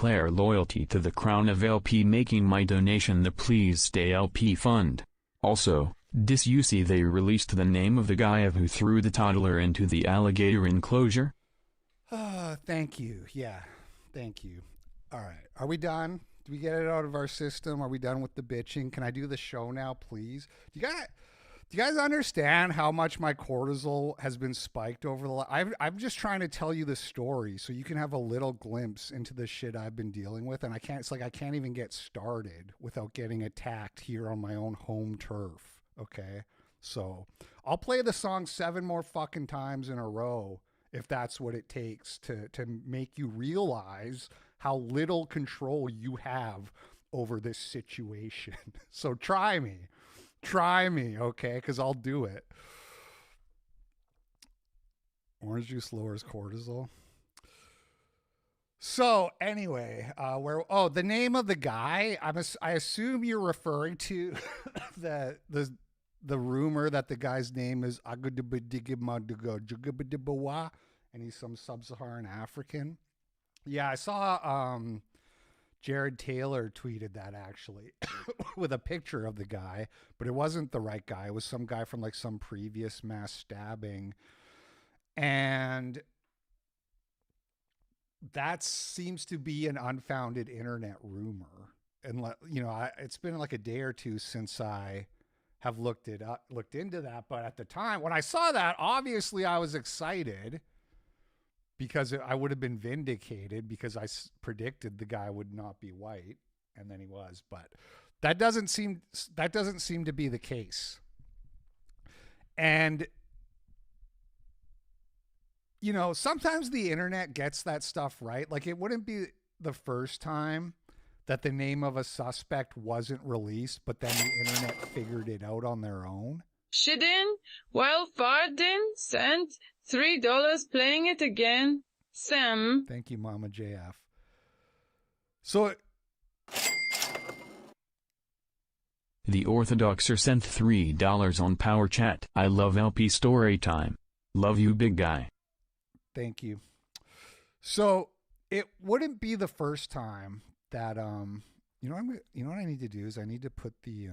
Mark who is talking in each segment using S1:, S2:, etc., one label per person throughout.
S1: declare loyalty to the crown of LP, making my donation the Please Stay LP fund. Also, you see they released the name of the guy who threw the toddler into the alligator enclosure?
S2: Thank you. Yeah, thank you. All right, are we done? Do we get it out of our system? Are we done with the bitching? Can I do the show now, please? Do you guys understand how much my cortisol has been spiked over the I'm just trying to tell you the story so you can have a little glimpse into the shit I've been dealing with, and I can't even get started without getting attacked here on my own home turf, okay? So, I'll play the song 7 more fucking times in a row if that's what it takes to make you realize how little control you have over this situation. So try me, okay? Because I'll do it. Orange juice lowers cortisol. So anyway, the name of the guy, I assume you're referring to the rumor that the guy's name is Agudibadigimadugo, and he's some sub-Saharan African. Yeah, I saw Jared Taylor tweeted that actually with a picture of the guy, but it wasn't the right guy. It was some guy from like some previous mass stabbing. And that seems to be an unfounded internet rumor. And it's been like a day or two since I have looked into that. But at the time when I saw that, obviously I was excited, because I would have been vindicated because I predicted the guy would not be white, and then he was. But that doesn't seem to be the case. And sometimes the internet gets that stuff right. Like, it wouldn't be the first time that the name of a suspect wasn't released, but then the internet figured it out on their own.
S3: Shidin, while Fardin sent $3 playing it again. Sam.
S2: Thank you, Mama JF. So
S1: the Orthodoxer sent $3 on Power Chat. I love LP story time. Love you, big guy.
S2: Thank you. So it wouldn't be the first time that you know what I need to do is I need to put the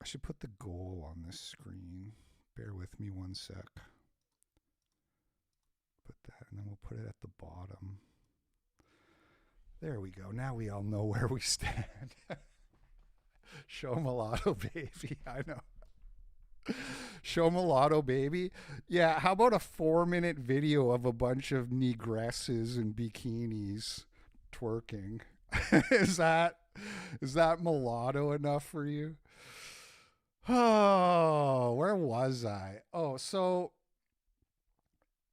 S2: I should put the goal on this screen. Bear with me one sec. Put that, and then we'll put it at the bottom. There we go. Now we all know where we stand. Show mulatto baby. I know. Show mulatto baby. Yeah, how about a 4-minute video of a bunch of negresses in bikinis twerking? Is that mulatto enough for you? Oh, where was I? Oh, so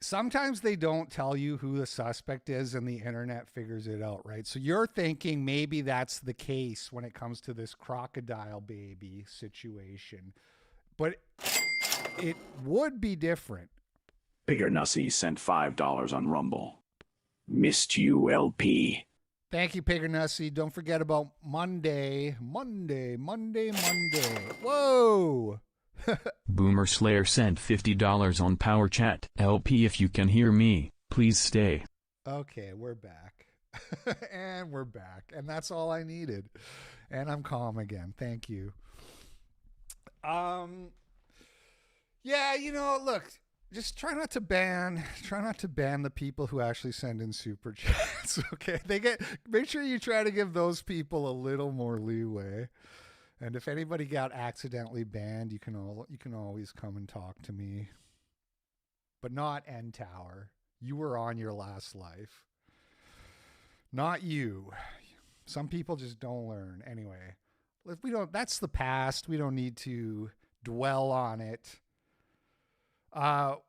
S2: sometimes they don't tell you who the suspect is and the internet figures it out, right? So you're thinking maybe that's the case when it comes to this crocodile baby situation, but it would be different.
S4: Bigger Nussy sent $5 on Rumble. Missed you, LP.
S2: Thank you, Piggernussy. Don't forget about Monday. Whoa!
S1: Boomer Slayer sent $50 on Power Chat. LP, if you can hear me, please stay.
S2: Okay, we're back. And we're back. And that's all I needed. And I'm calm again. Thank you. Yeah, look, just try not to ban the people who actually send in super chats. Okay, make sure you try to give those people a little more leeway. And if anybody got accidentally banned, you can always come and talk to me. But not N Tower. You were on your last life. Not you. Some people just don't learn. Anyway, that's the past. We don't need to dwell on it.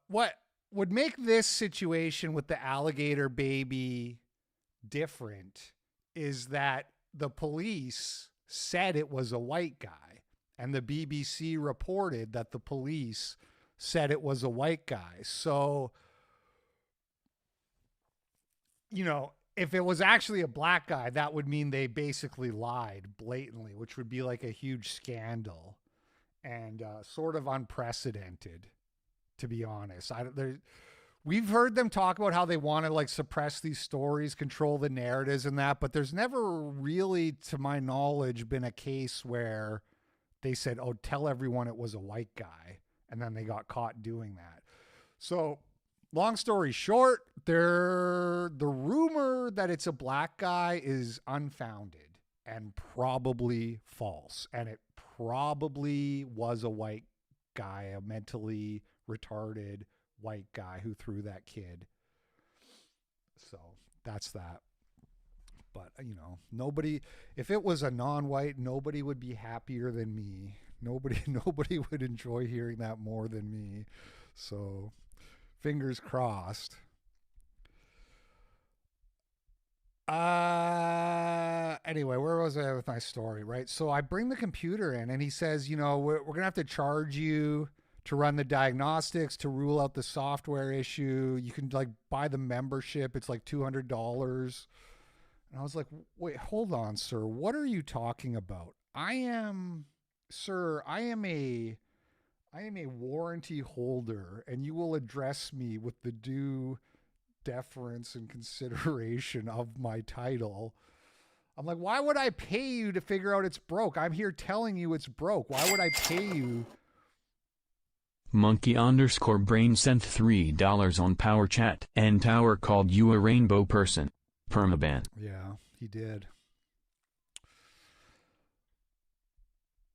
S2: What would make this situation with the alligator baby different is that the police said it was a white guy, and the BBC reported that the police said it was a white guy. So, if it was actually a black guy, that would mean they basically lied blatantly, which would be like a huge scandal and sort of unprecedented. To be honest, we've heard them talk about how they want to like suppress these stories, control the narratives and that, but there's never really, to my knowledge, been a case where they said, oh, tell everyone it was a white guy. And then they got caught doing that. So long story short, the rumor that it's a black guy is unfounded and probably false. And it probably was a white guy, a mentally retarded white guy who threw that kid. So that's that. But, you know, nobody, if it was a non-white, nobody would be happier than me. Nobody would enjoy hearing that more than me. So fingers crossed. Anyway, where was I with my story, right? So I bring the computer in and he says, you know, we're going to have to charge you to run the diagnostics, to rule out the software issue. You can like buy the membership. It's like $200. And I was like, wait, hold on, sir. What are you talking about? I am a warranty holder, and you will address me with the due deference and consideration of my title. I'm like, why would I pay you to figure out it's broke? I'm here telling you it's broke. Why would I pay you?
S1: Monkey_brain sent $3 on Power Chat. And Tower called you a rainbow person. Permaban.
S2: Yeah, he did.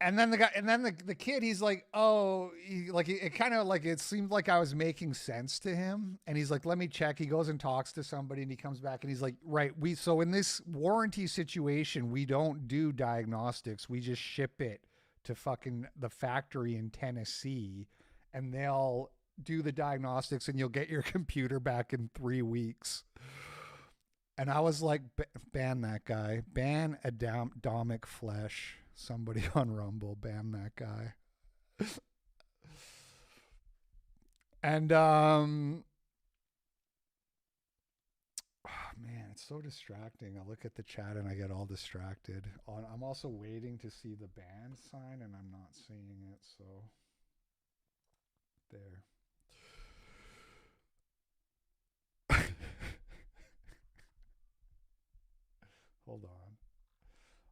S2: And then the kid, he's like, oh, it kind of like, it seemed like I was making sense to him. And he's like, let me check. He goes and talks to somebody and he comes back and he's like, right. So in this warranty situation, we don't do diagnostics. We just ship it to fucking the factory in Tennessee and they'll do the diagnostics and you'll get your computer back in 3 weeks. And I was like, ban that guy, ban Adamic Flesh. Somebody on Rumble, ban that guy. And oh man, it's so distracting. I look at the chat and I get all distracted. I'm also waiting to see the ban sign and I'm not seeing it, so there. Hold on.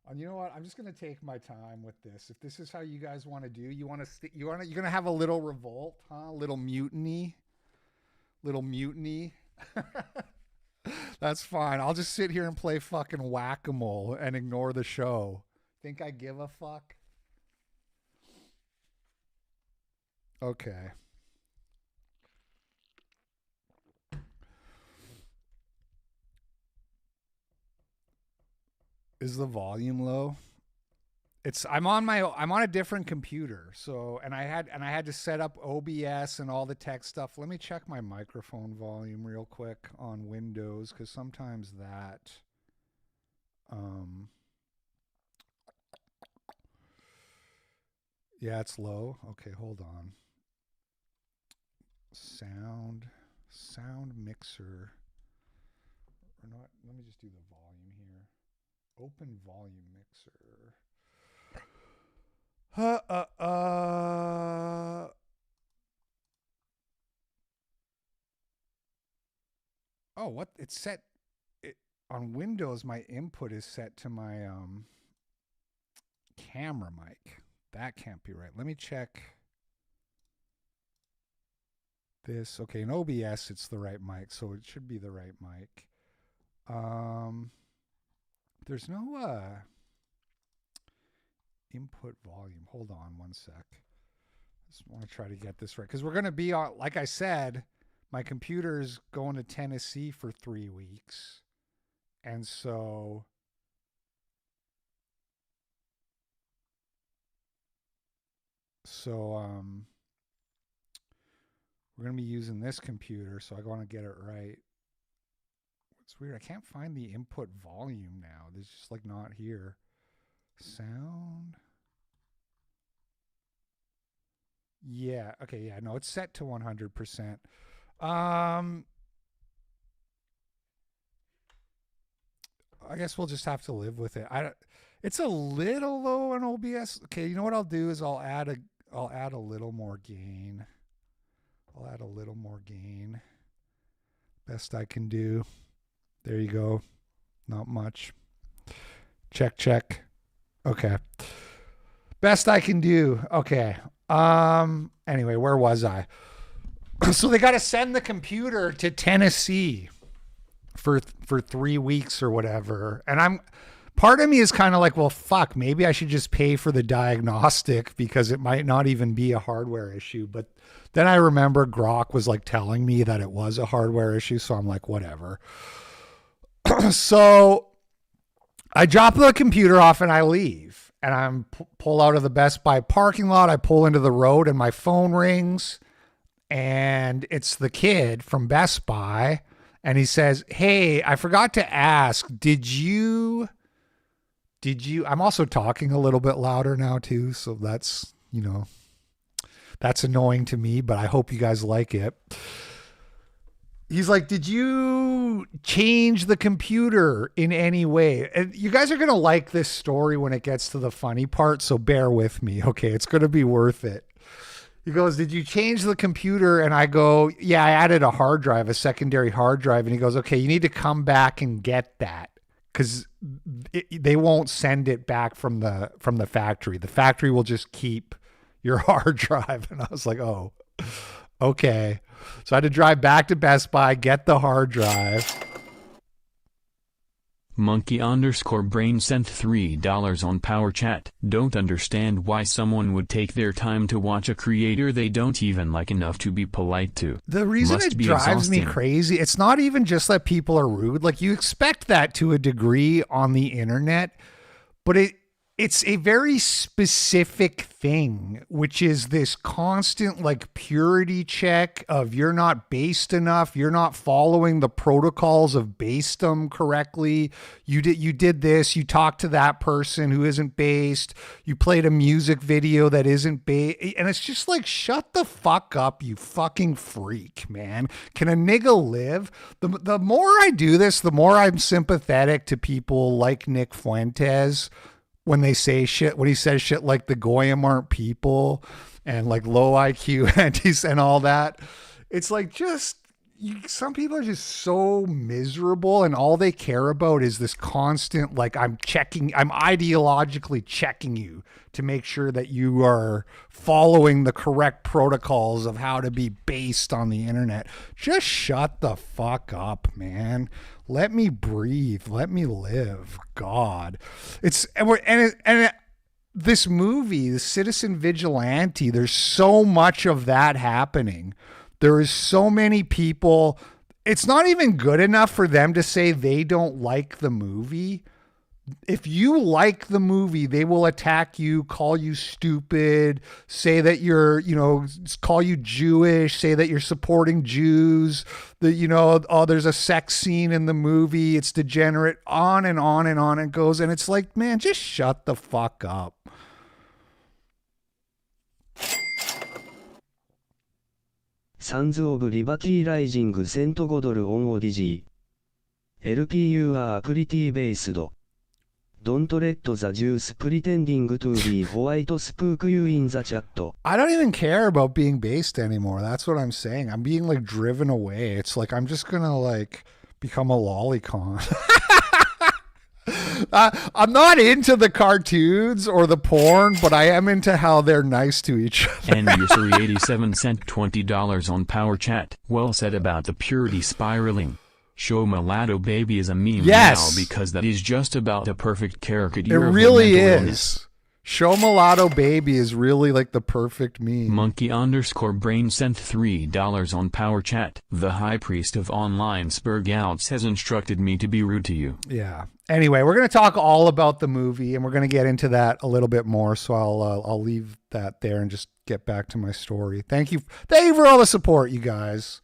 S2: And you know what? I'm just going to take my time with this. If this is how you guys want to do, you're going to have a little revolt, huh? Little mutiny. That's fine. I'll just sit here and play fucking whack-a-mole and ignore the show. Think I give a fuck? Okay. Is the volume low? I'm on a different computer. So, and I had to set up OBS and all the tech stuff. Let me check my microphone volume real quick on Windows, cuz sometimes that yeah, it's low. Okay, hold on. Sound mixer. Or not, let me just do the volume here. Open volume mixer. Oh, what? It's set on Windows. My input is set to my camera mic. That can't be right. Let me check this. Okay, in OBS it's the right mic, so it should be the right mic. There's no input volume. Hold on one sec. Just want to try to get this right, because we're going to be on, like I said, my computer's going to Tennessee for 3 weeks. And so we're going to be using this computer, so I want to get it right. It's weird. I can't find the input volume now. It's just like not here. Sound. Yeah. Okay. Yeah. No, it's set to 100%. I guess we'll just have to live with it. It's a little low on OBS. Okay. You know what I'll do is I'll add a little more gain. Best I can do. There you go. Not much. Check. Okay. Best I can do. Okay. Anyway, where was I? So they got to send the computer to Tennessee for 3 weeks or whatever. And part of me is kind of like, well, fuck, maybe I should just pay for the diagnostic because it might not even be a hardware issue. But then I remember Grok was like telling me that it was a hardware issue. So I'm like, whatever. So I drop the computer off and I leave, and I'm pull out of the Best Buy parking lot. I pull into the road and my phone rings, and it's the kid from Best Buy. And he says, "Hey, I forgot to ask, did you, I'm also talking a little bit louder now too. So that's, that's annoying to me, but I hope you guys like it. He's like, did you change the computer in any way? And you guys are going to like this story when it gets to the funny part, so bear with me, okay? It's going to be worth it. He goes, did you change the computer? And I go, yeah, I added a hard drive, a secondary hard drive. And he goes, okay, you need to come back and get that because they won't send it back from the factory. The factory will just keep your hard drive. And I was like, oh, okay. So I had to drive back to Best Buy, get the hard drive.
S1: Monkey_brain sent $3 on Power Chat. Don't understand why someone would take their time to watch a creator they don't even like enough to be polite to.
S2: The reason it drives me crazy, it's not even just that people are rude. Like, you expect that to a degree on the internet, but it's a very specific thing, which is this constant like purity check of you're not based enough. You're not following the protocols of basedom correctly. You did this. You talked to that person who isn't based. You played a music video that isn't based. And it's just like, shut the fuck up, you fucking freak, man. Can a nigga live? The more I do this, the more I'm sympathetic to people like Nick Fuentes, when they say shit, when he says shit like the Goyim aren't people and like low IQ antis and all that. It's like, some people are just so miserable and all they care about is this constant, like, I'm ideologically checking you to make sure that you are following the correct protocols of how to be based on the internet. Just shut the fuck up, man. Let me breathe. Let me live. God. This movie, The Citizen Vigilante, there's so much of that happening. There is so many people. It's not even good enough for them to say they don't like the movie. If you like the movie, they will attack you, call you stupid, say that you're, call you Jewish, say that you're supporting Jews, that, oh, there's a sex scene in the movie, it's degenerate, on and on and on it goes. And it's like, man, just shut the fuck up.
S5: Sons of Liberty Rising sent $5 on ODG. LPU are pretty based. Don't let the Jews pretending to be white spook you in the chat.
S2: I don't even care about being based anymore. That's what I'm saying. I'm being like driven away. It's like, I'm just going to like become a lolicon. I'm not into the cartoons or the porn, but I am into how they're nice to each other.
S1: And Usury87 sent $20 on Power Chat. Well said about the purity spiraling. Show Mulatto Baby is a meme now because that is just about a perfect caricature.
S2: It really is. Show Mulatto Baby is really like the perfect meme.
S1: Monkey_brain sent $3 on Power Chat. The High Priest of Online Spurgouts has instructed me to be rude to you.
S2: Yeah. Anyway, we're going to talk all about the movie, and we're going to get into that a little bit more. So I'll leave that there and just get back to my story. Thank you for all the support, you guys.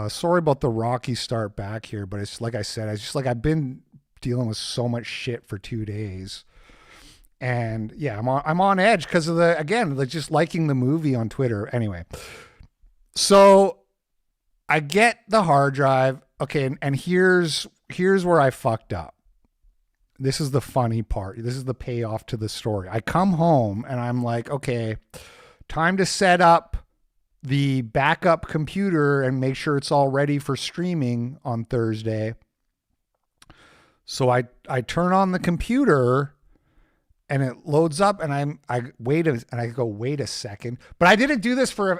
S2: Sorry about the rocky start back here, but it's like I said, I've been dealing with so much shit for 2 days. And yeah, I'm on edge because of just liking the movie on Twitter. Anyway, so I get the hard drive. Okay. And here's where I fucked up. This is the funny part. This is the payoff to the story. I come home and I'm like, okay, time to set up the backup computer and make sure it's all ready for streaming on Thursday. So I turn on the computer and it loads up and I go, wait a second. But I didn't do this this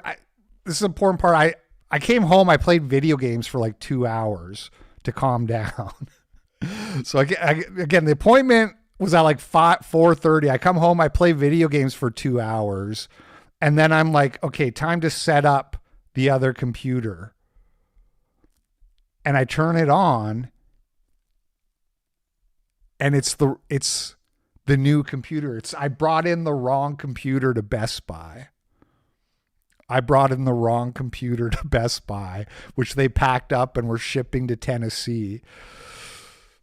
S2: is the important part. I came home, I played video games for like 2 hours to calm down. So again, the appointment was at like 4:30. I come home, I play video games for 2 hours. And then I'm like, okay, time to set up the other computer. And I turn it on. And it's the new computer. I brought in the wrong computer to Best Buy. Which they packed up and were shipping to Tennessee.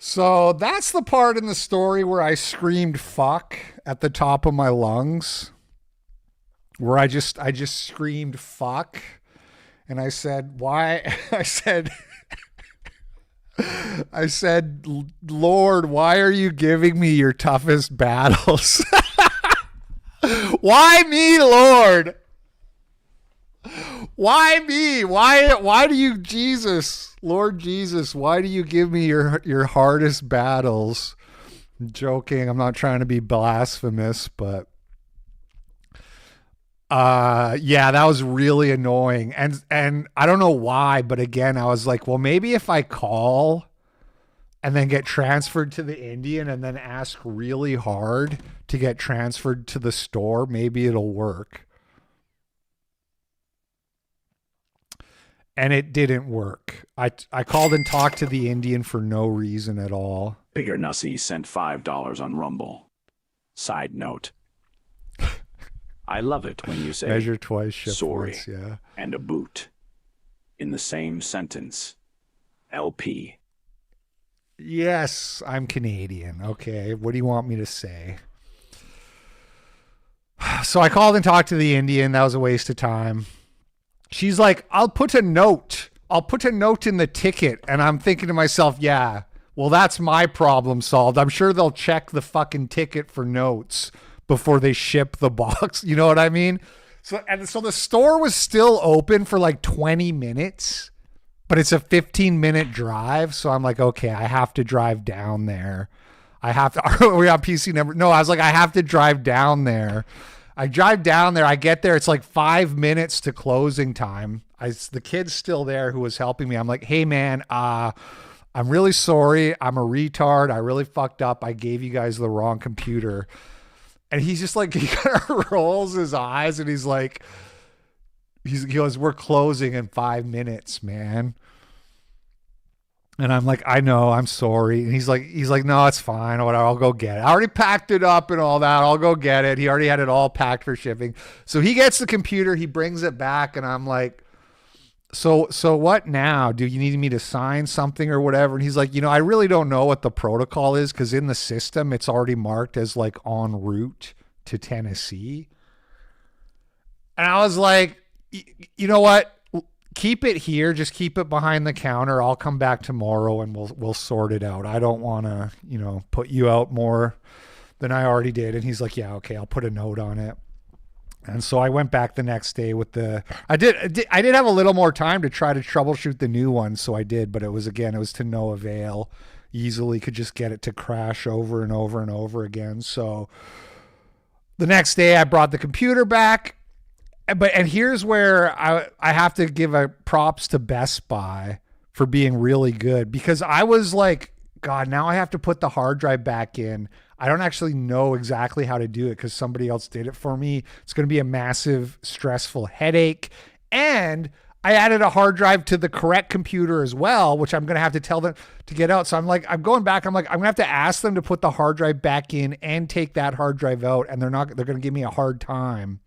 S2: So that's the part in the story where I screamed fuck at the top of my lungs. Where I just screamed fuck. And I said, why? I said, Lord, why are you giving me your toughest battles? Why me, Lord? Why me? Why do you, Jesus, Lord Jesus, why do you give me your hardest battles? I'm joking. I'm not trying to be blasphemous, but yeah, that was really annoying. And I don't know why, but again, I was like, well, maybe if I call and then get transferred to the Indian and then ask really hard to get transferred to the store, maybe it'll work. And it didn't work. I called and talked to the Indian for no reason at all.
S4: Bigger Nussy sent $5 on Rumble. Side note. I love it when you say
S2: measure twice, ship
S4: sorry
S2: once, yeah.
S4: and a boot in the same sentence. LP.
S2: Yes, I'm Canadian. Okay, what do you want me to say? So I called and talked to the Indian. That was a waste of time. She's like, I'll put a note in the ticket. And I'm thinking to myself, yeah, well, that's my problem solved. I'm sure they'll check the fucking ticket for notes before they ship the box. You know what I mean? So the store was still open for like 20 minutes, but it's a 15-minute drive. So I'm like, okay, I have to drive down there. I have to, are we on PC number? No, I was like, I have to drive down there. I drive down there. I get there. It's like 5 minutes to closing time. The kid's still there who was helping me. I'm like, hey man, I'm really sorry. I'm a retard. I really fucked up. I gave you guys the wrong computer. And he's just like, he kind of rolls his eyes and he's like, he goes, we're closing in 5 minutes, man. And I'm like, I know, I'm sorry. And he's like, no, it's fine. Whatever, I'll go get it. I already packed it up and all that. I'll go get it. He already had it all packed for shipping. So he gets the computer, he brings it back, and I'm like, so what now? Do you need me to sign something or whatever? And he's like, I really don't know what the protocol is because in the system, it's already marked as like en route to Tennessee. And I was like, you know what? Keep it here. Just keep it behind the counter. I'll come back tomorrow and we'll sort it out. I don't want to, put you out more than I already did. And he's like, yeah, okay, I'll put a note on it. And so I went back the next day with I did have a little more time to try to troubleshoot the new one. So I did, but it was to no avail. Easily could just get it to crash over and over and over again. So the next day I brought the computer back. And here's where I have to give a props to Best Buy for being really good, because I was like, God, now I have to put the hard drive back in. I don't actually know exactly how to do it because somebody else did it for me. It's going to be a massive, stressful headache. And I added a hard drive to the correct computer as well, which I'm going to have to tell them to get out. So I'm going back. I'm going to have to ask them to put the hard drive back in and take that hard drive out. And they're going to give me a hard time.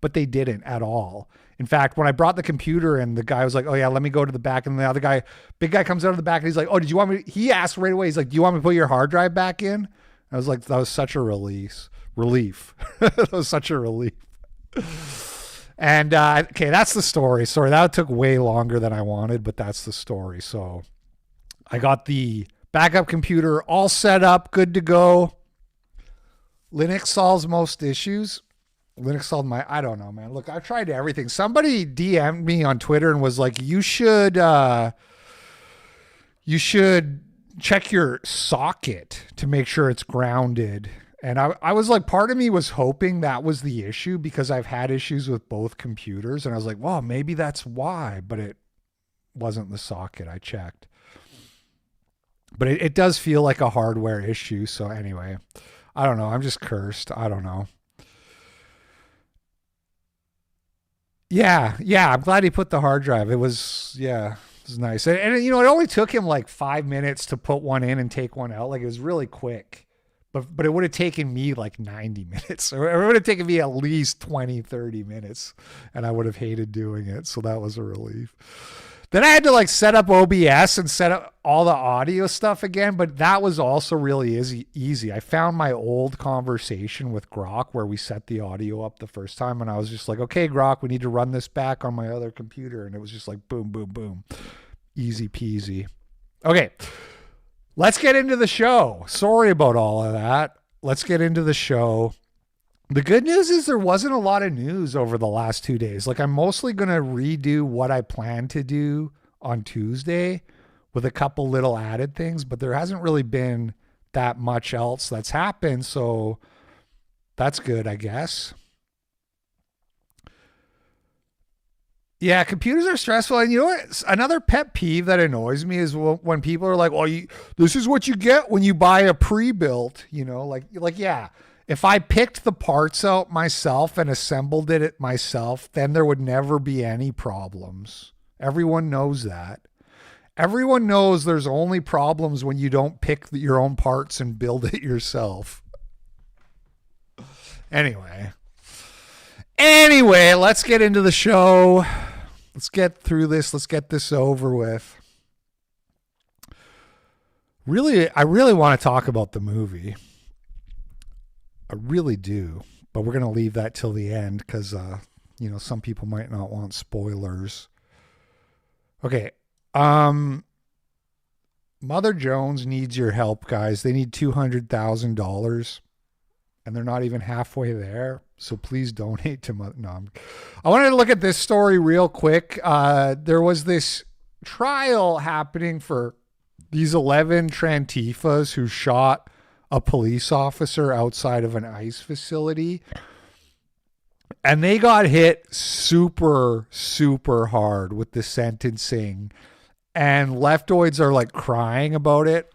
S2: But they didn't at all. In fact, when I brought the computer in, the guy was like, oh yeah, let me go to the back. And the other guy, big guy, comes out of the back and he's like, oh, did you want me? He asked right away. He's like, do you want me to put your hard drive back in? I was like, that was such a relief. That was such a relief. And okay, that's the story. Sorry, that took way longer than I wanted, but that's the story. So I got the backup computer all set up, good to go. Linux solves most issues. Linux solved my, I don't know, man. Look, I've tried everything. Somebody DM'd me on Twitter and was like, you should check your socket to make sure it's grounded. And I was like, part of me was hoping that was the issue because I've had issues with both computers. And I was like, well, maybe that's why, but it wasn't the socket. I checked. But it does feel like a hardware issue. So anyway, I don't know. I'm just cursed. I don't know. Yeah. I'm glad he put the hard drive. It was nice. And you know, it only took him like 5 minutes to put one in and take one out. Like it was really quick. But it would have taken me like 90 minutes. Or it would have taken me at least 20, 30 minutes. And I would have hated doing it. So that was a relief. Then I had to like set up OBS and set up all the audio stuff again, but that was also really easy. I found my old conversation with Grok where we set the audio up the first time, and I was just like, okay, Grok, we need to run this back on my other computer, and it was just like boom, boom, boom. Easy peasy. Okay, let's get into the show. Sorry about all of that. Let's get into the show. The good news is there wasn't a lot of news over the last 2 days. Like I'm mostly going to redo what I planned to do on Tuesday with a couple little added things, but there hasn't really been that much else that's happened. So that's good, I guess. Yeah, computers are stressful. And you know what? Another pet peeve that annoys me is when people are like, well, this is what you get when you buy a pre-built, you know, like, yeah. If I picked the parts out myself and assembled it myself, then there would never be any problems. Everyone knows that. Everyone knows there's only problems when you don't pick your own parts and build it yourself. Anyway, let's get into the show. Let's get through this. Let's get this over with. I really want to talk about the movie. I really do, but we're going to leave that till the end because, you know, some people might not want spoilers. Okay. Mother Jones needs your help, guys. They need $200,000 and they're not even halfway there. So please donate to Mother. No, I wanted to look at this story real quick. There was this trial happening for these 11 Trantifas who shot a police officer outside of an ICE facility. And they got hit super, super hard with the sentencing. And leftoids are like crying about it.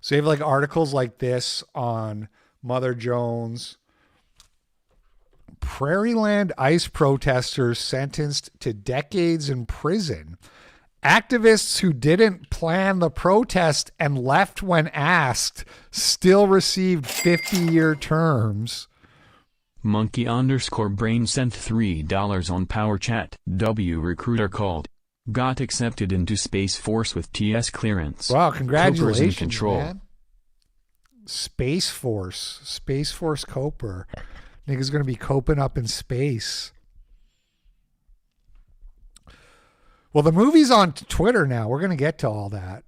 S2: So you have like articles like this on Mother Jones. Prairieland ICE protesters sentenced to decades in prison. Activists who didn't plan the protest and left when asked still received 50-year terms.
S1: Monkey_brain sent $3 on Power Chat. W recruiter called. Got accepted into Space Force with TS clearance.
S2: Wow, congratulations,
S1: Coper's in control.
S2: man. Space Force Coper. Nigga's going to be coping up in space. Well, the movie's on Twitter now. We're going to get to all that.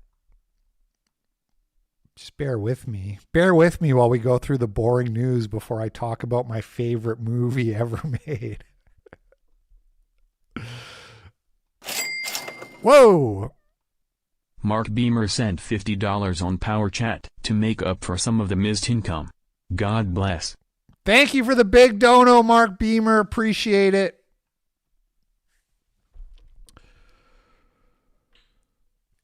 S2: Just bear with me. Bear with me while we go through the boring news before I talk about my favorite movie ever made. Whoa!
S1: Mark Beamer sent $50 on Power Chat to make up for some of the missed income. God bless.
S2: Thank you for the big dono, Mark Beamer. Appreciate it.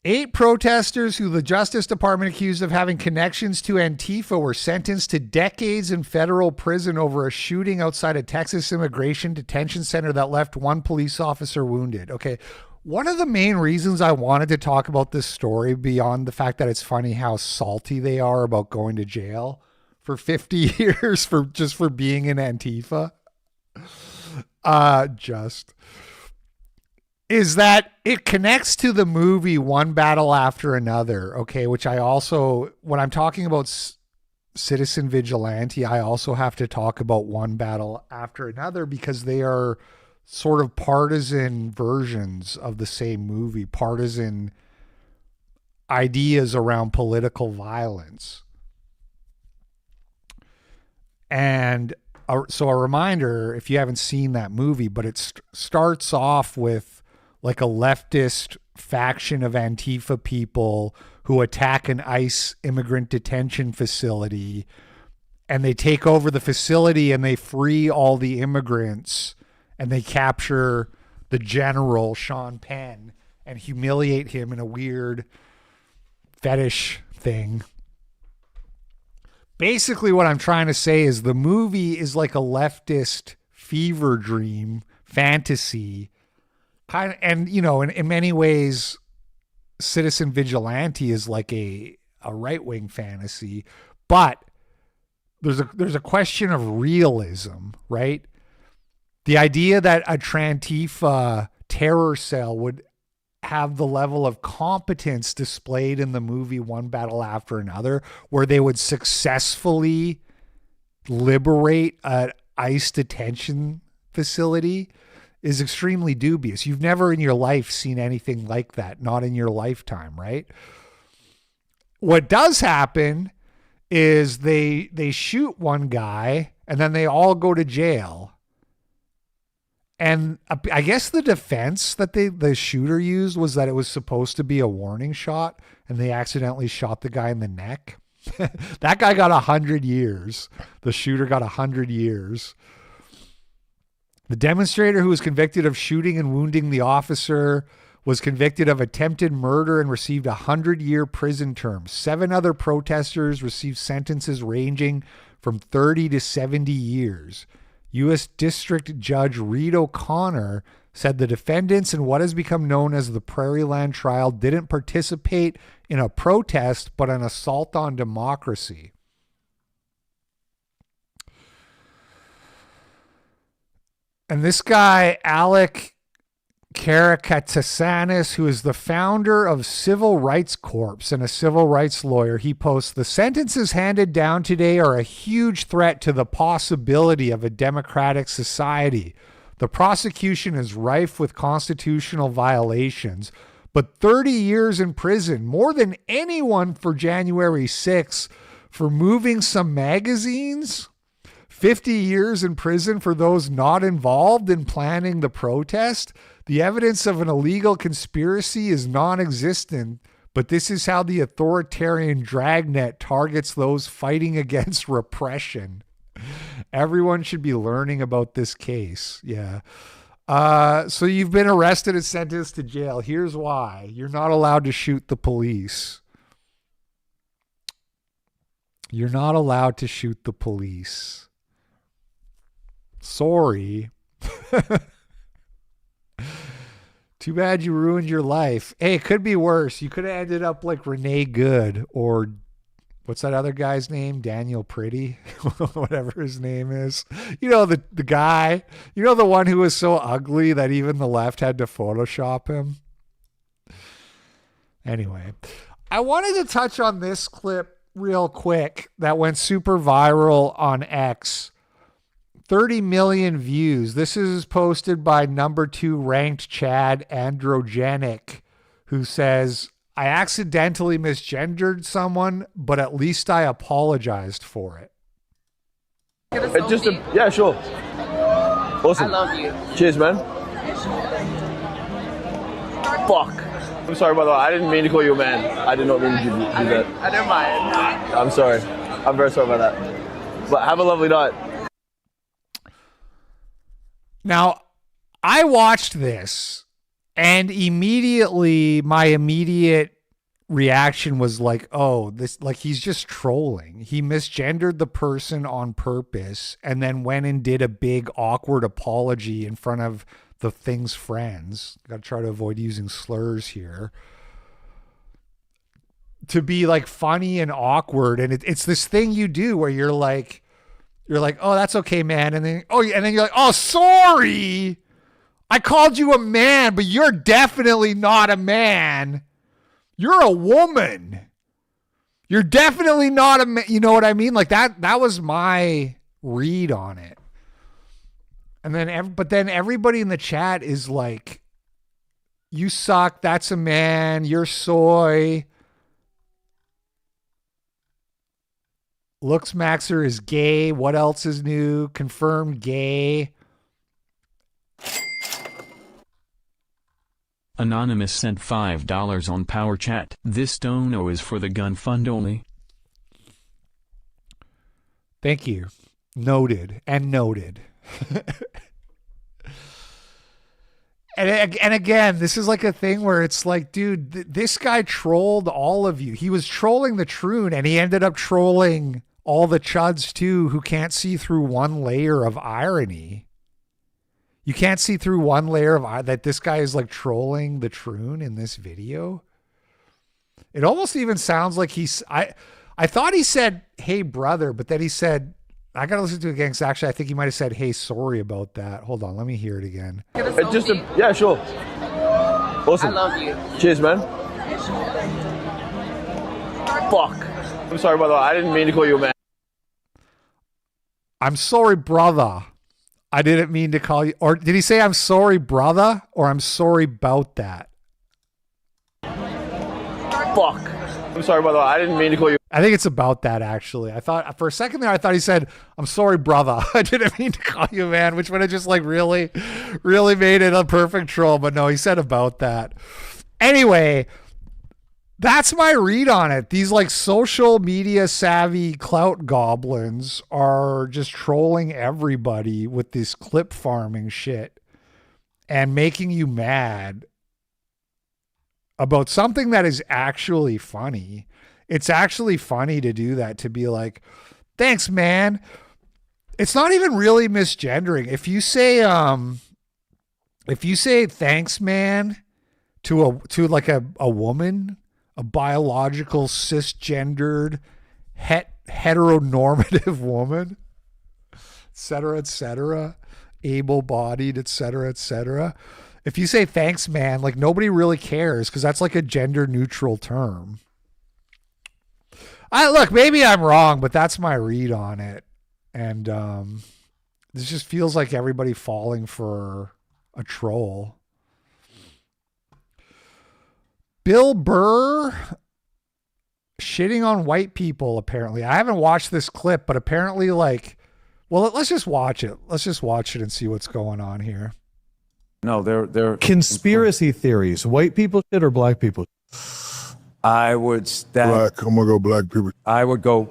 S2: Eight protesters who the Justice Department accused of having connections to Antifa were sentenced to decades in federal prison over a shooting outside a Texas immigration detention center that left one police officer wounded. Okay, one of the main reasons I wanted to talk about this story, beyond the fact that it's funny how salty they are about going to jail for 50 years for being in Antifa, is that it connects to the movie One Battle After Another, okay, which I also, when I'm talking about Citizen Vigilante, I also have to talk about One Battle After Another because they are sort of partisan versions of the same movie, partisan ideas around political violence. And so a reminder, if you haven't seen that movie, but it starts off with like a leftist faction of Antifa people who attack an ICE immigrant detention facility, and they take over the facility and they free all the immigrants, and they capture the general, Sean Penn, and humiliate him in a weird fetish thing. Basically, what I'm trying to say is the movie is like a leftist fever dream fantasy, kind of, and you know, in many ways, Citizen Vigilante is like a right-wing fantasy, but there's a question of realism, right? The idea that a Trantifa terror cell would have the level of competence displayed in the movie One Battle After Another, where they would successfully liberate an ICE detention facility, is extremely dubious. You've never in your life seen anything like that, not in your lifetime, right? What does happen is they shoot one guy and then they all go to jail. And I guess the defense that the shooter used was that it was supposed to be a warning shot, and they accidentally shot the guy in the neck. That guy got 100 years. The shooter got 100 years. The demonstrator who was convicted of shooting and wounding the officer was convicted of attempted murder and received a 100-year prison term. 7 other protesters received sentences ranging from 30 to 70 years. U.S. District Judge Reed O'Connor said the defendants in what has become known as the Prairieland trial didn't participate in a protest, but an assault on democracy. And this guy, Alec Karakatsanis, who is the founder of Civil Rights Corps and a civil rights lawyer, he posts, "The sentences handed down today are a huge threat to the possibility of a democratic society. The prosecution is rife with constitutional violations, but 30 years in prison, more than anyone for January 6th, for moving some magazines? 50 years in prison for those not involved in planning the protest? The evidence of an illegal conspiracy is non-existent, but this is how the authoritarian dragnet targets those fighting against repression. Everyone should be learning about this case." Yeah. So you've been arrested and sentenced to jail. Here's why. You're not allowed to shoot the police. You're not allowed to shoot the police. Sorry. Too bad you ruined your life. Hey, it could be worse. You could have ended up like Renee Good, or what's that other guy's name? Daniel Pretty, whatever his name is. You know, the guy, you know, the one who was so ugly that even the left had to Photoshop him. Anyway, I wanted to touch on this clip real quick that went super viral on X. 30 million views. This is posted by number 2 ranked Chad Androgenic, who says, "I accidentally misgendered someone, but at least I apologized for it."
S6: Yeah, sure. Awesome.
S7: I love you.
S6: Cheers, man. Fuck. I'm sorry, by the way. I didn't mean to call you a man. I did not mean to do that.
S7: I don't mind.
S6: I'm sorry. I'm very sorry about that. But have a lovely night.
S2: Now, I watched this, and immediately my immediate reaction was like, oh, this, like, he's just trolling. He misgendered the person on purpose and then went and did a big awkward apology in front of the thing's friends. Got to try to avoid using slurs here. To be like funny and awkward. And it's this thing you do where you're like, oh, that's okay, man. And then you're like, oh, sorry. I called you a man, but you're definitely not a man. You're a woman. You're definitely not a man. You know what I mean? Like that was my read on it. And then, but then everybody in the chat is like, you suck. That's a man. You're soy. Looks Maxer is gay. What else is new? Confirmed gay.
S1: Anonymous sent $5 on Power Chat. This dono is for the gun fund only.
S2: Thank you. Noted and noted. And again, this is like a thing where it's like, dude, this guy trolled all of you. He was trolling the Troon, and he ended up trolling all the chuds too, who can't see through one layer of irony. You can't see through one layer of that this guy is like trolling the Troon in this video. It almost even sounds like I thought he said, "Hey brother," but then he said, I gotta listen to it again, because actually I think he might have said, "Hey, sorry about that." Hold on, let me hear it again.
S6: Yeah, sure. Awesome.
S3: I love you.
S6: Cheers, man. Fuck. I'm sorry, brother. I didn't mean to call you a man.
S2: I'm sorry, brother. I didn't mean to call you. Or did he say, "I'm sorry, brother," or "I'm sorry about that"?
S6: Fuck. I'm sorry, brother. I didn't mean to call you.
S2: I think it's about that, actually. I thought for a second there, I thought he said, "I'm sorry, brother. I didn't mean to call you a man," which would have just like really, really made it a perfect troll. But no, he said about that. Anyway, that's my read on it. These like social media savvy clout goblins are just trolling everybody with this clip farming shit and making you mad about something that is actually funny. It's actually funny to do that, to be like, "Thanks, man." It's not even really misgendering. If you say "thanks, man" to like a woman, a biological cisgendered heteronormative woman, etc., able-bodied, etc. If you say "thanks, man," like nobody really cares, because that's like a gender neutral term. Look, maybe I'm wrong, but that's my read on it. And this just feels like everybody falling for a troll. Bill Burr shitting on white people, apparently. I haven't watched this clip, but apparently, like, well, let's just watch it. Let's just watch it and see what's going on here.
S7: No, they're
S8: conspiracy theories. White people shit or black people?
S7: I would
S9: black. I'm gonna go black people.
S7: I would go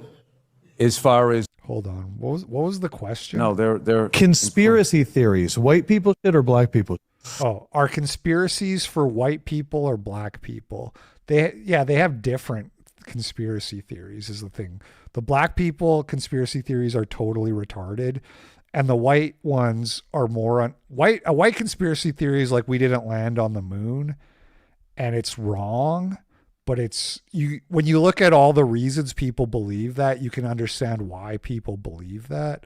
S7: as far as.
S2: Hold on. What was the question?
S7: No, they're
S8: conspiracy theories. White people shit or black people?
S2: Oh, are conspiracies for white people or black people? They have different conspiracy theories is the thing. The black people conspiracy theories are totally retarded, and the white ones are more on white. A white conspiracy theory is like, we didn't land on the moon, and it's wrong. But when you look at all the reasons people believe that, you can understand why people believe that,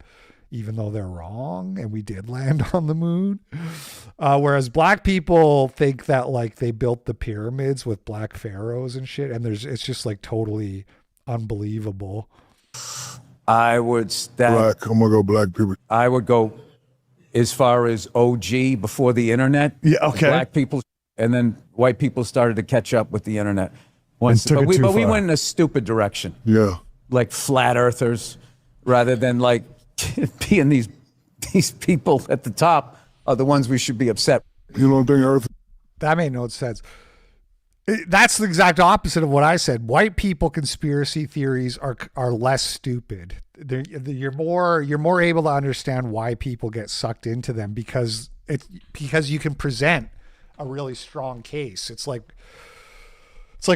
S2: even though they're wrong and we did land on the moon. Whereas black people think that like they built the pyramids with black pharaohs and shit, and it's just like totally unbelievable.
S7: I would
S9: black. I'm gonna go black people.
S7: I would go as far as OG before the internet.
S8: Yeah, okay.
S7: Black people, and then white people started to catch up with the internet. But we went in a stupid direction.
S9: Yeah.
S7: Like flat earthers, rather than like being these people at the top are the ones we should be upset.
S9: You don't think Earth?
S2: That made no sense. That's the exact opposite of what I said. White people conspiracy theories are less stupid. You're more able to understand why people get sucked into them because you can present a really strong case. It's like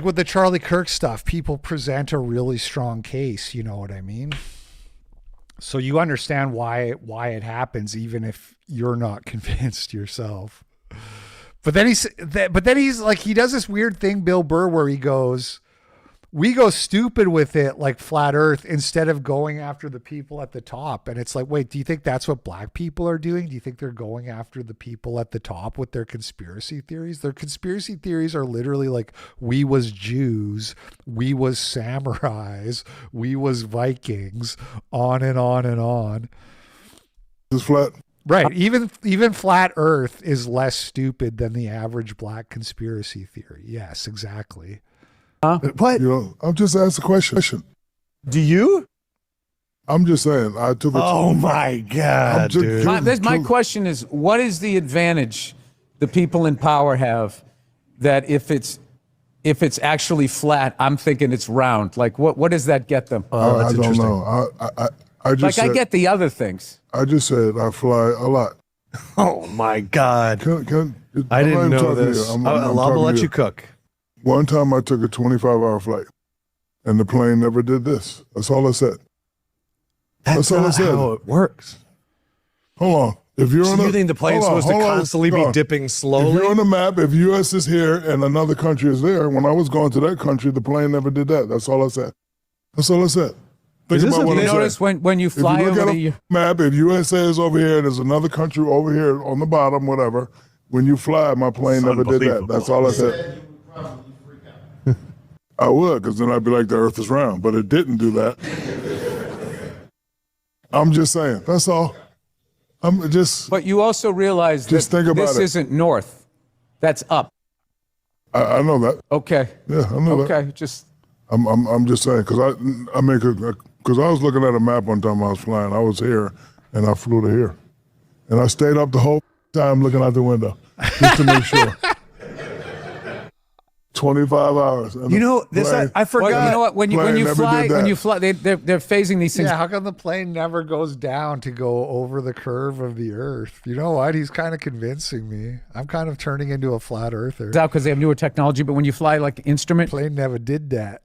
S2: with the Charlie Kirk stuff, people present a really strong case, you know what I mean? So you understand why it happens, even if you're not convinced yourself. But then he's like, he does this weird thing, Bill Burr, where he goes, we go stupid with it like flat earth instead of going after the people at the top. And it's like, wait, do you think that's what black people are doing? Do you think they're going after the people at the top with their conspiracy theories? Their conspiracy theories are literally like, we was Jews, we was samurais, we was Vikings, on and on and on.
S9: It's flat.
S2: Right. Even flat earth is less stupid than the average black conspiracy theory. Yes, exactly.
S8: What?
S9: You know, I'm just asking a question.
S8: Do you?
S9: I'm just saying. I took.
S8: Oh my God, dude!
S7: My question is, what is the advantage the people in power have that if it's actually flat, I'm thinking it's round? Like, what does that get them?
S9: I don't know. I just
S7: I get the other things.
S9: I just said I fly a lot.
S8: Oh my God! I didn't know this. I'll let you cook.
S9: One time I took a 25-hour flight, and the plane never did this. That's all I said.
S8: That's
S9: all I
S8: not
S9: said.
S8: how it works.
S9: Hold on. If you're
S8: So
S9: on
S8: you think the plane's supposed to constantly be dipping slowly?
S9: If you're on the map, if U.S. is here and another country is there, when I was going to that country, the plane never did that. That's all I said. That's all I said. Think about what
S7: you
S9: I'm
S7: notice
S9: saying.
S7: when you fly
S9: if you look
S7: over
S9: at a map, if USA is over here and there's another country over here on the bottom, whatever, when you fly, my plane never did that. That's all I said. I would, because then I'd be like, the earth is round. But it didn't do that. I'm just saying. That's all. I'm just.
S7: But you also realize that
S9: think about
S7: this
S9: it.
S7: isn't north. That's up.
S9: I know that.
S7: Okay.
S9: Yeah, I know that.
S7: Okay, just.
S9: I'm just saying, because because I was looking at a map one time I was flying. I was here, and I flew to here. And I stayed up the whole time looking out the window, just to make sure. 25 hours.
S8: You know, I forgot.
S7: Well, you know what? When you fly, they're phasing these things.
S2: Yeah, how come the plane never goes down to go over the curve of the Earth? You know what? He's kind of convincing me. I'm kind of turning into a flat earther.
S7: It's out because they have newer technology, but when you fly like instrument,
S2: Plane never did that.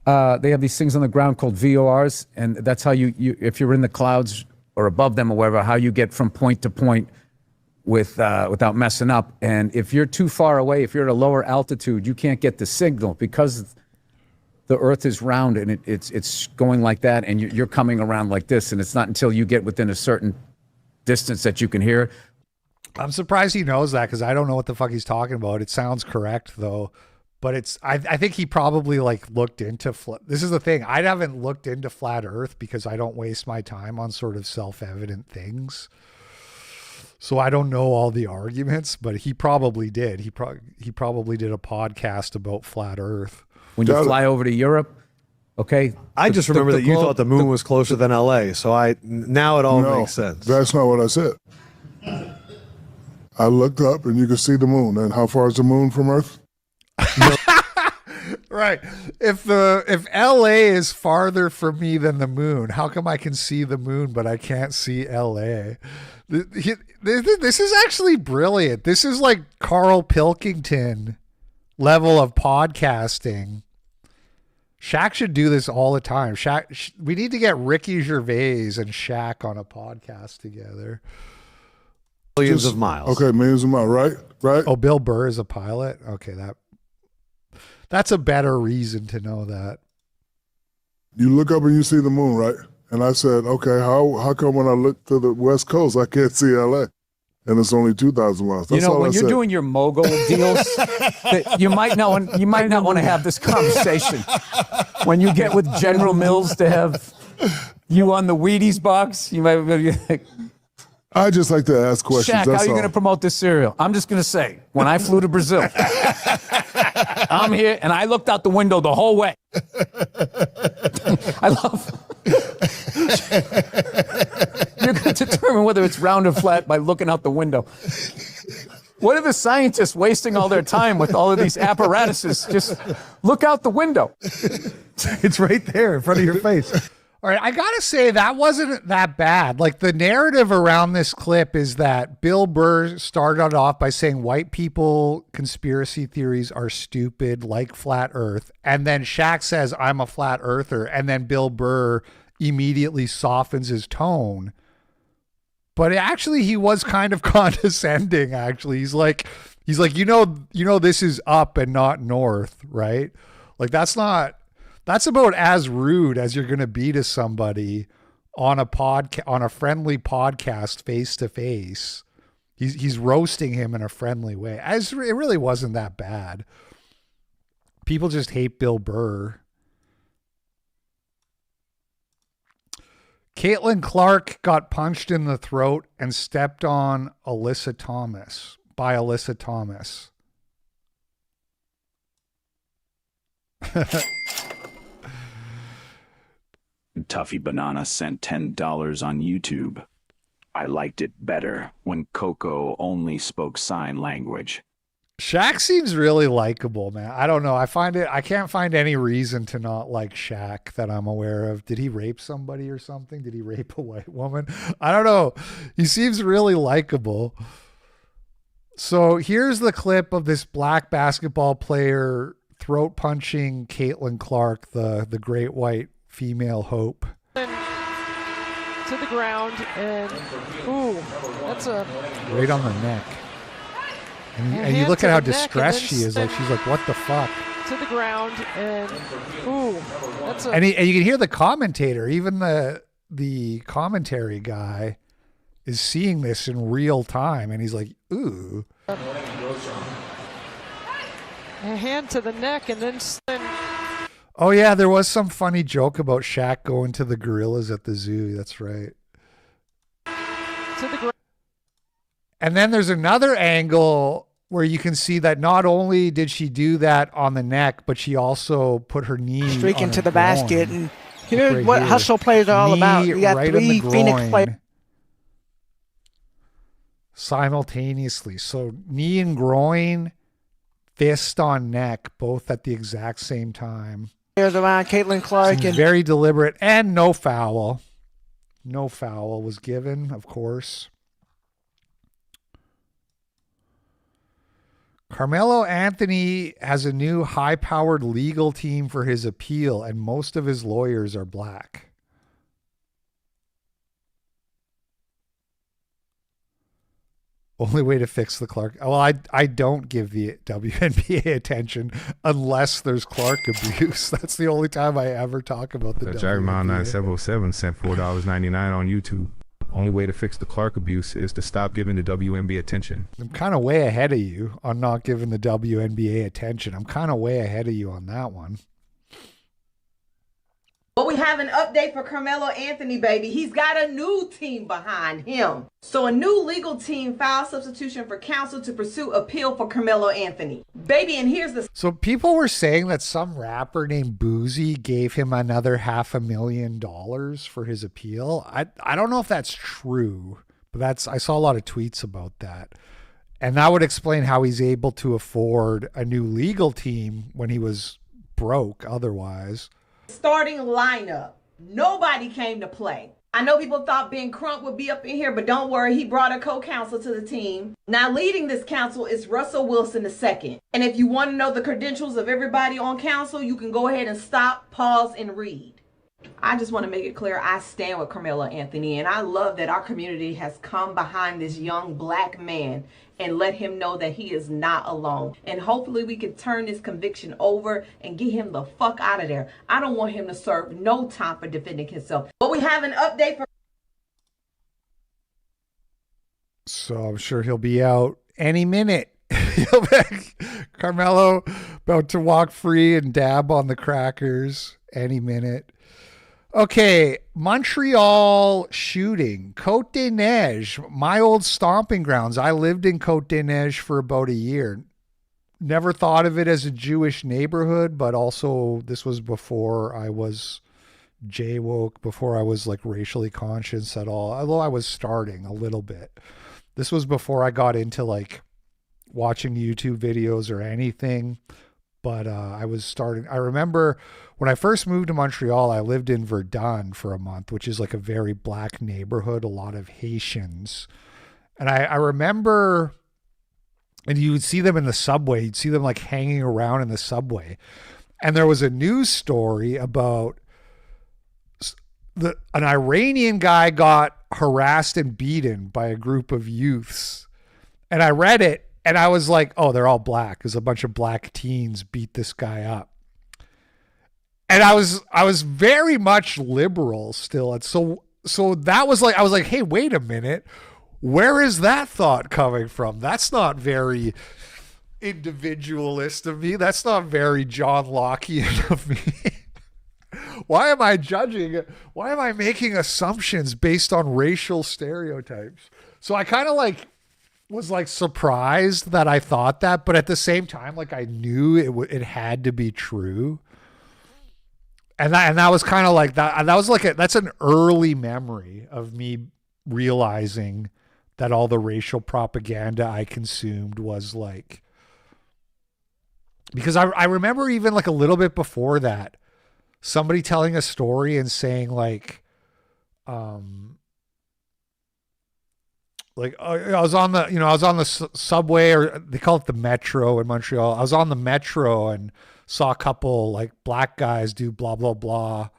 S7: they have these things on the ground called VORs, and that's how you if you're in the clouds or above them or wherever, how you get from point to point without messing up. And if you're too far away, if you're at a lower altitude, you can't get the signal because the Earth is round and it's going like that, and you're coming around like this, and it's not until you get within a certain distance that you can hear.
S2: I'm surprised he knows that because I don't know what the fuck he's talking about. It sounds correct though, but I think he probably like looked into this is the thing. I haven't looked into flat Earth because I don't waste my time on sort of self-evident things. So I don't know all the arguments, but he probably did. He probably did a podcast about flat Earth.
S7: When you fly over to Europe, okay.
S8: I just remember that you thought the moon was closer than LA, so now it all makes sense.
S9: That's not what I said. I looked up and you could see the moon. And how far is the moon from Earth?
S2: Right. If LA is farther from me than the moon, how come I can see the moon but I can't see LA? This is actually brilliant. This is like Carl Pilkington level of podcasting. Shaq should do this all the time. We need to get Ricky Gervais and Shaq on a podcast together.
S8: Millions of miles.
S9: Okay, millions of miles, right?
S2: Oh, Bill Burr is a pilot? Okay, that's a better reason to know that.
S9: You look up and you see the moon, right? And I said, okay, how come when I look to the West Coast, I can't see LA? And it's only 2,000 miles. That's all
S7: when
S9: I
S7: you're
S9: said.
S7: doing your mogul deals, you might not want to have this conversation. When you get with General Mills to have you on the Wheaties box, you might be like,
S9: I just like to ask questions.
S7: Shaq, how are you going to promote this cereal? I'm just going to say, when I flew to Brazil, I'm here, and I looked out the window the whole way. I love... You're going to determine whether it's round or flat by looking out the window. What are the scientists wasting all their time with all of these apparatuses? Just look out the window.
S8: It's right there in front of your face.
S2: All right, I gotta say that wasn't that bad. Like the narrative around this clip is that Bill Burr started off by saying white people conspiracy theories are stupid, like flat Earth, and then Shaq says I'm a flat earther, and then Bill Burr immediately softens his tone. But actually, he was kind of condescending. Actually, he's like, you know, this is up and not north, right? Like that's about as rude as you're going to be to somebody on a friendly podcast face to face. He's roasting him in a friendly way. It really wasn't that bad. People just hate Bill Burr. Caitlin Clark got punched in the throat and stepped on by Alyssa Thomas.
S4: Tuffy Banana sent $10 on YouTube. I liked it better when Coco only spoke sign language.
S2: Shaq seems really likable, man. I don't know. I can't find any reason to not like Shaq that I'm aware of. Did he rape somebody or something? Did he rape a white woman? I don't know. He seems really likable. So here's the clip of this black basketball player throat punching Caitlin Clark, the great white female hope.
S10: To the ground, and ooh, that's a
S2: right on the neck. And you look at how distressed she is. Like she's like, "What the fuck?"
S10: To the ground, and ooh, that's a.
S2: And you can hear the commentator, even the commentary guy, is seeing this in real time, and he's like, "Ooh."
S10: A hand to the neck, and then.
S2: Oh yeah, there was some funny joke about Shaq going to the gorillas at the zoo. That's right.
S10: To the
S2: and then there's another angle where you can see that not only did she do that on the neck, but she also put her knee
S11: streak
S2: on
S11: into
S2: her
S11: the basket.
S2: groin.
S11: And here's
S2: right
S11: what
S2: here.
S11: hustle players are all about. You got
S2: right
S11: three Phoenix players
S2: simultaneously. So knee and groin, fist on neck, both at the exact same time.
S11: around Caitlin Clark.
S2: Seems
S11: And
S2: very deliberate, and no foul. No foul was given, of course. Carmelo Anthony has a new high-powered legal team for his appeal, and most of his lawyers are black. Only way to fix the Clark. Well, I don't give the WNBA attention unless there's Clark abuse. That's the only time I ever talk about the WNBA.
S12: Jerry Mile 9707 sent $4.99 on YouTube. Only way to fix the Clark abuse is to stop giving the WNBA attention.
S2: I'm kind of way ahead of you on not giving the WNBA attention. I'm kind of way ahead of you on that one.
S13: But we have an update for Carmelo Anthony, baby. He's got a new team behind him. So a new legal team filed substitution for counsel to pursue appeal for Carmelo Anthony. Baby, and here's the...
S2: So people were saying that some rapper named Boozy gave him another $500,000 for his appeal. I don't know if that's true, but I saw a lot of tweets about that. And that would explain how he's able to afford a new legal team when he was broke otherwise.
S13: starting lineup. Nobody came to play. I know people thought Ben Crump would be up in here, but don't worry, he brought a co-counsel to the team. Now leading this council is Russell Wilson II. And if you want to know the credentials of everybody on council, you can go ahead and stop, pause, and read. I just want to make it clear, I stand with Carmelo Anthony, and I love that our community has come behind this young black man and let him know that he is not alone. And hopefully we can turn this conviction over and get him the fuck out of there. I don't want him to serve no time for defending himself. But we have an update for...
S2: So I'm sure he'll be out any minute. Carmelo about to walk free and dab on the crackers any minute. Okay, Montreal shooting. Côte des Neiges, my old stomping grounds. I lived in Côte des Neiges for about a year. Never thought of it as a Jewish neighborhood, but also this was before I was J-woke, before I was like racially conscious at all, although I was starting a little bit. This was before I got into like watching YouTube videos or anything. But I was starting. I remember when I first moved to Montreal, I lived in Verdun for a month, which is like a very black neighborhood, a lot of Haitians. And I remember, and you would see them in the subway, you'd see them like hanging around in the subway. And there was a news story about an Iranian guy got harassed and beaten by a group of youths. And I read it. And I was like, oh, they're all black, because a bunch of black teens beat this guy up. And I was very much liberal still. And so that was like, I was like, hey, wait a minute. Where is that thought coming from? That's not very individualist of me. That's not very John Lockean of me. Why am I judging? Why am I making assumptions based on racial stereotypes? So I kind of like was like surprised that I thought that, but at the same time, like I knew it had to be true. And that was kind of like that. That was like that's an early memory of me realizing that all the racial propaganda I consumed was like, because I remember even like a little bit before that, somebody telling a story and saying like I was on the subway, or they call it the metro in Montreal. I was on the metro and saw a couple like black guys do blah, blah, blah.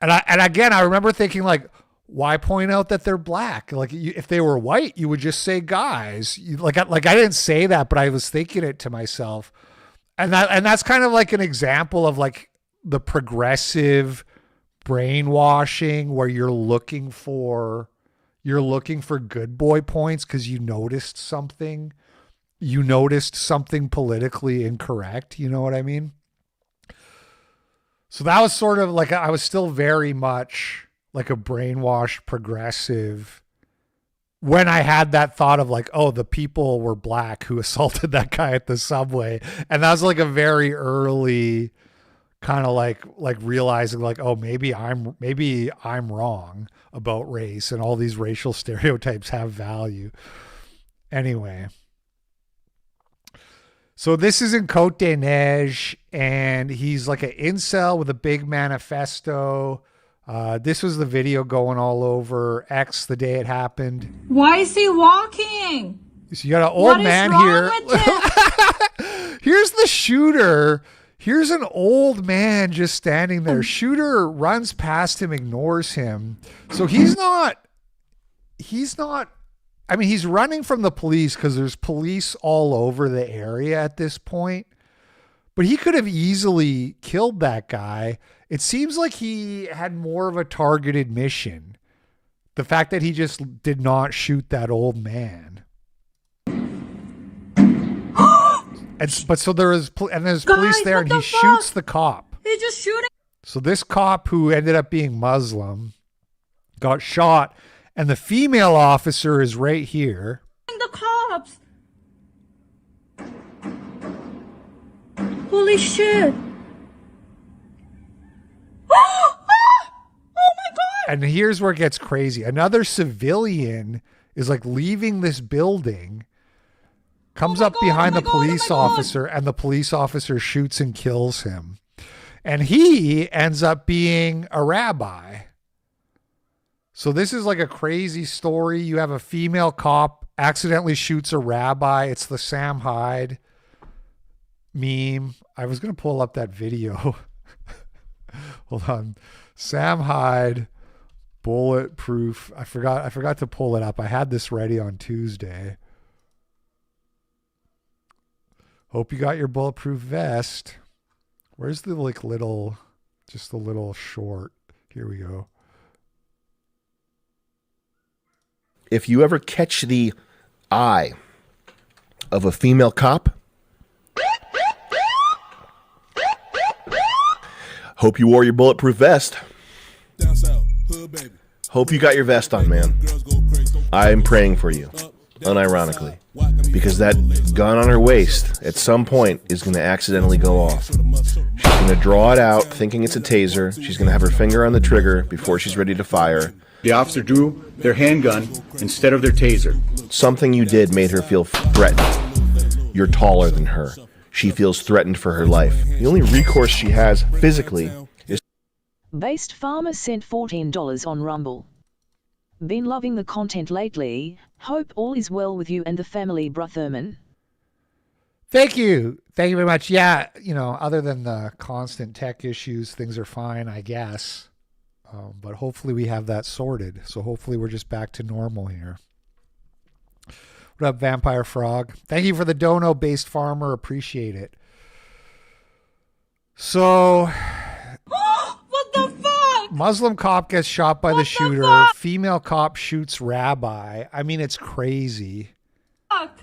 S2: And again, I remember thinking like, why point out that they're black? Like if they were white, you would just say guys. Like I didn't say that, but I was thinking it to myself. And that's kind of like an example of like the progressive brainwashing where you're looking for good boy points because you noticed something politically incorrect. You know what I mean? So that was sort of like, I was still very much like a brainwashed progressive when I had that thought of like, oh, the people were black who assaulted that guy at the subway. And that was like a very early kind of like realizing like, oh, maybe I'm wrong about race and all these racial stereotypes have value. Anyway. So this is in Côte des Neiges, and he's like an incel with a big manifesto. This was the video going all over X the day it happened.
S14: Why is he walking?
S2: So you got an old man here. Here's the shooter. Here's an old man just standing there. Shooter runs past him, ignores him. So he's not, I mean, he's running from the police because there's police all over the area at this point. But he could have easily killed that guy. It seems like he had more of a targeted mission. The fact that he just did not shoot that old man. So there's police there, and he shoots the cop.
S14: He's just shooting.
S2: So this cop who ended up being Muslim got shot, and the female officer is right here.
S14: The cops. Holy shit. Oh my God.
S2: And here's where it gets crazy. Another civilian is like leaving this building, comes up behind the police officer, and the police officer shoots and kills him. And he ends up being a rabbi. So this is like a crazy story. You have a female cop accidentally shoots a rabbi. It's the Sam Hyde meme. I was going to pull up that video. Hold on. Sam Hyde, bulletproof. I forgot to pull it up. I had this ready on Tuesday. Hope you got your bulletproof vest. Where's the just the little short? Here we go.
S15: If you ever catch the eye of a female cop, hope you wore your bulletproof vest. Hope you got your vest on, man. I'm praying for you, unironically, because that gun on her waist at some point is going to accidentally go off. She's going to draw it out thinking it's a taser. She's going to have her finger on the trigger before she's ready to fire.
S16: The officer drew their handgun instead of their taser.
S15: Something you did made her feel threatened. You're taller than her. She feels threatened for her life. The only recourse she has physically is...
S17: Based Farmer sent $14 on Rumble. Been loving the content lately. Hope all is well with you and the family, Brotherman.
S2: Thank you. Thank you very much. Yeah, other than the constant tech issues, things are fine, I guess. But hopefully we have that sorted. So hopefully we're just back to normal here. What up, Vampire Frog? Thank you for the dono, Based Farmer. Appreciate it. So...
S14: What the fuck?
S2: Muslim cop gets shot by the shooter. Female cop shoots rabbi. I mean, it's crazy.
S14: Fuck.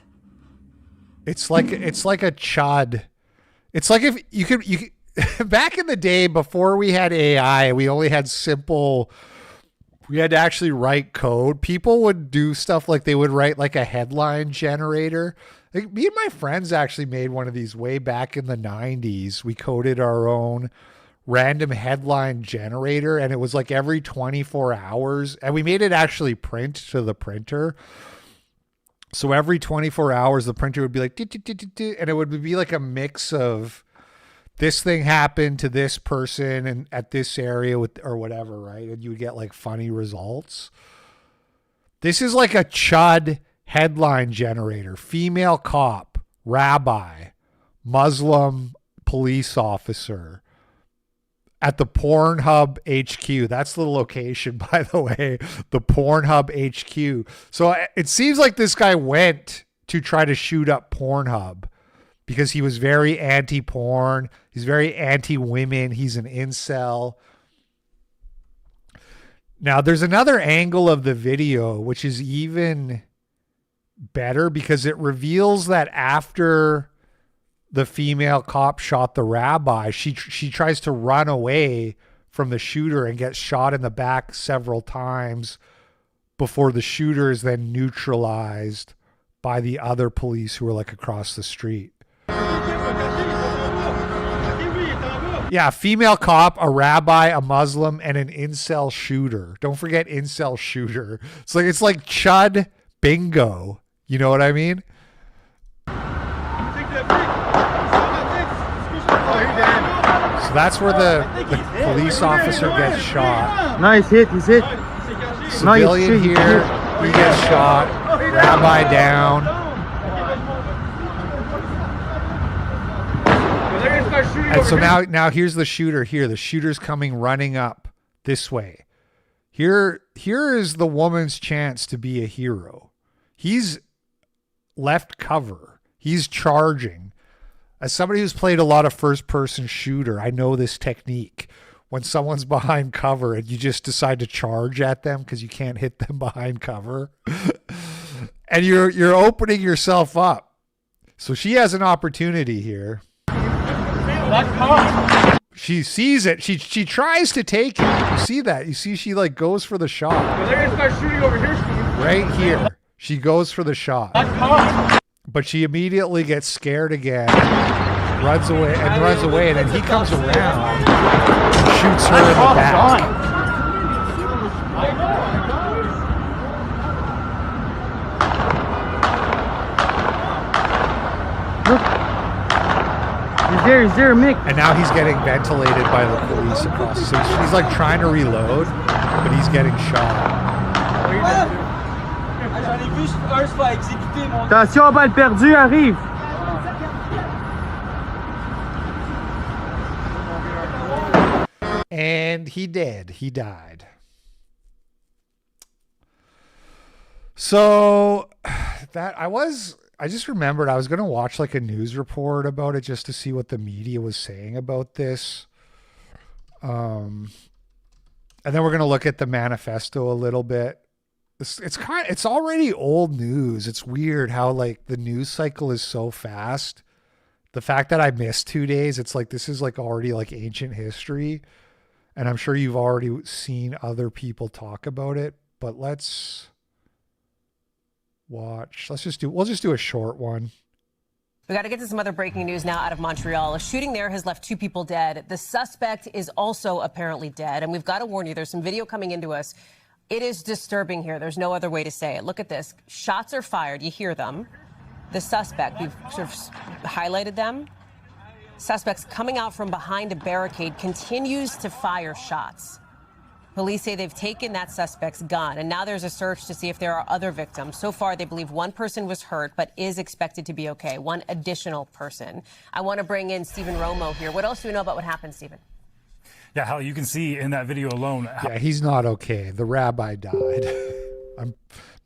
S2: It's like a chud. It's like if you could back in the day before we had AI, we only had we had to actually write code. People would do stuff like they would write like a headline generator. Like, me and my friends actually made one of these way back in the 90s. We coded our own random headline generator, and it was like every 24 hours, and we made it actually print to the printer. So every 24 hours, the printer would be like, and it would be like a mix of this thing happened to this person and at this area with, or whatever, right? And you would get like funny results. This is like a chud headline generator. Female cop, rabbi, Muslim police officer at the Pornhub HQ. That's the location, by the way, the Pornhub HQ. So it seems like this guy went to try to shoot up Pornhub because he was very anti-porn. He's very anti-women. He's an incel. Now, there's another angle of the video, which is even better because it reveals that after the female cop shot the rabbi, she tries to run away from the shooter and gets shot in the back several times before the shooter is then neutralized by the other police who are like across the street. Yeah, female cop, a rabbi, a Muslim, and an incel shooter. Don't forget incel shooter. It's like chud bingo. You know what I mean? So that's where the police officer gets shot.
S10: Nice hit, he's hit.
S2: Civilian here, he gets shot. Rabbi down. And so now here's the shooter here. The shooter's coming running up this way. Here is the woman's chance to be a hero. He's left cover. He's charging. As somebody who's played a lot of first-person shooter, I know this technique. When someone's behind cover and you just decide to charge at them because you can't hit them behind cover. And you're opening yourself up. So she has an opportunity here. She sees it. She tries to take it. You see that? You see she like goes for the shot.
S10: There's a guy shooting over here, Steve.
S2: Right here. She goes for the shot. But she immediately gets scared again, runs away, and then he comes around and shoots her in the back.
S10: He's there, Mick.
S2: And now he's getting ventilated by the police across the street. He's like trying to reload, but he's getting shot.
S10: Attention, balle perdue, arrive.
S2: And he did. He died. So I just remembered I was going to watch like a news report about it just to see what the media was saying about this. And then we're going to look at the manifesto a little bit. It's already old news. It's weird how like the news cycle is so fast. The fact that I missed 2 days, it's like this is like already like ancient history. And I'm sure you've already seen other people talk about it, but let's watch. We'll just do a short one.
S18: We got to get to some other breaking news now out of Montreal. A shooting there has left 2 people dead. The suspect is also apparently dead. And we've got to warn you, there's some video coming into us. It is disturbing here. There's no other way to say it. Look at this. Shots are fired. You hear them. The suspect, we've sort of highlighted them. Suspects coming out from behind a barricade continues to fire shots. Police say they've taken that suspect's gun, and now there's a search to see if there are other victims. So far, they believe 1 person was hurt, but is expected to be okay. 1 additional person. I want to bring in Stephen Romo here. What else do we know about what happened, Stephen?
S19: Yeah, Hal, you can see in that video alone.
S2: Yeah, he's not okay. The rabbi died. I'm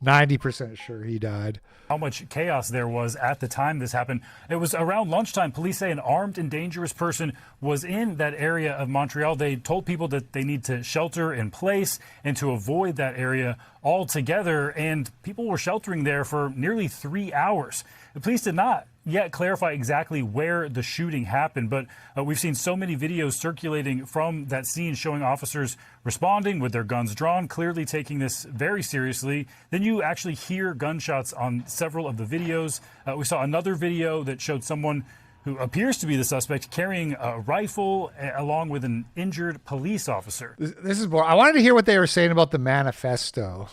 S2: 90% sure he died.
S19: How much chaos there was at the time this happened. It was around lunchtime. Police say an armed and dangerous person was in that area of Montreal. They told people that they need to shelter in place and to avoid that area altogether. And people were sheltering there for nearly 3 hours. The police did not yet clarify exactly where the shooting happened, but we've seen so many videos circulating from that scene showing officers responding with their guns drawn, clearly taking this very seriously. Then you actually hear gunshots on several of the videos. We saw another video that showed someone who appears to be the suspect, carrying a rifle along with an injured police officer.
S2: This is more. I wanted to hear what they were saying about the manifesto.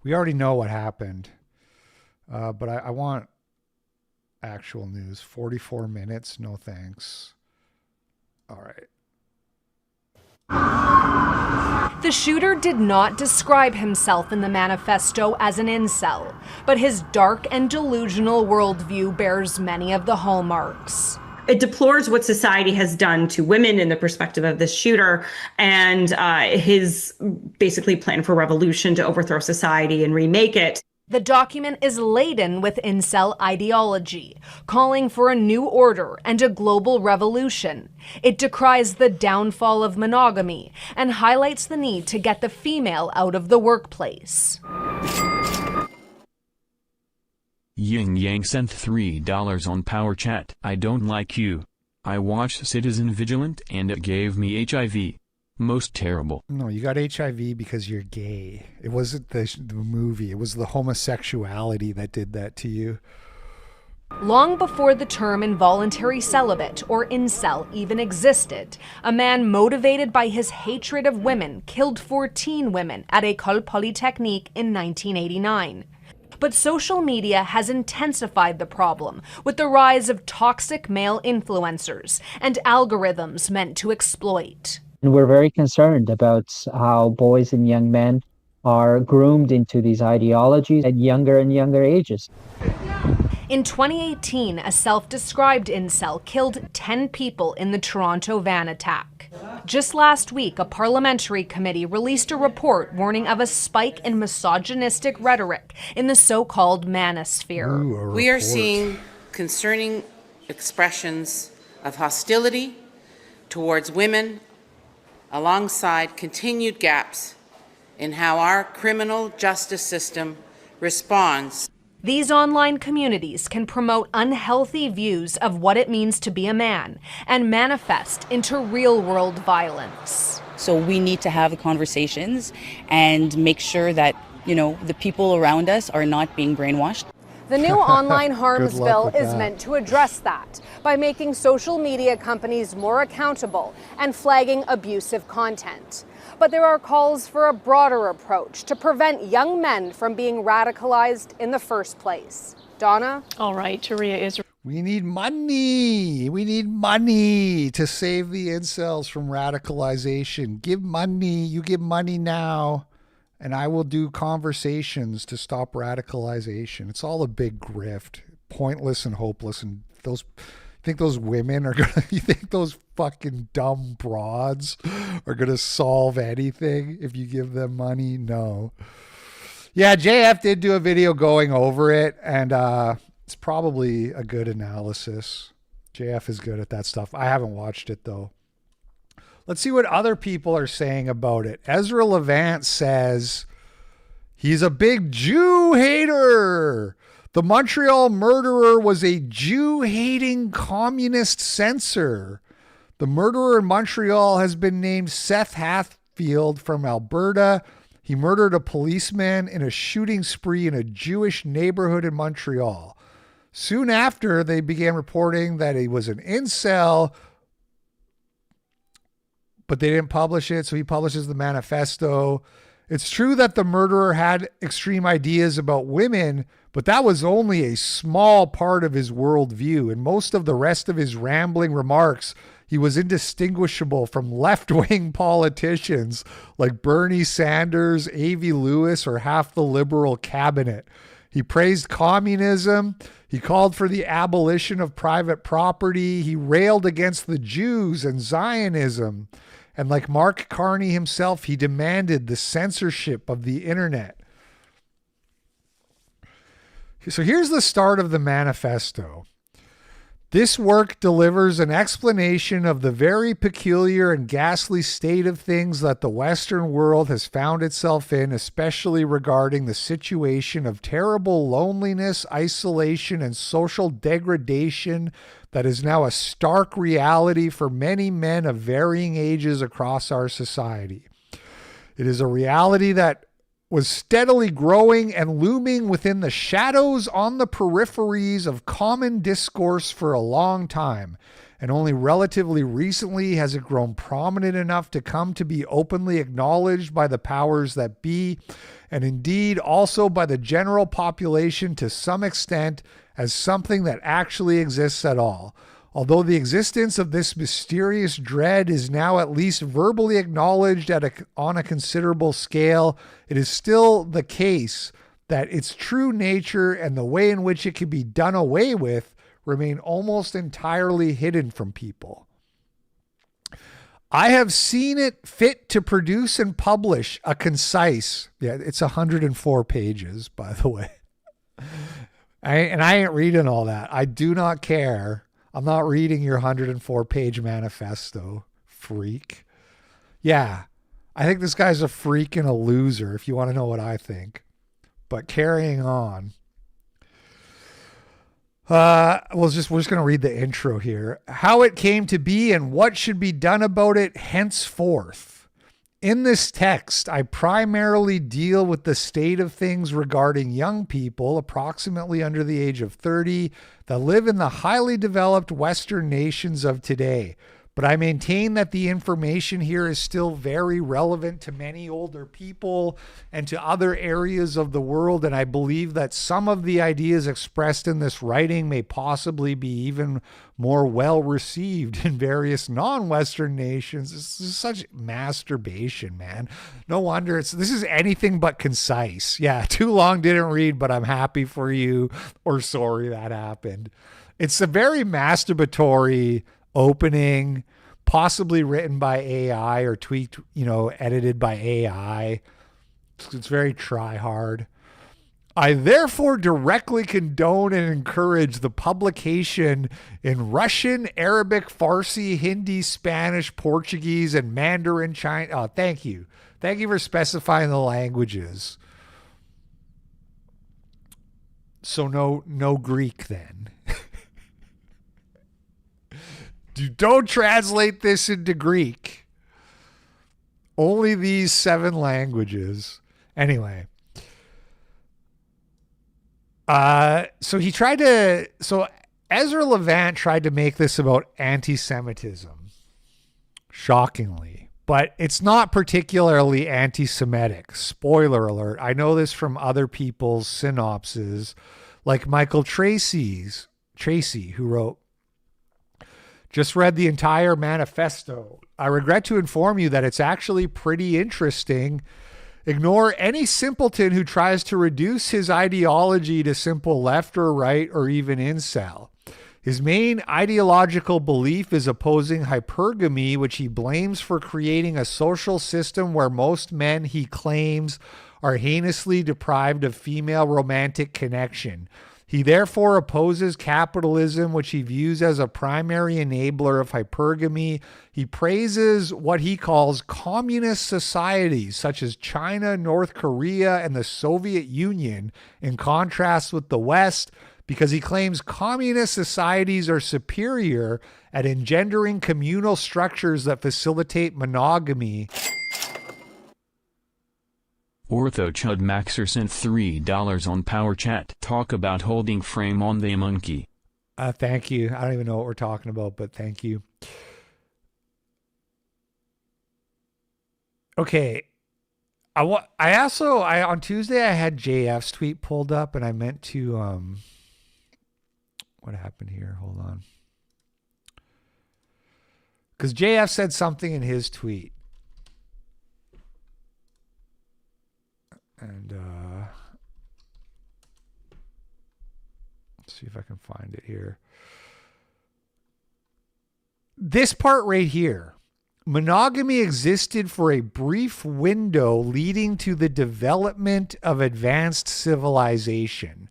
S2: We already know what happened, but I want actual news. 44 minutes. No thanks. All right.
S20: The shooter did not describe himself in the manifesto as an incel, but his dark and delusional worldview bears many of the hallmarks.
S21: It deplores what society has done to women in the perspective of this shooter and his basically plan for revolution to overthrow society and remake it.
S20: The document is laden with incel ideology, calling for a new order and a global revolution. It decries the downfall of monogamy and highlights the need to get the female out of the workplace.
S1: Ying Yang sent $3 on Power Chat. I don't like you. I watched Citizen Vigilant and it gave me HIV. Most terrible.
S2: No, you got HIV because you're gay. It wasn't the movie. It was the homosexuality that did that to you.
S20: Long before the term involuntary celibate, or incel, even existed, a man motivated by his hatred of women killed 14 women at École Polytechnique in 1989. But social media has intensified the problem with the rise of toxic male influencers and algorithms meant to exploit.
S22: And we're very concerned about how boys and young men are groomed into these ideologies at younger and younger ages.
S20: In 2018, a self-described incel killed 10 people in the Toronto van attack. Just last week, a parliamentary committee released a report warning of a spike in misogynistic rhetoric in the so-called manosphere.
S23: We are seeing concerning expressions of hostility towards women, alongside continued gaps in how our criminal justice system responds.
S20: These online communities can promote unhealthy views of what it means to be a man and manifest into real-world violence.
S24: So we need to have conversations and make sure that, the people around us are not being brainwashed.
S20: The new online harms bill is meant to address that by making social media companies more accountable and flagging abusive content. But there are calls for a broader approach to prevent young men from being radicalized in the first place. Donna?
S10: All right, Taria is...
S2: We need money. We need money to save the incels from radicalization. Give money. You give money now. And I will do conversations to stop radicalization. It's all a big grift, pointless and hopeless. And you think those women are gonna? You think those fucking dumb broads are gonna solve anything if you give them money? No. Yeah, JF did do a video going over it, and it's probably a good analysis. JF is good at that stuff. I haven't watched it though. Let's see what other people are saying about it. Ezra Levant says he's a big Jew hater. The Montreal murderer was a Jew-hating communist censor. The murderer in Montreal has been named Seth Hatfield from Alberta. He murdered a policeman in a shooting spree in a Jewish neighborhood in Montreal. Soon after, they began reporting that he was an incel, but they didn't publish it, so he publishes the manifesto. It's true that the murderer had extreme ideas about women, but that was only a small part of his worldview. In most of the rest of his rambling remarks, he was indistinguishable from left-wing politicians like Bernie Sanders, Avi Lewis, or half the Liberal cabinet. He praised communism. He called for the abolition of private property. He railed against the Jews and Zionism. And like Mark Carney himself, he demanded the censorship of the internet. So here's the start of the manifesto. This work delivers an explanation of the very peculiar and ghastly state of things that the Western world has found itself in, especially regarding the situation of terrible loneliness, isolation, and social degradation that is now a stark reality for many men of varying ages across our society. It is a reality that was steadily growing and looming within the shadows on the peripheries of common discourse for a long time, and only relatively recently has it grown prominent enough to come to be openly acknowledged by the powers that be, and indeed also by the general population to some extent as something that actually exists at all. Although the existence of this mysterious dread is now at least verbally acknowledged on a considerable scale, it is still the case that its true nature and the way in which it can be done away with remain almost entirely hidden from people. I have seen it fit to produce and publish a concise, it's 104 pages, by the way. I ain't reading all that. I do not care. I'm not reading your 104-page manifesto, freak. Yeah, I think this guy's a freak and a loser, if you want to know what I think. But carrying on. We're just going to read the intro here. How it came to be and what should be done about it henceforth. In this text, I primarily deal with the state of things regarding young people, approximately under the age of 30, that live in the highly developed Western nations of today. But I maintain that the information here is still very relevant to many older people and to other areas of the world, and I believe that some of the ideas expressed in this writing may possibly be even more well received in various non-Western nations. This is such masturbation, man. No wonder this is anything but concise. Yeah, too long, didn't read, but I'm happy for you, or sorry that happened. It's a very masturbatory opening, possibly written by AI or tweaked, edited by AI. It's very try hard. I therefore directly condone and encourage the publication in Russian, Arabic, Farsi, Hindi, Spanish, Portuguese, and Mandarin Chinese. Oh, thank you. Thank you for specifying the languages. So no Greek then. Don't translate this into Greek. Only these 7 languages. Anyway. So Ezra Levant tried to make this about anti-Semitism. Shockingly. But it's not particularly anti-Semitic. Spoiler alert. I know this from other people's synopses, like Michael Tracy, who wrote, "Just read the entire manifesto. I regret to inform you that it's actually pretty interesting. Ignore any simpleton who tries to reduce his ideology to simple left or right or even incel. His main ideological belief is opposing hypergamy, which he blames for creating a social system where most men, he claims, are heinously deprived of female romantic connection. He therefore opposes capitalism, which he views as a primary enabler of hypergamy. He praises what he calls communist societies, such as China, North Korea, and the Soviet Union, in contrast with the West, because he claims communist societies are superior at engendering communal structures that facilitate monogamy."
S1: Ortho Chud Maxer sent $3 on Power Chat. Talk about holding frame on the monkey.
S2: Thank you. I don't even know what we're talking about, but thank you. Okay. On Tuesday I had JF's tweet pulled up, and I meant to what happened here? Hold on. Because JF said something in his tweet. And let's see if I can find it here. This part right here. Monogamy existed for a brief window leading to the development of advanced civilization.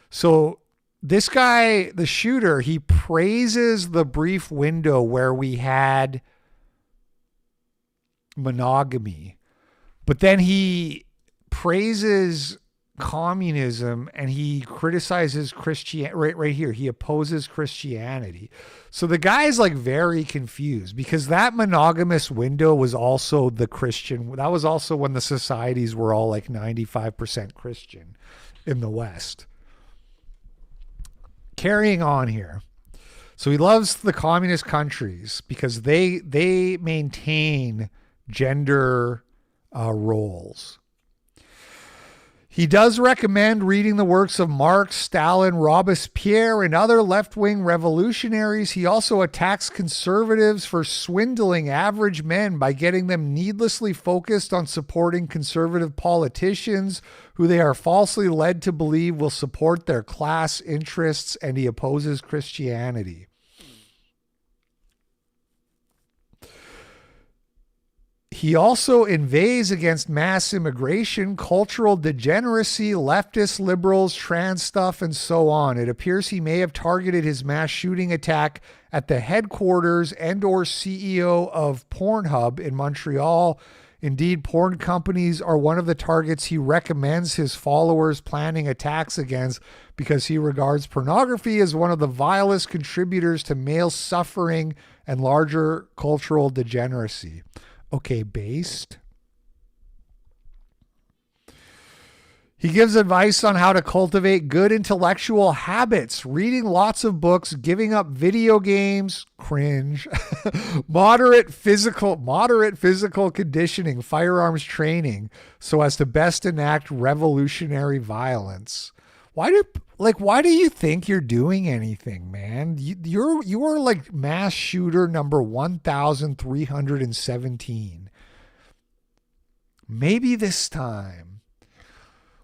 S2: So this guy, the shooter, he praises the brief window where we had monogamy. But then he praises communism and he criticizes Christianity. Right here, he opposes Christianity. So the guy is like very confused because that monogamous window was also the Christian. That was also when the societies were all like 95% Christian in the West. Carrying on here. So he loves the communist countries because they maintain gender roles. He does recommend reading the works of Marx, Stalin, Robespierre, and other left-wing revolutionaries. He also attacks conservatives for swindling average men by getting them needlessly focused on supporting conservative politicians who they are falsely led to believe will support their class interests, and he opposes Christianity. He also inveighs against mass immigration, cultural degeneracy, leftist liberals, trans stuff, and so on. It appears he may have targeted his mass shooting attack at the headquarters and/or CEO of Pornhub in Montreal. Indeed, porn companies are one of the targets he recommends his followers planning attacks against because he regards pornography as one of the vilest contributors to male suffering and larger cultural degeneracy. Okay, based. He gives advice on how to cultivate good intellectual habits, reading lots of books, giving up video games, cringe, moderate physical conditioning, firearms training, so as to best enact revolutionary violence. Why do you think you're doing anything, man? You are like mass shooter number 1,317. Maybe this time.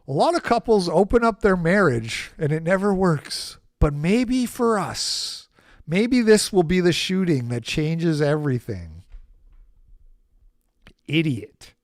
S2: A lot of couples open up their marriage and it never works. But maybe for us, maybe this will be the shooting that changes everything. Idiot.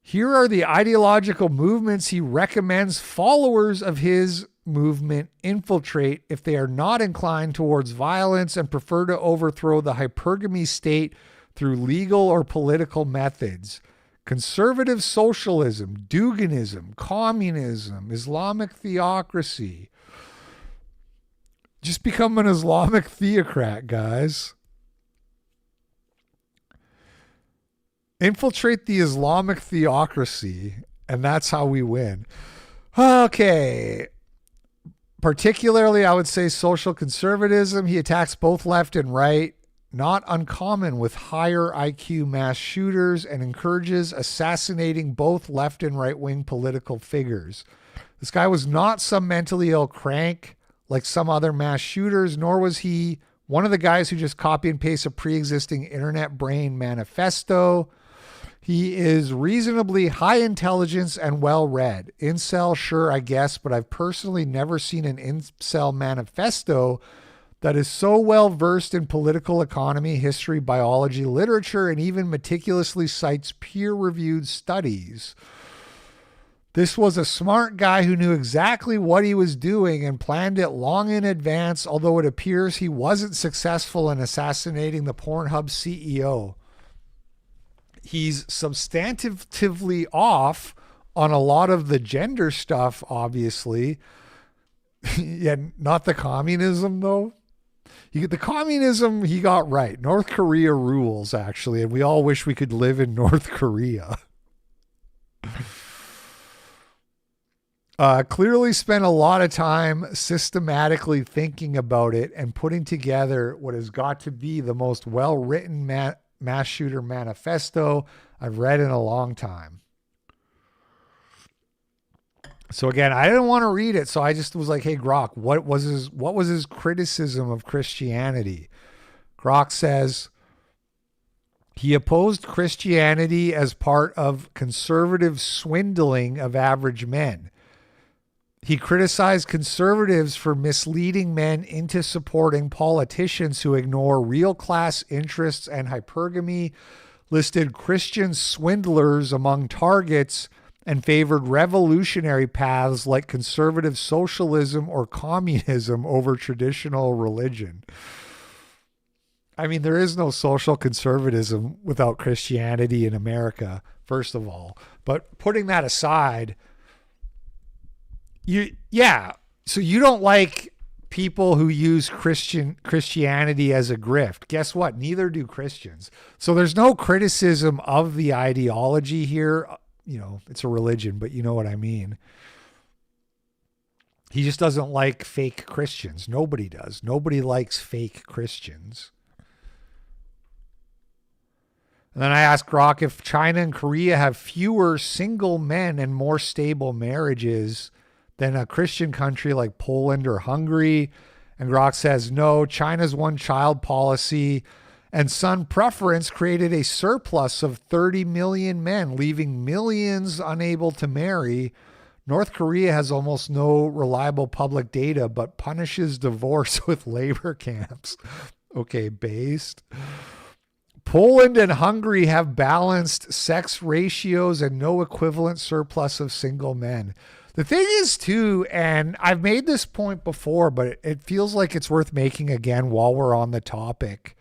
S2: Here are the ideological movements he recommends followers of his movement infiltrate if they are not inclined towards violence and prefer to overthrow the hypergamy state through legal or political methods. Conservative socialism, Duganism, communism, Islamic theocracy. Just become an Islamic theocrat, guys. Infiltrate the Islamic theocracy, and that's how we win. Okay. Particularly, I would say social conservatism. He attacks both left and right, not uncommon with higher IQ mass shooters, and encourages assassinating both left and right-wing political figures. This guy was not some mentally ill crank like some other mass shooters, nor was he one of the guys who just copy and paste a pre-existing internet brain manifesto. He is reasonably high intelligence and well-read. Incel, sure, I guess, but I've personally never seen an incel manifesto that is so well-versed in political economy, history, biology, literature, and even meticulously cites peer-reviewed studies. This was a smart guy who knew exactly what he was doing and planned it long in advance, although it appears he wasn't successful in assassinating the Pornhub CEO. He's substantively off on a lot of the gender stuff, obviously. Yeah, not the communism, though. The communism he got right. North Korea rules, actually, and we all wish we could live in North Korea. Clearly spent a lot of time systematically thinking about it and putting together what has got to be the most well-written mass shooter manifesto I've read in a long time. So again, I didn't want to read it, so I just was like, hey, Grok, what was his criticism of Christianity? Grok says he opposed Christianity as part of conservative swindling of average men. He criticized conservatives for misleading men into supporting politicians who ignore real class interests and hypergamy, listed Christian swindlers among targets, and favored revolutionary paths like conservative socialism or communism over traditional religion. I mean, there is no social conservatism without Christianity in America, first of all. But putting that aside, so you don't like people who use Christianity as a grift. Guess what? Neither do Christians. So there's no criticism of the ideology here. You know, it's a religion, but you know what I mean. He just doesn't like fake Christians. Nobody does. Nobody likes fake Christians. And then I asked Grok if China and Korea have fewer single men and more stable marriages than a Christian country like Poland or Hungary. And Grok says, no, China's one-child policy and son preference created a surplus of 30 million men, leaving millions unable to marry. North Korea has almost no reliable public data, but punishes divorce with labor camps. Okay, based. Poland and Hungary have balanced sex ratios and no equivalent surplus of single men. The thing is, too, and I've made this point before, but it feels like it's worth making again while we're on the topic.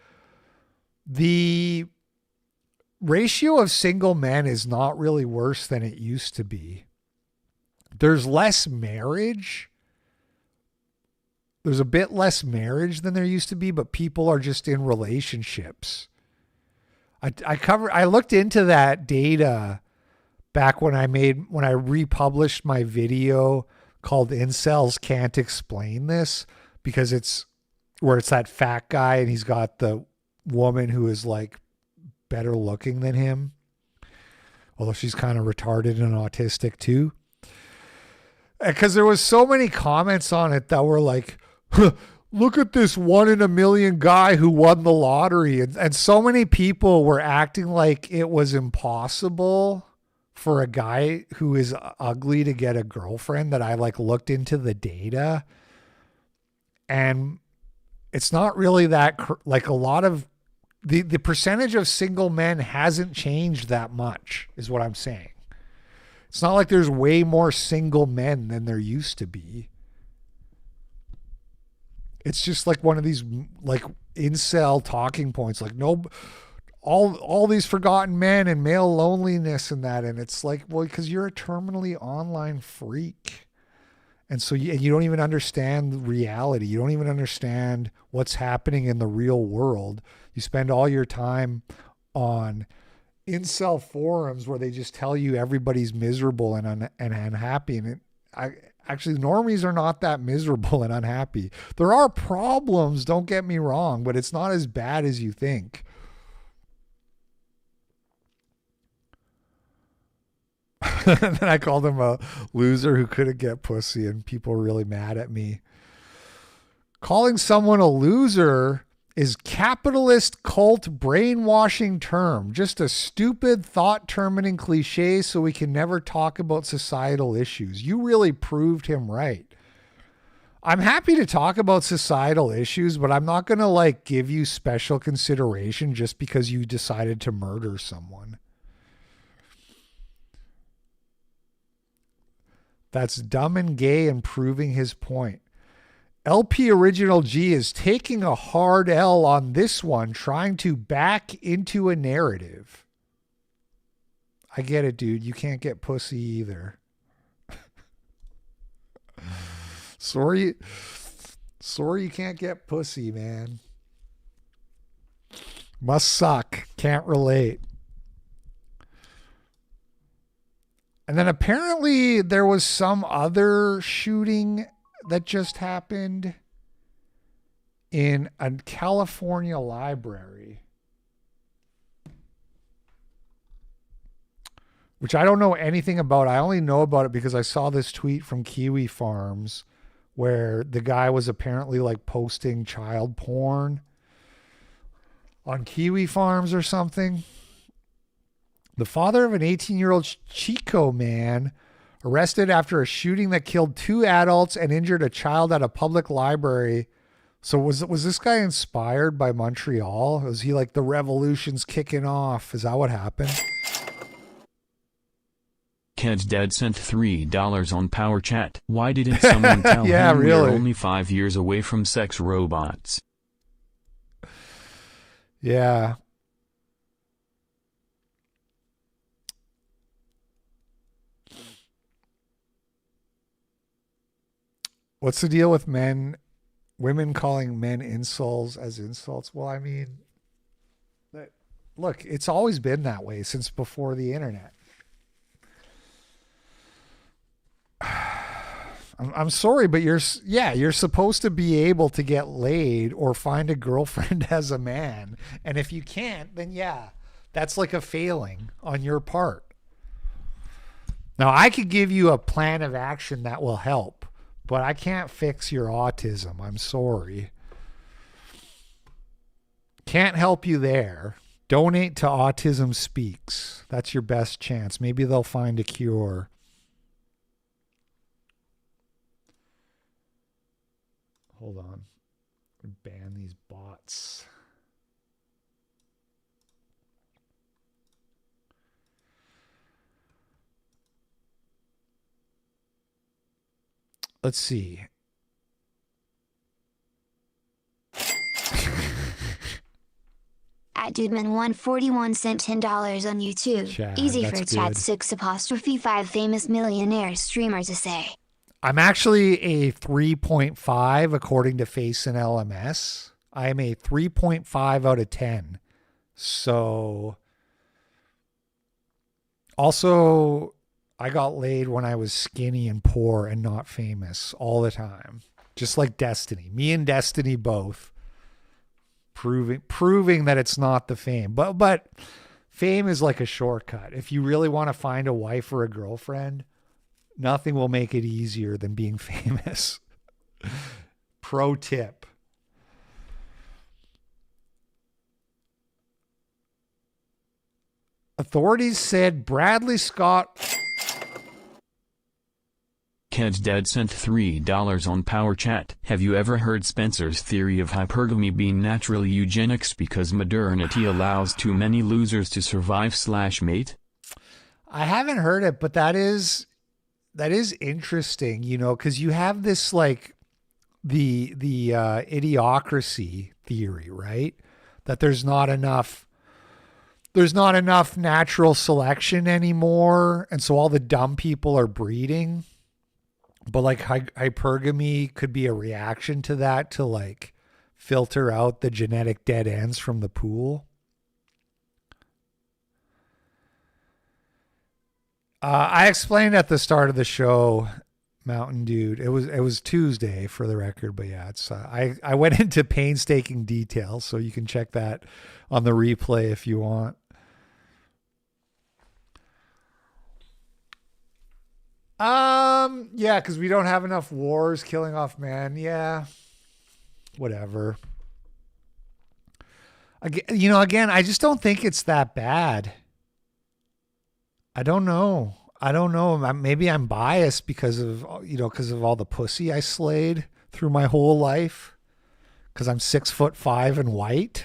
S2: The ratio of single men is not really worse than it used to be. There's less marriage. There's a bit less marriage than there used to be, but people are just in relationships. I looked into that data back when I republished my video called Incels Can't Explain This, because it's where it's that fat guy and he's got the woman who is like better looking than him, although she's kind of retarded and autistic too. Because there was so many comments on it that were like, look at this 1 in a million guy who won the lottery. And so many people were acting like it was impossible for a guy who is ugly to get a girlfriend, that I like looked into the data. And it's not really that, like a lot of the percentage of single men hasn't changed that much is what I'm saying. It's not like there's way more single men than there used to be. It's just like one of these like incel talking points, like no, all these forgotten men and male loneliness and that. And it's like, well, because you're a terminally online freak. And so you don't even understand reality. You don't even understand what's happening in the real world. You spend all your time on incel forums where they just tell you everybody's miserable and unhappy. And actually, normies are not that miserable and unhappy. There are problems, don't get me wrong, but it's not as bad as you think. And then I called him a loser who couldn't get pussy, and people were really mad at me. Calling someone a loser is capitalist cult brainwashing term. Just a stupid thought-terminating cliche so we can never talk about societal issues. You really proved him right. I'm happy to talk about societal issues, but I'm not going to like give you special consideration just because you decided to murder someone. That's dumb and gay and proving his point. LP Original G is taking a hard L on this one, trying to back into a narrative. I get it, dude. You can't get pussy either. Sorry you can't get pussy, man. Must suck. Can't relate. And then apparently there was some other shooting that just happened in a California library, which I don't know anything about. I only know about it because I saw this tweet from Kiwi Farms where the guy was apparently like posting child porn on Kiwi Farms or something. The father of an 18-year-old Chico man arrested after a shooting that killed 2 adults and injured a child at a public library. So was this guy inspired by Montreal? Was he like the revolution's kicking off? Is that what happened?
S1: Ked's Dad sent $3 on Power Chat. Why didn't someone tell him
S2: really?
S1: we're only 5 years away from sex robots?
S2: Yeah. What's the deal with women calling men insults as insults? Well, I mean, look, it's always been that way since before the internet. I'm sorry, but you're supposed to be able to get laid or find a girlfriend as a man. And if you can't, then yeah, that's like a failing on your part. Now, I could give you a plan of action that will help, but I can't fix your autism. I'm sorry. Can't help you there. Donate to Autism Speaks. That's your best chance. Maybe they'll find a cure. Hold on. Ban these bots. Let's see.
S3: At Dudeman141 sent $10 on YouTube.
S2: Chad,
S3: Easy for
S2: that's
S3: chat
S2: good.
S3: 6'5 famous millionaire streamer to say.
S2: I'm actually a 3.5 according to Face and LMS. I am a 3.5 out of 10. So also I got laid when I was skinny and poor and not famous all the time. Just like Destiny. Me and Destiny both. Proving that it's not the fame. But fame is like a shortcut. If you really want to find a wife or a girlfriend, nothing will make it easier than being famous. Pro tip. Authorities said Bradley Scott.
S1: Ked's Dad sent $3 on Power Chat. Have you ever heard Spencer's theory of hypergamy being natural eugenics because modernity allows too many losers to survive/mate?
S2: I haven't heard it, but that is interesting, you know, because you have this like the idiocracy theory, right? That there's not enough natural selection anymore, and so all the dumb people are breeding. But like hypergamy could be a reaction to that, to like filter out the genetic dead ends from the pool. I explained at the start of the show, Mountain Dude. It was Tuesday for the record, but yeah, it's I went into painstaking detail, so you can check that on the replay if you want. Yeah, because we don't have enough wars killing off man. Yeah, whatever. Again, I just don't think it's that bad. I don't know. Maybe I'm biased because of all the pussy I slayed through my whole life. Because I'm 6'5" and white.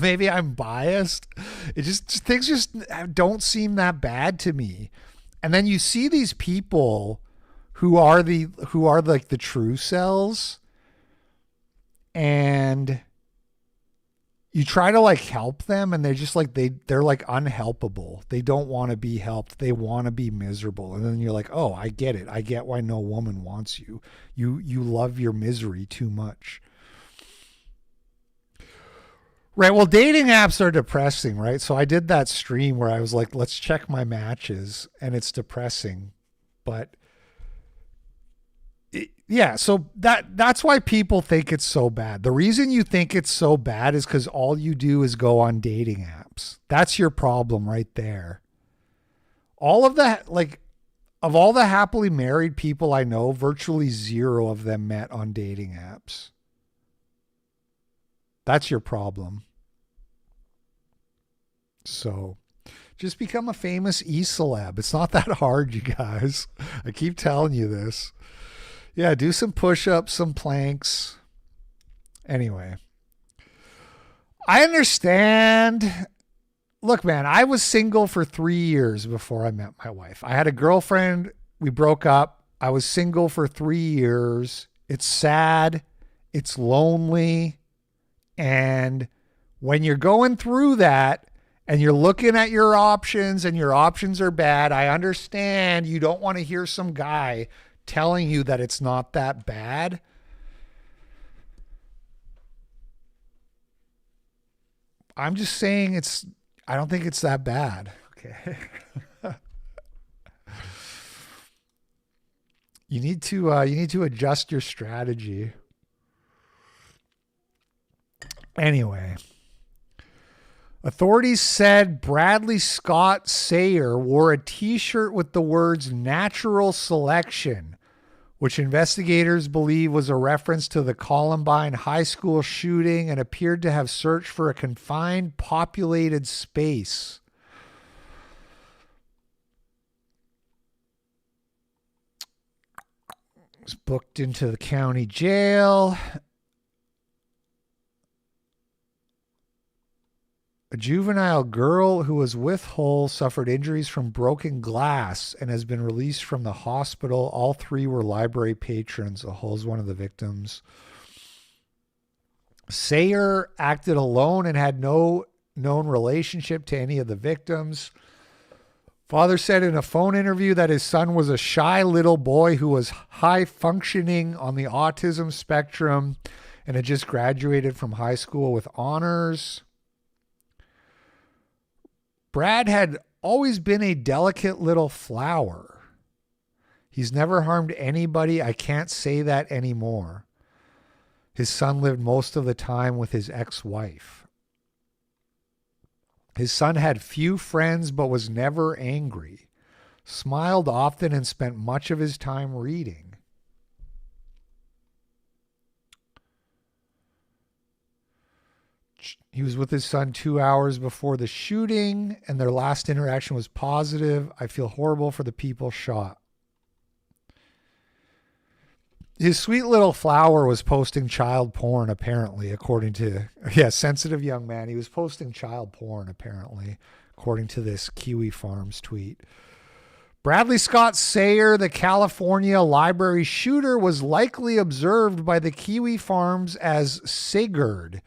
S2: Maybe I'm biased. Things just don't seem that bad to me. And then you see these people who are like the true cells, and you try to like help them, and they're just like they're like unhelpable. They don't want to be helped. They want to be miserable. And then you're like, oh, I get it. I get why no woman wants you. You love your misery too much. Right. Well, dating apps are depressing, right? So I did that stream where I was like, let's check my matches, and it's depressing. But yeah, so that's why people think it's so bad. The reason you think it's so bad is because all you do is go on dating apps. That's your problem right there. All of that, like, of all the happily married people I know, virtually zero of them met on dating apps. That's your problem. So just become a famous e-celeb. It's not that hard, you guys. I keep telling you this. Yeah, do some push-ups, some planks. Anyway, I understand. Look, man, I was single for 3 years before I met my wife. I had a girlfriend. We broke up. I was single for 3 years. It's sad. It's lonely. And when you're going through that and you're looking at your options and your options are bad, I understand you don't want to hear some guy telling you that it's not that bad. I'm just saying I don't think it's that bad. Okay. You need to adjust your strategy. Anyway, authorities said Bradley Scott Sayer wore a t-shirt with the words "natural selection," which investigators believe was a reference to the Columbine high school shooting and appeared to have searched for a confined, populated space. He was booked into the county jail. A juvenile girl who was with Hull suffered injuries from broken glass and has been released from the hospital. All three were library patrons. Hull's one of the victims. Sayer acted alone and had no known relationship to any of the victims. Father said in a phone interview that his son was a shy little boy who was high functioning on the autism spectrum and had just graduated from high school with honors. Brad had always been a delicate little flower. He's never harmed anybody. I can't say that anymore. His son lived most of the time with his ex-wife. His son had few friends but was never angry, smiled often, and spent much of his time reading. He was with his son 2 hours before the shooting, and their last interaction was positive. I feel horrible for the people shot. His sweet little flower was posting child porn, apparently, according to... Yeah, sensitive young man. He was posting child porn, apparently, according to this Kiwi Farms tweet. Bradley Scott Sayer, the California library shooter, was likely observed by the Kiwi Farms as Sigurd,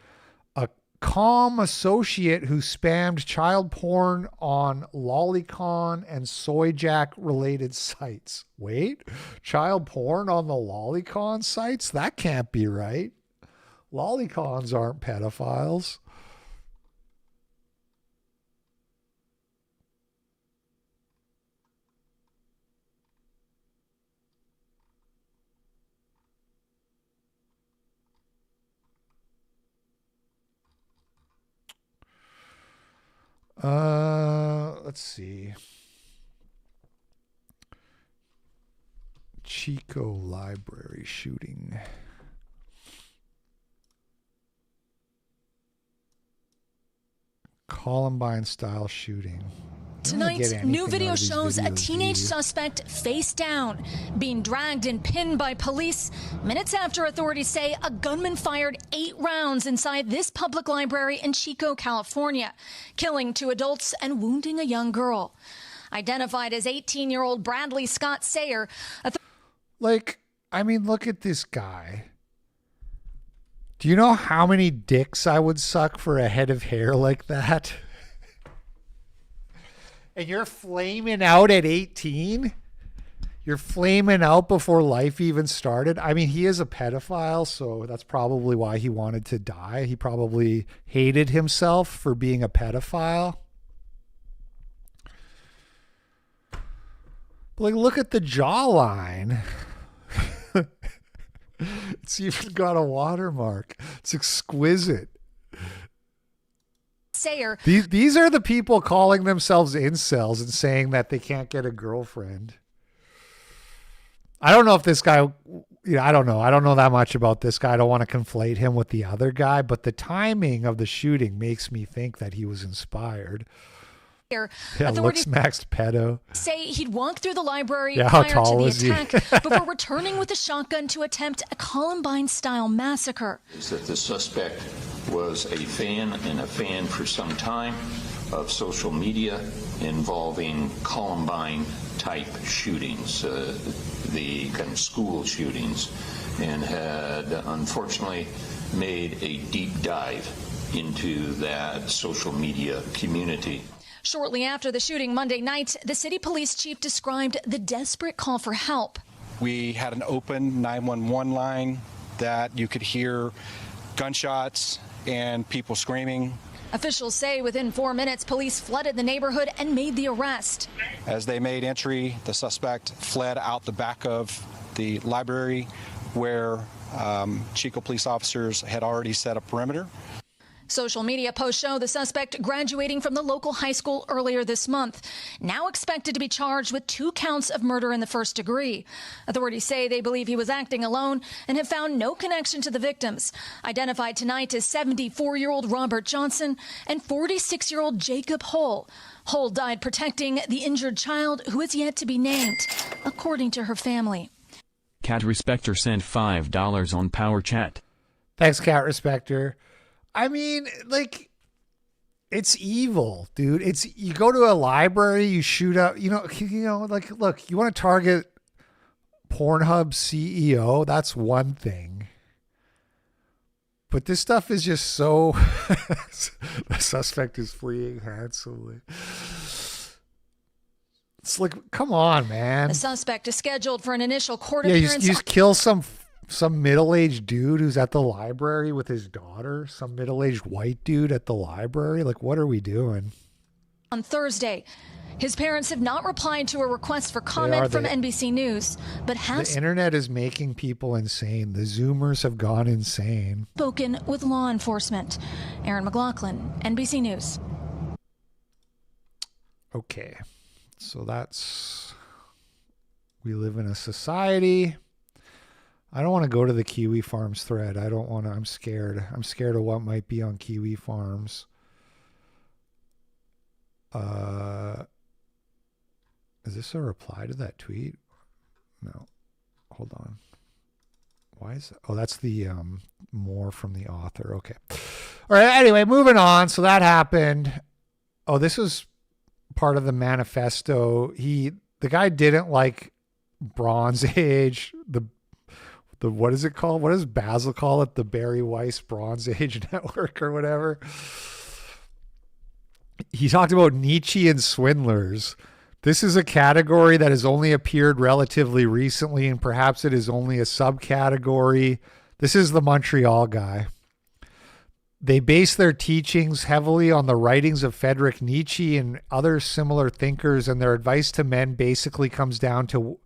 S2: a calm associate who spammed child porn on Lolicon and Soyjack related sites. Wait, child porn on the Lolicon sites? That can't be right. Lolicons aren't pedophiles. Let's see. Chico library shooting. Columbine style shooting.
S5: Tonight, new video shows a teenage suspect face down, being dragged and pinned by police minutes after authorities say a gunman fired 8 rounds inside this public library in Chico, California, killing 2 adults and wounding a young girl. Identified as 18-year-old Bradley Scott Sayer.
S2: Look at this guy. Do you know how many dicks I would suck for a head of hair like that? And you're flaming out at 18? You're flaming out before life even started? I mean, he is a pedophile, so that's probably why he wanted to die. He probably hated himself for being a pedophile. But look at the jawline. It's even got a watermark. It's exquisite.
S5: Sayer.
S2: These are the people calling themselves incels and saying that they can't get a girlfriend. I don't know if this guy, I don't know. I don't know that much about this guy. I don't want to conflate him with the other guy, but the timing of the shooting makes me think that he was inspired. Yeah, looks maxed pedo.
S5: Say he'd walked through the library
S2: how
S5: prior
S2: tall
S5: to the
S2: is he?
S5: attack before returning with a shotgun to attempt a Columbine-style massacre.
S6: Is that the suspect was a fan for some time of social media involving Columbine-type shootings, the kind of school shootings, and had unfortunately made a deep dive into that social media community.
S5: Shortly after the shooting Monday night, the city police chief described the desperate call for help.
S4: We had an open 911 line that you could hear gunshots and people screaming.
S5: Officials say within 4 minutes, police flooded the neighborhood and made the arrest.
S4: As they made entry, the suspect fled out the back of the library where Chico police officers had already set a perimeter.
S5: Social media posts show the suspect graduating from the local high school earlier this month, now expected to be charged with 2 counts of murder in the first degree. Authorities say they believe he was acting alone and have found no connection to the victims, identified tonight as 74-year-old Robert Johnson and 46-year-old Jacob Hull. Hull died protecting the injured child who is yet to be named, according to her family.
S1: Cat Respecter sent $5 on Power Chat.
S2: Thanks, Cat Respecter. I mean, like, it's evil, dude. It's, you go to a library, you shoot up, you know, like, look, you want to target Pornhub CEO, that's one thing. But this stuff is just so, the suspect is fleeing handsomely. It's like, come on, man.
S5: The suspect is scheduled for an initial court
S2: Yeah,
S5: appearance.
S2: you just kill some middle-aged dude who's at the library with his daughter, some middle-aged white dude at the library. Like, what are we doing?
S5: On Thursday, his parents have not replied to a request for comment from NBC News, but have
S2: The internet is making people insane. The Zoomers have gone insane.
S5: spoken with law enforcement. Aaron McLaughlin, NBC News.
S2: Okay, so that's, we live in a society. I don't want to go to the Kiwi Farms thread. I don't want to. I'm scared. I'm scared of what might be on Kiwi Farms. Is this a reply to that tweet? No. Hold on. Why is that? Oh, that's the more from the author. Okay. All right. Anyway, moving on. So that happened. Oh, this was part of the manifesto. The guy didn't like Bronze Age, the what is it called? What does Basil call it? The Barry Weiss Bronze Age Network or whatever. He talked about Nietzsche and swindlers. This is a category that has only appeared relatively recently, and perhaps it is only a subcategory. This is the Montreal guy. They base their teachings heavily on the writings of Friedrich Nietzsche and other similar thinkers, and their advice to men basically comes down to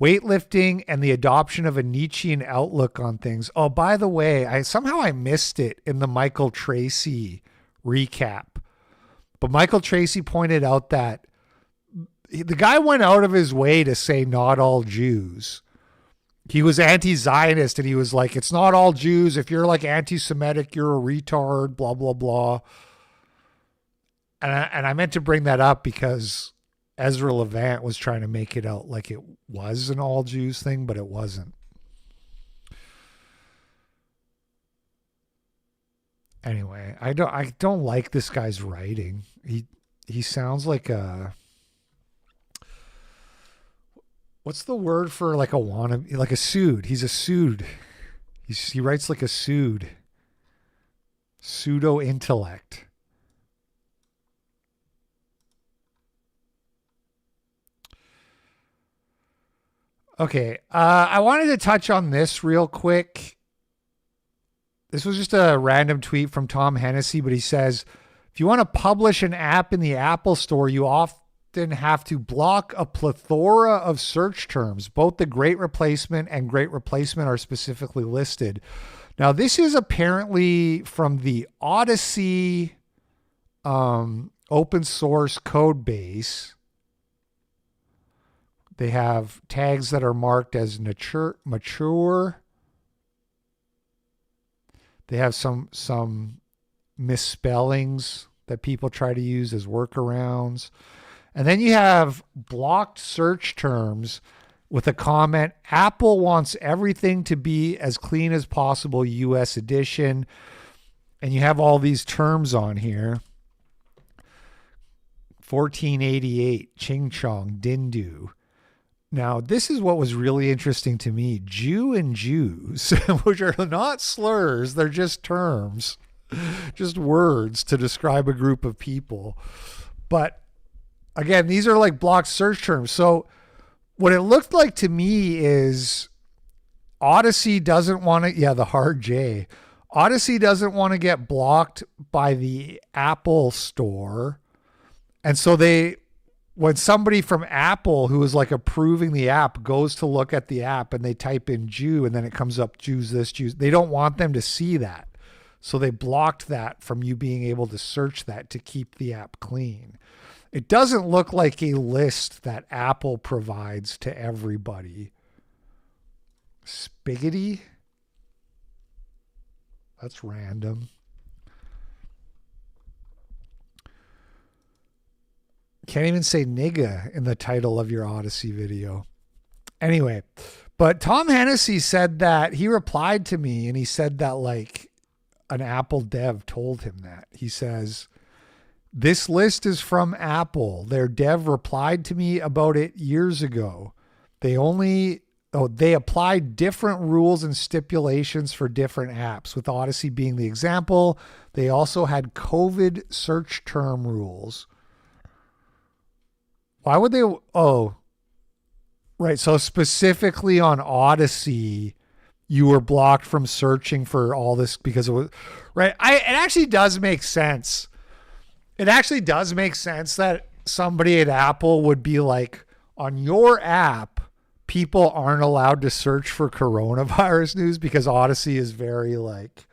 S2: weightlifting and the adoption of a Nietzschean outlook on things. Oh, by the way, I missed it in the Michael Tracy recap. But Michael Tracy pointed out that the guy went out of his way to say not all Jews. He was anti-Zionist, and he was like, it's not all Jews. If you're like anti-Semitic, you're a retard, blah, blah, blah. And I meant to bring that up because Ezra Levant was trying to make it out like it was an all Jews thing, but it wasn't. Anyway, I don't like this guy's writing. He sounds like a, what's the word for like a wannabe, like a sued. He's a sued. He writes like a sued. Pseudo intellect. Okay, I wanted to touch on this real quick. This was just a random tweet from Tom Hennessy, but he says, if you want to publish an app in the Apple Store, you often have to block a plethora of search terms. Both the Great Replacement and Great Replacement are specifically listed. Now, this is apparently from the Odyssey open source code base. They have tags that are marked as mature. They have some misspellings that people try to use as workarounds. And then you have blocked search terms with a comment, Apple wants everything to be as clean as possible, US edition. And you have all these terms on here. 1488, Ching Chong, Dindu. Now, this is what was really interesting to me. Jew and Jews, which are not slurs, they're just terms. just words to describe a group of people. But again, these are like blocked search terms. So what it looked like to me is Odyssey doesn't want to, the hard J. Odyssey doesn't want to get blocked by the Apple store. And so when somebody from Apple who is like approving the app goes to look at the app and they type in Jew and then it comes up Jews this, Jews, they don't want them to see that. So they blocked that from you being able to search that to keep the app clean. It doesn't look like a list that Apple provides to everybody. Spiggity? That's random. Can't even say nigga in the title of your Odyssey video. Anyway, but Tom Hennessy said that he replied to me and he said that like an Apple dev told him that. He says, this list is from Apple. Their dev replied to me about it years ago. They applied different rules and stipulations for different apps, with Odyssey being the example. They also had COVID search term rules. Why would they? Oh, right. So specifically on Odyssey, you were blocked from searching for all this because it was right. It actually does make sense. It actually does make sense that somebody at Apple would be like, on your app, people aren't allowed to search for coronavirus news because Odyssey is very like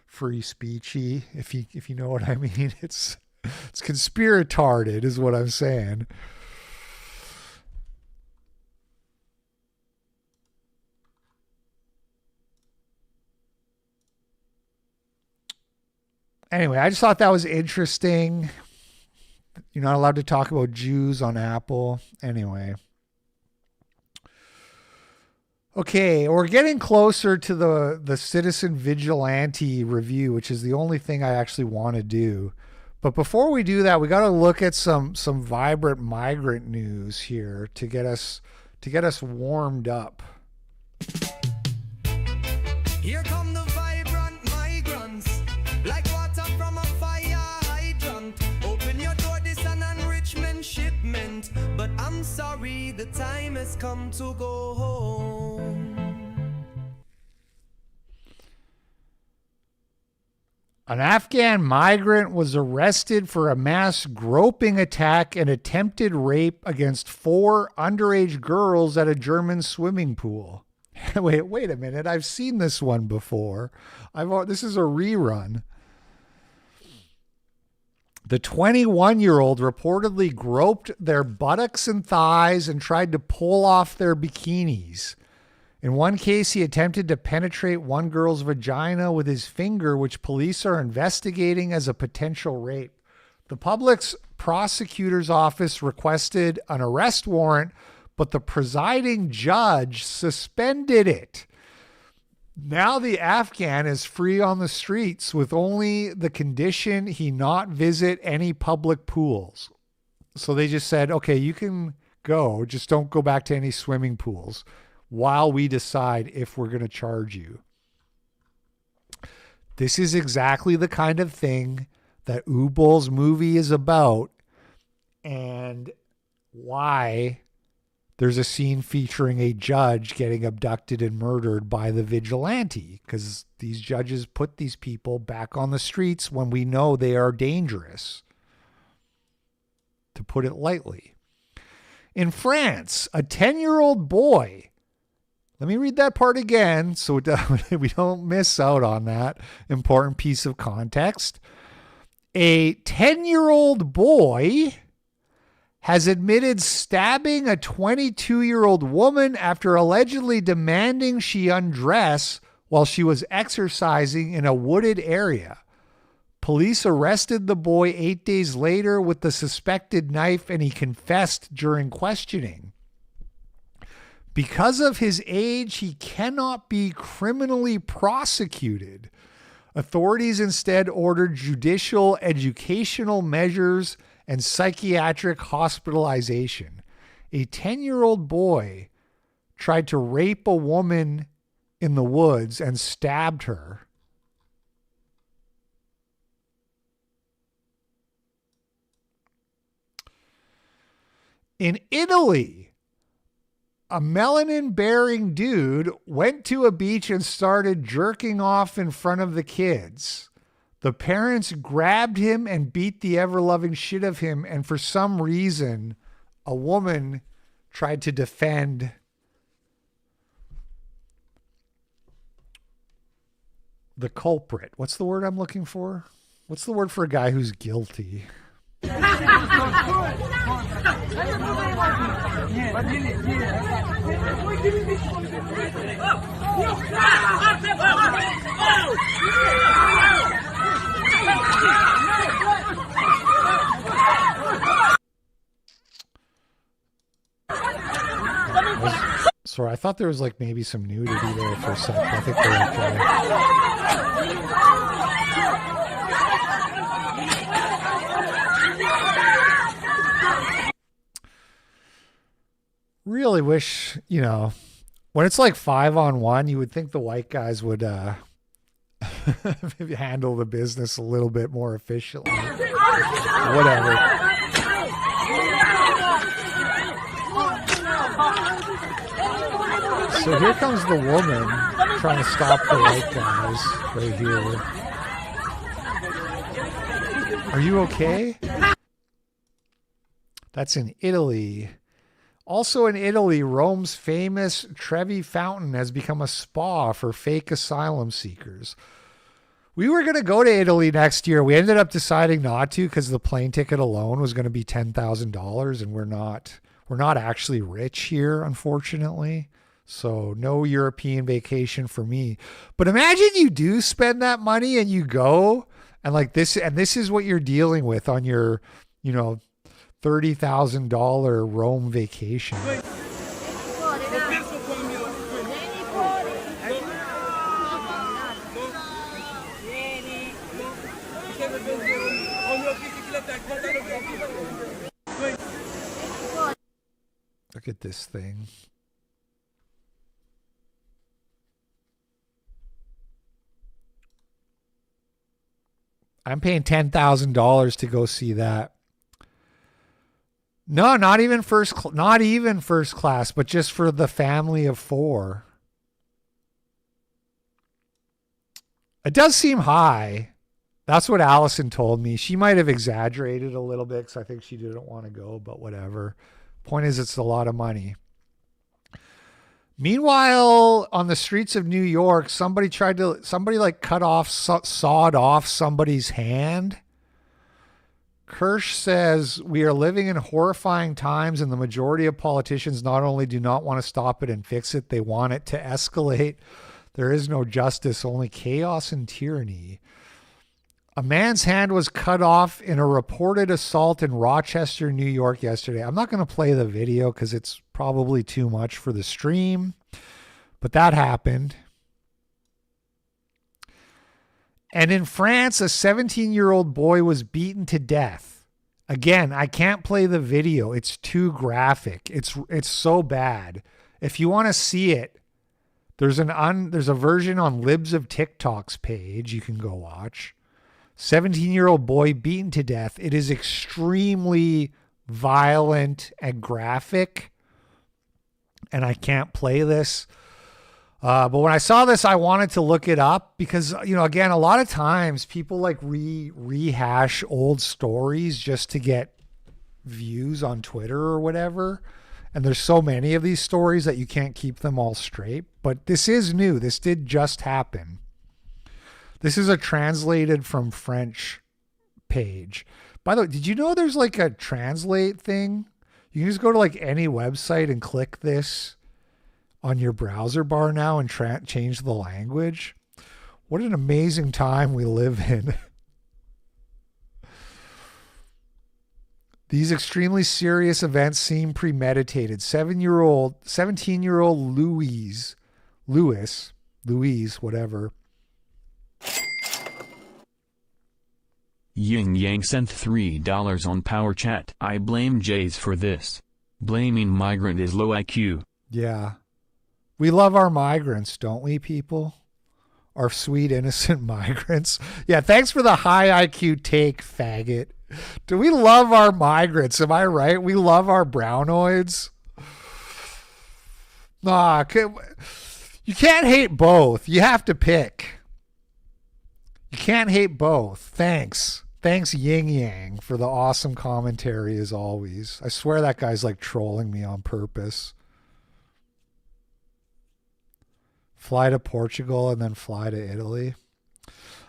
S2: free speechy. If you know what I mean, it's conspiratarded is what I'm saying. Anyway, I just thought that was interesting. You're not allowed to talk about Jews on Apple. Anyway. Okay, we're getting closer to the Citizen Vigilante review, which is the only thing I actually want to do. But before we do that, we got to look at some vibrant migrant news here to get us warmed up.
S7: Here come the vibrant migrants, like water from a fire hydrant. Open your door, this an enrichment shipment. But I'm sorry, the time has come to go home.
S2: An Afghan migrant was arrested for a mass groping attack and attempted rape against 4 underage girls at a German swimming pool. Wait a minute. I've seen this one before. This is a rerun. The 21-year-old reportedly groped their buttocks and thighs and tried to pull off their bikinis. In one case, he attempted to penetrate one girl's vagina with his finger, which police are investigating as a potential rape. The public prosecutor's office requested an arrest warrant, but the presiding judge suspended it. Now the Afghan is free on the streets with only the condition he not visit any public pools. So they just said, okay, you can go, just don't go back to any swimming pools while we decide if we're going to charge you. This is exactly the kind of thing that Boll's movie is about, and why there's a scene featuring a judge getting abducted and murdered by the vigilante, because these judges put these people back on the streets when we know they are dangerous, to put it lightly. In France, a 10-year-old boy, let me read that part again so we don't miss out on that important piece of context. A 10-year-old boy has admitted stabbing a 22-year-old woman after allegedly demanding she undress while she was exercising in a wooded area. Police arrested the boy 8 days later with the suspected knife, and he confessed during questioning. Because of his age, he cannot be criminally prosecuted. Authorities instead ordered judicial educational measures and psychiatric hospitalization. A 10-year-old boy tried to rape a woman in the woods and stabbed her. In Italy, a melanin-bearing dude went to a beach and started jerking off in front of the kids. The parents grabbed him and beat the ever-loving shit of him, and for some reason, a woman tried to defend the culprit. What's the word I'm looking for? What's the word for a guy who's guilty? Sorry, I thought there was like maybe some nudity there for a second. I think they're okay. Really wish, you know, when it's like 5-on-1, you would think the white guys would maybe handle the business a little bit more efficiently. Whatever. So here comes the woman trying to stop the white guys right here. Are you okay? That's in Italy. Also in Italy, Rome's famous Trevi Fountain has become a spa for fake asylum seekers. We were going to go to Italy next year. We ended up deciding not to because the plane ticket alone was going to be $10,000, and we're not actually rich here, unfortunately. So no European vacation for me. But imagine you do spend that money and you go and like this, and this is what you're dealing with on your, you know, $30,000 Rome vacation. Look at this thing. I'm paying $10,000 to go see that. No, not even first class, but just for the family of 4. It does seem high. That's what Allison told me. She might have exaggerated a little bit because I think she didn't want to go, but whatever. Point is, it's a lot of money. Meanwhile, on the streets of New York, somebody like sawed off somebody's hand. Kirsch says, we are living in horrifying times, and the majority of politicians not only do not want to stop it and fix it, they want it to escalate. There is no justice, only chaos and tyranny. A man's hand was cut off in a reported assault in Rochester, New York yesterday. I'm not going to play the video because it's probably too much for the stream, but that happened. And in France, a 17-year-old boy was beaten to death. Again, I can't play the video. It's too graphic. It's so bad. If you want to see it, there's a version on Libs of TikTok's page you can go watch. 17-year-old boy beaten to death. It is extremely violent and graphic, and I can't play this. But when I saw this, I wanted to look it up because, you know, again, a lot of times people like rehash old stories just to get views on Twitter or whatever. And there's so many of these stories that you can't keep them all straight. But this is new. This did just happen. This is a translated from French page. By the way, did you know there's like a translate thing? You can just go to like any website and click this on your browser bar now and change the language. What an amazing time we live in. These extremely serious events seem premeditated. 17-year-old Louis, whatever.
S1: Ying Yang sent $3 on Power Chat. I blame Jays for this. Blaming migrant is low IQ.
S2: Yeah. We love our migrants, don't we, people? Our sweet, innocent migrants. Yeah, thanks for the high IQ take, faggot. Do we love our migrants? Am I right? We love our brownoids. Nah, you can't hate both. You have to pick. You can't hate both. Thanks. Thanks, Ying Yang, for the awesome commentary as always. I swear that guy's like trolling me on purpose. Fly to Portugal and then fly to Italy.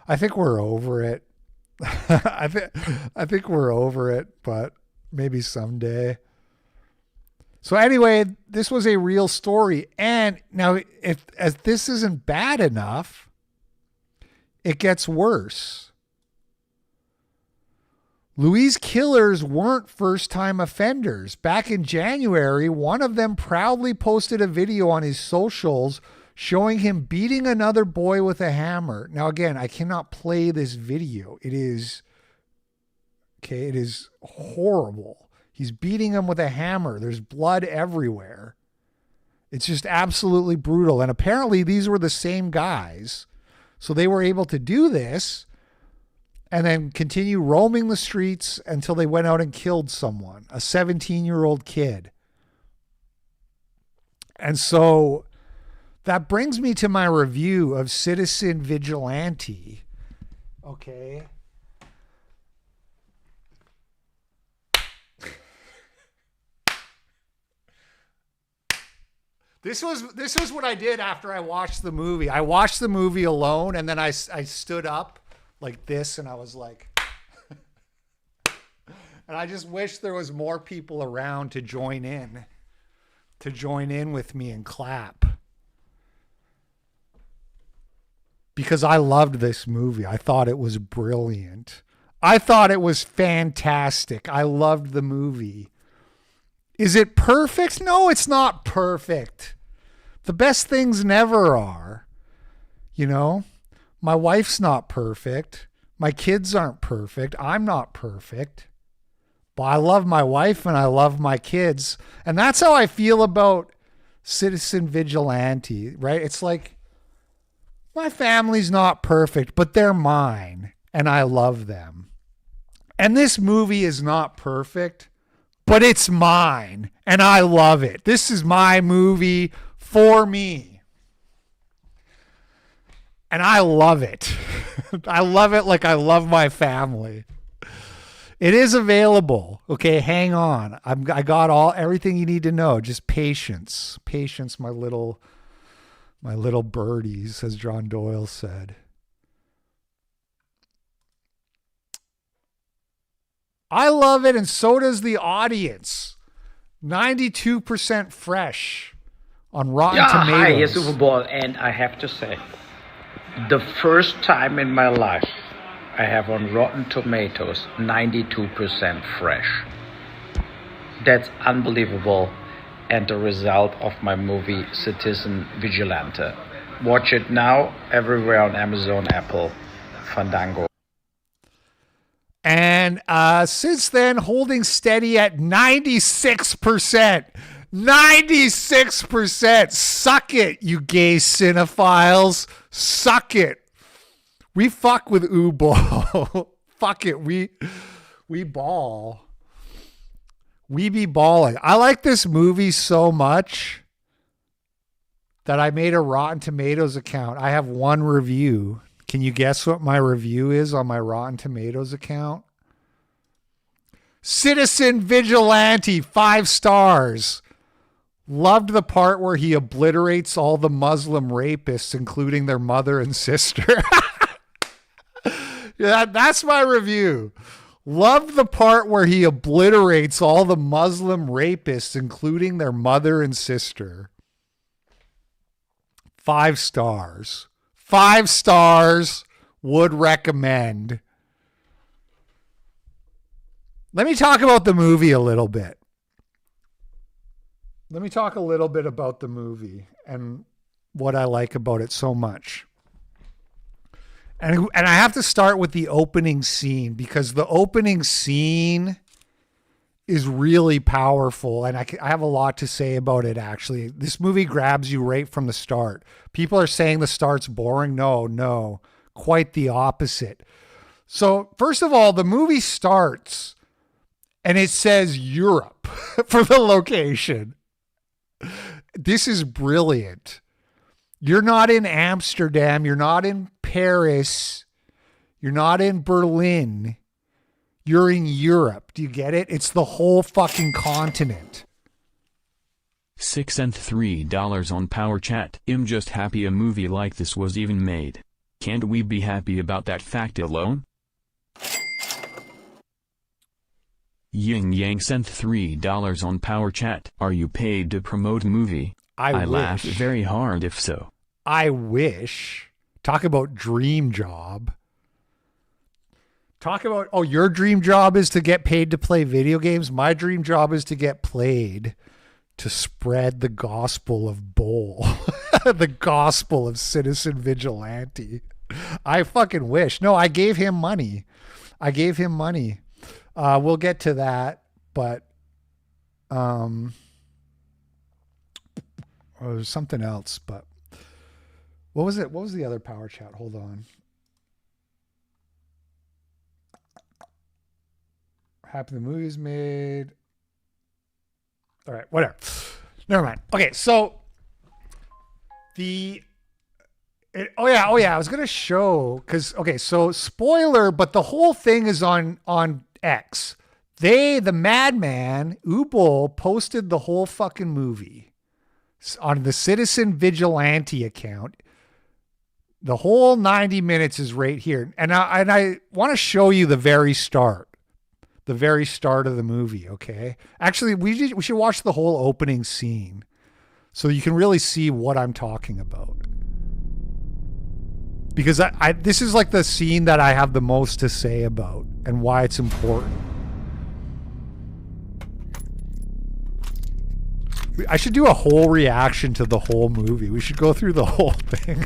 S2: I think we're over it. I think we're over it, but maybe someday. So anyway, this was a real story. And now, as this isn't bad enough, it gets worse. Louise killers weren't first-time offenders. Back in January, one of them proudly posted a video on his socials showing him beating another boy with a hammer. Now, again, I cannot play this video. It is horrible. He's beating him with a hammer. There's blood everywhere. It's just absolutely brutal. And apparently these were the same guys. So they were able to do this and then continue roaming the streets until they went out and killed someone, a 17-year-old kid. And so that brings me to my review of Citizen Vigilante. Okay. This was what I did after I watched the movie. I watched the movie alone, and then I stood up like this, and I was like, and I just wish there was more people around to join in with me and clap. Because I loved this movie. I thought it was brilliant. I thought it was fantastic. I loved the movie. Is it perfect? No, it's not perfect. The best things never are. You know, my wife's not perfect. My kids aren't perfect. I'm not perfect. But I love my wife and I love my kids. And that's how I feel about Citizen Vigilante, right? It's like, my family's not perfect, but they're mine and I love them. And this movie is not perfect, but it's mine and I love it. This is my movie for me. And I love it. I love it like I love my family. It is available. Okay, hang on. I got everything you need to know. Just patience. Patience, my little birdies, as John Doyle said. I love it, and so does the audience. 92% fresh on Rotten Tomatoes.
S8: Hi, here's Super Boll, and I have to say, the first time in my life I have on Rotten Tomatoes 92% fresh. That's unbelievable, and the result of my movie Citizen Vigilante. Watch it now everywhere on Amazon, Apple, Fandango.
S2: And since then, holding steady at 96%. 96%. Suck it, you gay cinephiles. Suck it. We fuck with Boll. Fuck it. We ball. We be balling. I like this movie so much that I made a Rotten Tomatoes account. I have one review. Can you guess what my review is on my Rotten Tomatoes account? Citizen Vigilante, 5 stars. Loved the part where he obliterates all the Muslim rapists, including their mother and sister. Yeah, that's my review. Loved the part where he obliterates all the Muslim rapists, including their mother and sister. 5 stars. 5 stars. Would recommend. Let me talk about the movie a little bit. Let me talk a little bit about the movie and what I like about it so much. And I have to start with the opening scene, because the opening scene is really powerful, and I have a lot to say about it, actually. This movie grabs you right from the start. People are saying the start's boring. No, quite the opposite. So first of all, the movie starts and it says Europe for the location. This is brilliant. You're not in Amsterdam. You're not in Paris. You're not in Berlin. You're in Europe. Do you get it? It's the whole fucking continent.
S1: $6 and $3 on Power Chat. I'm just happy a movie like this was even made. Can't we be happy about that fact alone? Ying Yang sent $3 on Power Chat. Are you paid to promote movie? I laughed very hard if so.
S2: I wish. Talk about dream job. Talk about, oh, your dream job is to get paid to play video games. My dream job is to get played to spread the gospel of Boll, the gospel of citizen vigilante. I fucking wish. No, I gave him money. We'll get to that, but there's something else, but what was it? What was the other Power Chat? Hold on. Happy the movie's made. All right, whatever. Never mind. Okay, so I was gonna show so spoiler, but the whole thing is on X. The madman Boll posted the whole fucking movie on the Citizen Vigilante account. The whole 90 minutes is right here, and I want to show you the very start of the movie. Okay, actually, we should watch the whole opening scene so you can really see what I'm talking about. Because this is like the scene that I have the most to say about and why it's important. I should do a whole reaction to the whole movie. We should go through the whole thing.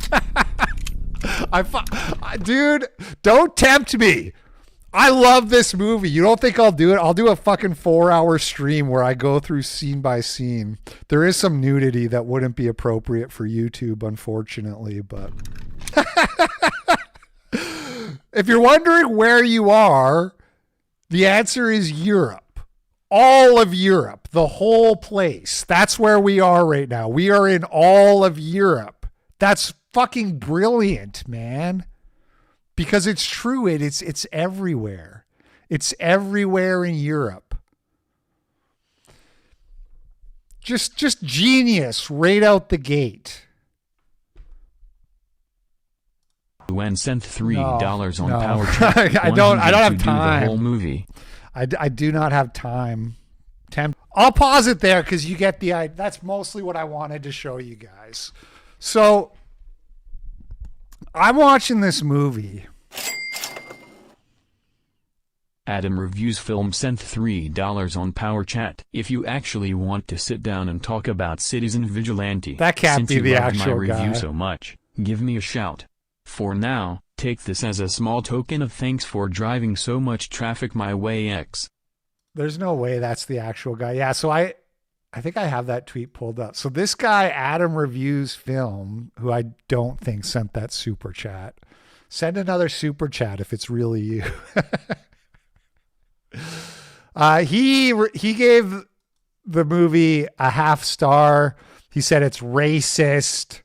S2: Dude, don't tempt me. I love this movie. You don't think I'll do it? I'll do a fucking 4-hour stream where I go through scene by scene. There is some nudity that wouldn't be appropriate for YouTube, unfortunately, but if you're wondering where you are, the answer is Europe. All of Europe, the whole place. That's where we are right now. We are in all of Europe. That's fucking brilliant, man. Because it's true, it's everywhere. It's everywhere in Europe. Just genius right out the gate.
S1: When sent $3 on Power Chat.
S2: I don't have time.
S1: The whole movie.
S2: I do not have time. I'll pause it there because you get the idea. That's mostly what I wanted to show you guys. So I'm watching this movie.
S1: Adam Reviews Film sent $3 on Power Chat. If you actually want to sit down and talk about Citizen Vigilante,
S2: that can't be the actual
S1: my
S2: guy.
S1: review so much, give me a shout. For now, take this as a small token of thanks for driving so much traffic my way. X.
S2: There's no way that's the actual guy. Yeah, so I think I have that tweet pulled up. So this guy, Adam Reviews Film, who I don't think sent that super chat. Send another super chat if it's really you. He gave the movie a 0.5 star. He said it's racist.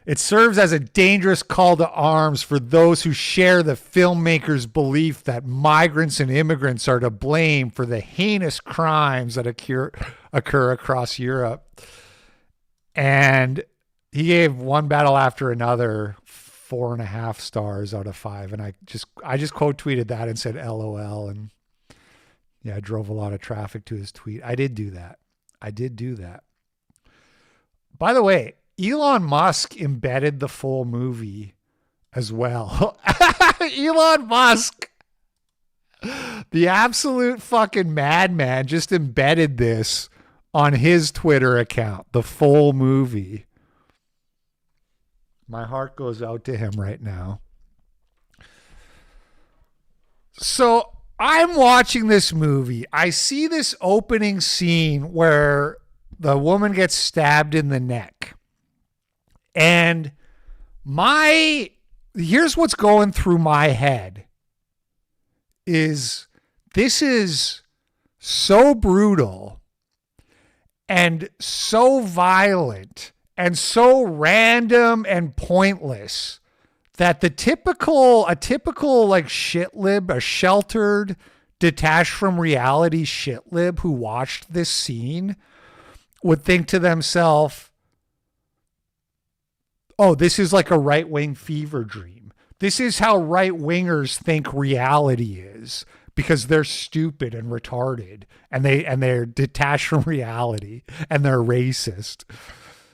S2: It serves as a dangerous call to arms for those who share the filmmaker's belief that migrants and immigrants are to blame for the heinous crimes that occur across Europe. And he gave One Battle After Another 4.5 stars out of 5. And I just quote tweeted that and said LOL. And yeah, I drove a lot of traffic to his tweet. I did do that. By the way, Elon Musk embedded the full movie as well. Elon Musk, the absolute fucking madman, just embedded this on his Twitter account, the full movie. My heart goes out to him right now. So I'm watching this movie. I see this opening scene where the woman gets stabbed in the neck. And my here's what's going through my head is this is so brutal and so violent and so random and pointless that a typical like shitlib, a sheltered, detached from reality shitlib who watched this scene would think to themselves, oh, this is like a right-wing fever dream. This is how right-wingers think reality is because they're stupid and retarded and they're detached from reality and they're racist.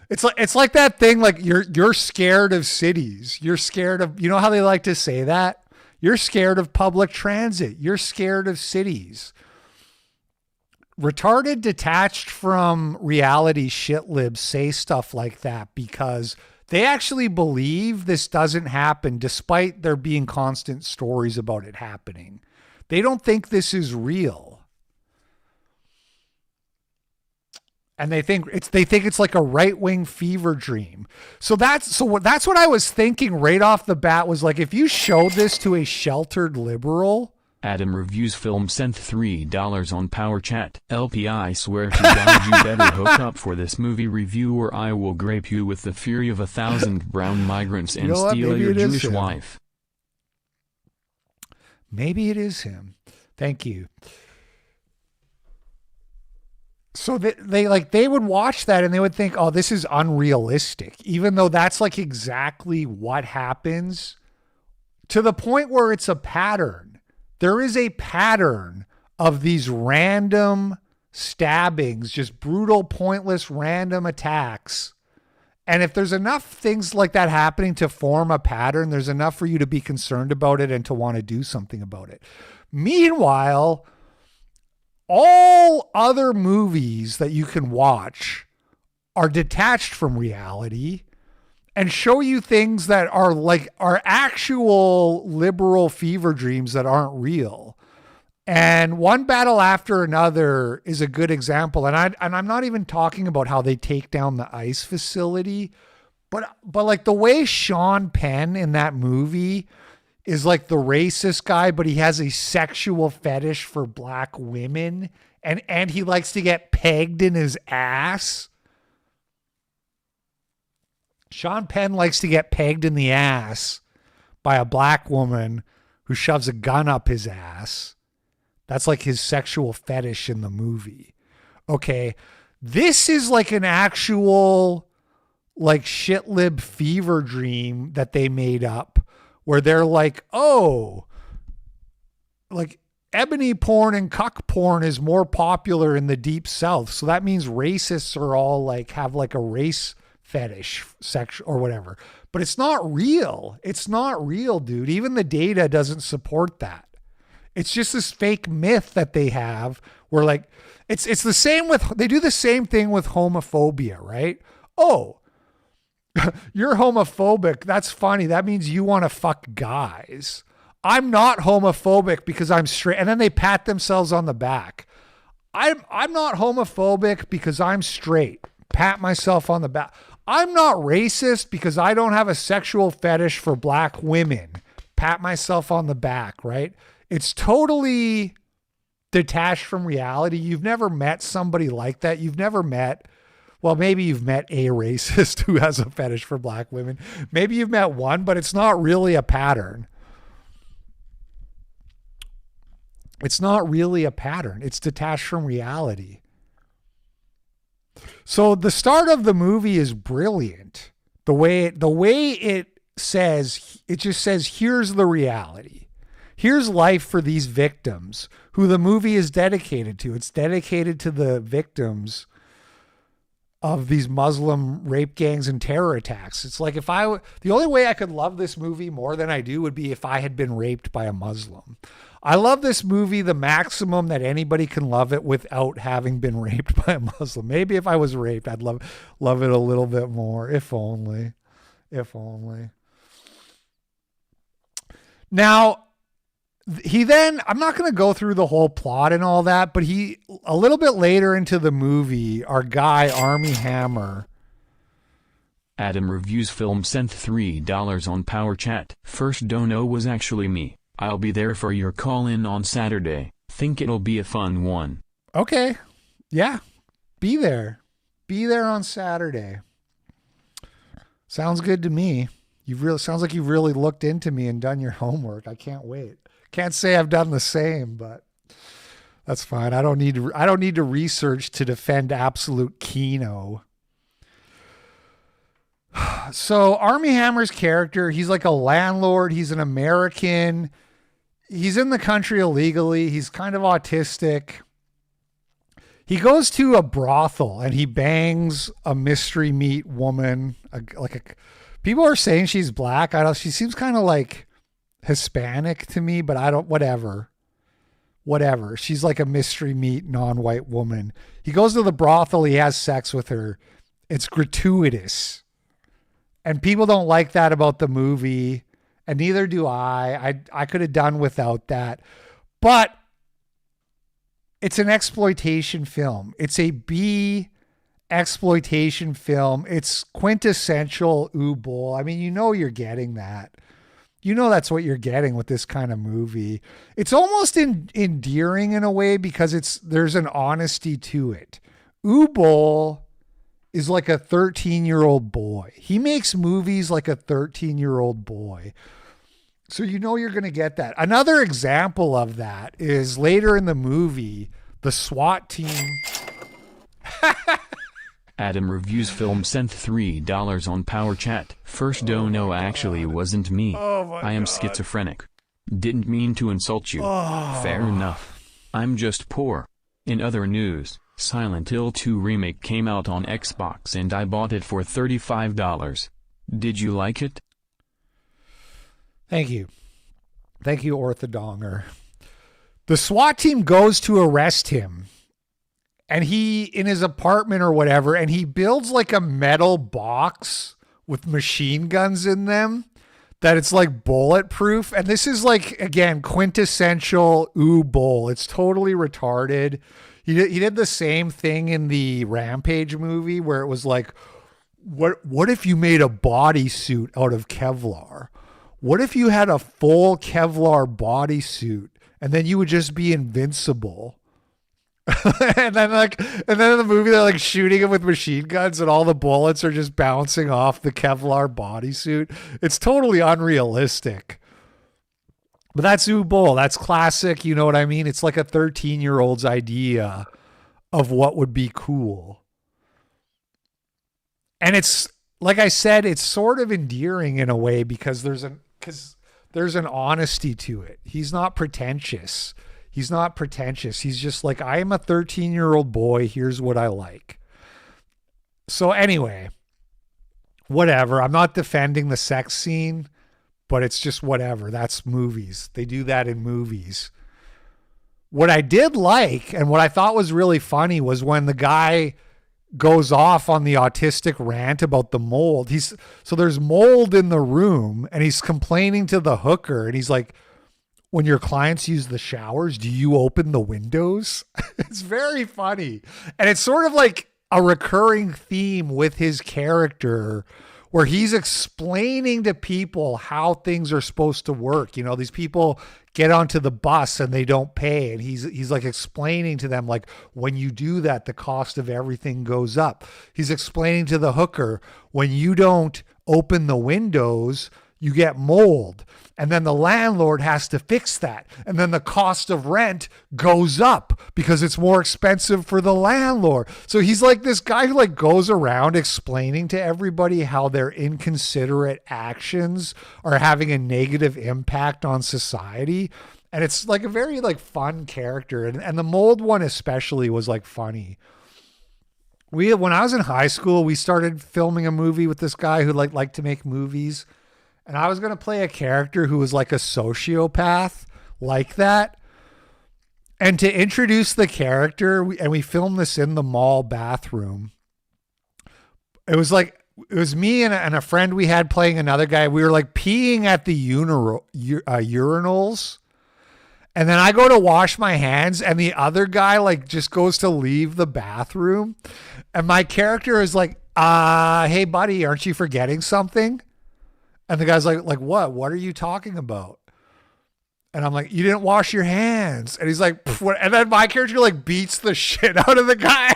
S2: It's like that thing, like you're scared of cities. You're scared of, you know how they like to say that? You're scared of public transit. You're scared of cities. Retarded, detached from reality shitlibs say stuff like that because they actually believe this doesn't happen despite there being constant stories about it happening. They don't think this is real. And they think it's like a right-wing fever dream. So that's what I was thinking right off the bat was like, if you showed this to a sheltered liberal.
S1: Adam Reviews Film sent $3 on Power Chat. LP, I swear to God you better hook up for this movie review or I will grape you with the fury of 1,000 brown migrants and steal your Jewish wife.
S2: Maybe it is him. Thank you. So they would watch that and they would think, oh, this is unrealistic, even though that's like exactly what happens, to the point where it's a pattern. There is a pattern of these random stabbings, just brutal, pointless, random attacks. And if there's enough things like that happening to form a pattern, there's enough for you to be concerned about it and to want to do something about it. Meanwhile, all other movies that you can watch are detached from reality and show you things that are actual liberal fever dreams that aren't real. And One Battle After Another is a good example. And I'm not even talking about how they take down the ICE facility, but like the way Sean Penn in that movie is like the racist guy, but he has a sexual fetish for black women and he likes to get pegged in his ass. Sean Penn likes to get pegged in the ass by a black woman who shoves a gun up his ass. That's like his sexual fetish in the movie. Okay. This is like an actual like shitlib fever dream that they made up where they're like, oh, like ebony porn and cuck porn is more popular in the Deep South. So that means racists are all like, have like a race fetish sex or whatever, but it's not real. It's not real, dude. Even the data doesn't support that. It's just this fake myth that they have where like, it's the same with, they do the same thing with homophobia, right? Oh, you're homophobic. That's funny. That means you want to fuck guys. I'm not homophobic because I'm straight. And then they pat themselves on the back. I'm not homophobic because I'm straight. Pat myself on the back. I'm not racist because I don't have a sexual fetish for black women. Pat myself on the back, right? It's totally detached from reality. You've never met somebody like that. You've never met, well, maybe you've met a racist who has a fetish for black women. Maybe you've met one, but it's not really a pattern. It's not really a pattern. It's detached from reality. So the start of the movie is brilliant. The way it says, it just says, here's the reality. Here's life for these victims who the movie is dedicated to. It's dedicated to the victims of these Muslim rape gangs and terror attacks. It's like the only way I could love this movie more than I do would be if I had been raped by a Muslim. I love this movie the maximum that anybody can love it without having been raped by a Muslim. Maybe if I was raped, I'd love it a little bit more. If only. Now, I'm not going to go through the whole plot and all that, but a little bit later into the movie, our guy, Army Hammer,
S1: Adam Reviews Film sent $3 on Power Chat. First dono was actually me. I'll be there for your call-in on Saturday. Think it'll be a fun one.
S2: Okay. Yeah. Be there. Be there on Saturday. Sounds good to me. Sounds like you've really looked into me and done your homework. I can't wait. Can't say I've done the same, but that's fine. I don't need to research to defend absolute Kino. So Armie Hammer's character, he's like a landlord. He's an American. He's in the country illegally. He's kind of autistic. He goes to a brothel and he bangs a mystery meat woman. People are saying she's black. She seems kind of like Hispanic to me, but whatever. She's like a mystery meat non-white woman. He goes to the brothel. He has sex with her. It's gratuitous. And people don't like that about the movie, and neither do I. I could have done without that. But it's an exploitation film. It's a B exploitation film. It's quintessential Boll. I mean, you're getting that. That's what you're getting with this kind of movie. It's almost endearing in a way because there's an honesty to it. Boll is like a 13-year-old boy. He makes movies like a 13-year-old boy. So you're going to get that. Another example of that is later in the movie, the SWAT team.
S1: Adam Reviews Film sent $3 on Power Chat. First dono actually wasn't me. I am schizophrenic. Didn't mean to insult you. Fair enough. I'm just poor. In other news, Silent Hill 2 Remake came out on Xbox and I bought it for $35. Did you like it?
S2: Thank you. Thank you, Orthodonger. The SWAT team goes to arrest him. And he, in his apartment or whatever, and he builds like a metal box with machine guns in them that it's like bulletproof. And this is like, again, quintessential Boll. It's totally retarded. He did the same thing in the Rampage movie where it was like, what if you made a bodysuit out of Kevlar? What if you had a full Kevlar bodysuit and then you would just be invincible? and then in the movie they're like shooting him with machine guns and all the bullets are just bouncing off the Kevlar bodysuit. It's totally unrealistic. But that's Boll. That's classic. You know what I mean? It's like a 13-year-old's idea of what would be cool. And it's, like I said, it's sort of endearing in a way because there's an honesty to it. He's not pretentious. He's just like, I am a 13-year-old boy. Here's what I like. So anyway, whatever. I'm not defending the sex scene, but it's just whatever. That's movies. They do that in movies. What I did like and what I thought was really funny was when the guy goes off on the autistic rant about the mold. So there's mold in the room and he's complaining to the hooker and he's like, when your clients use the showers, do you open the windows? It's very funny. And it's sort of like a recurring theme with his character where he's explaining to people how things are supposed to work. These people get onto the bus and they don't pay. And he's like explaining to them, like, when you do that, the cost of everything goes up. He's explaining to the hooker, when you don't open the windows, you get mold. And then the landlord has to fix that. And then the cost of rent goes up because it's more expensive for the landlord. So he's like this guy who like goes around explaining to everybody how their inconsiderate actions are having a negative impact on society. And it's like a very like fun character. And the mold one especially was like funny. When I was in high school, we started filming a movie with this guy who liked to make movies. And I was going to play a character who was like a sociopath like that. And to introduce the character, we filmed this in the mall bathroom. It was me and a friend we had playing another guy. We were like peeing at the urinals. And then I go to wash my hands and the other guy like just goes to leave the bathroom. And my character is like hey buddy, aren't you forgetting something? And the guy's like, what? What are you talking about? And I'm like, you didn't wash your hands. And he's like, what? And then my character like beats the shit out of the guy,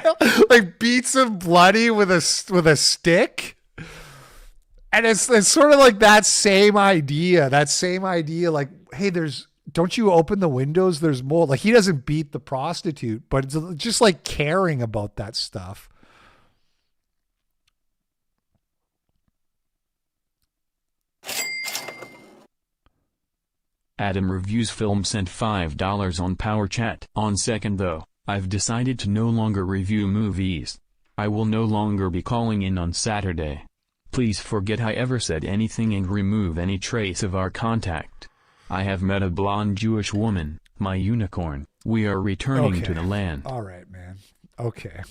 S2: like beats him bloody with a stick. And it's sort of like that same idea. Like, hey, don't you open the windows? There's mold. Like, he doesn't beat the prostitute, but it's just like caring about that stuff.
S1: Adam Reviews Film sent $5 on Power Chat. On second though, I've decided to no longer review movies. I will no longer be calling in on Saturday. Please forget I ever said anything and remove any trace of our contact. I have met a blonde Jewish woman, my unicorn. We are returning to the land.
S2: All right, man. Okay.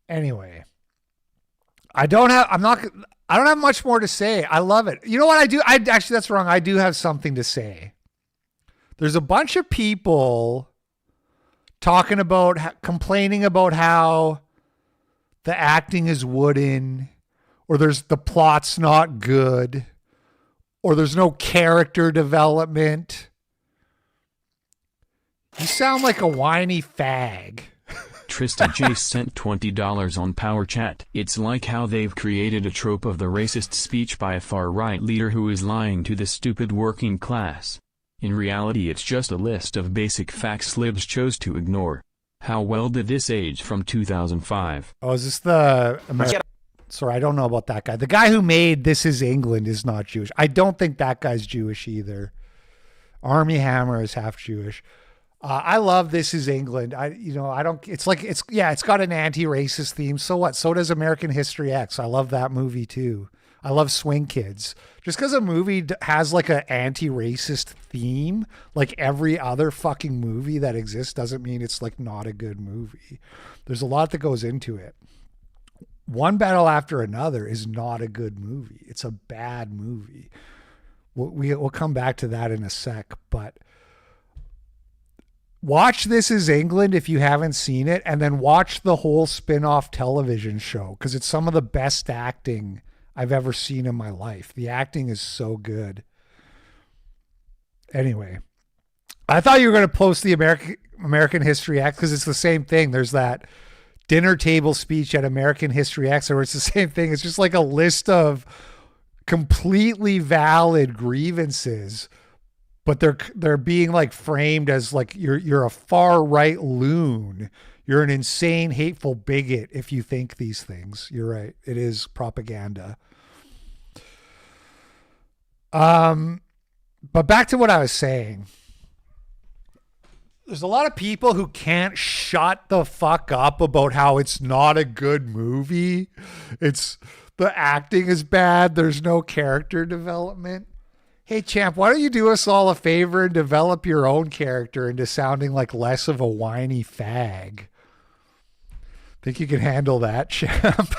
S2: Anyway, I don't have much more to say. I love it. You know what I do? Actually, that's wrong. I do have something to say. There's a bunch of people talking about, complaining about how the acting is wooden, or the plot's not good, or there's no character development. You sound like a whiny fag.
S1: Tristan Chase sent $20 on Power Chat. It's like how they've created a trope of the racist speech by a far-right leader who is lying to the stupid working class. In reality, it's just a list of basic facts libs chose to ignore. How well did this age from 2005?
S2: Oh, is this the Sorry, I don't know about that guy. The guy who made This Is England is not Jewish. I don't think that guy's Jewish either. Army Hammer is half Jewish. I love This Is England. It's got an anti-racist theme. So what? So does American History X. I love that movie too. I love Swing Kids. Just because a movie has like an anti-racist theme, like every other fucking movie that exists, doesn't mean it's like not a good movie. There's a lot that goes into it. One Battle After Another is not a good movie. It's a bad movie. We'll come back to that in a sec, but watch This Is England if you haven't seen it, and then watch the whole spin-off television show, because it's some of the best acting I've ever seen in my life. The acting is so good. Anyway, I thought you were going to post the American History X, because it's the same thing. There's that dinner table speech at American History X where it's the same thing. It's just like a list of completely valid grievances, but they're being like framed as like you're a far right loon. You're an insane, hateful bigot if you think these things. You're right. It is propaganda. But back to what I was saying. There's a lot of people who can't shut the fuck up about how it's not a good movie. The acting is bad. There's no character development. Hey, champ, why don't you do us all a favor and develop your own character into sounding like less of a whiny fag? Think you can handle that, champ?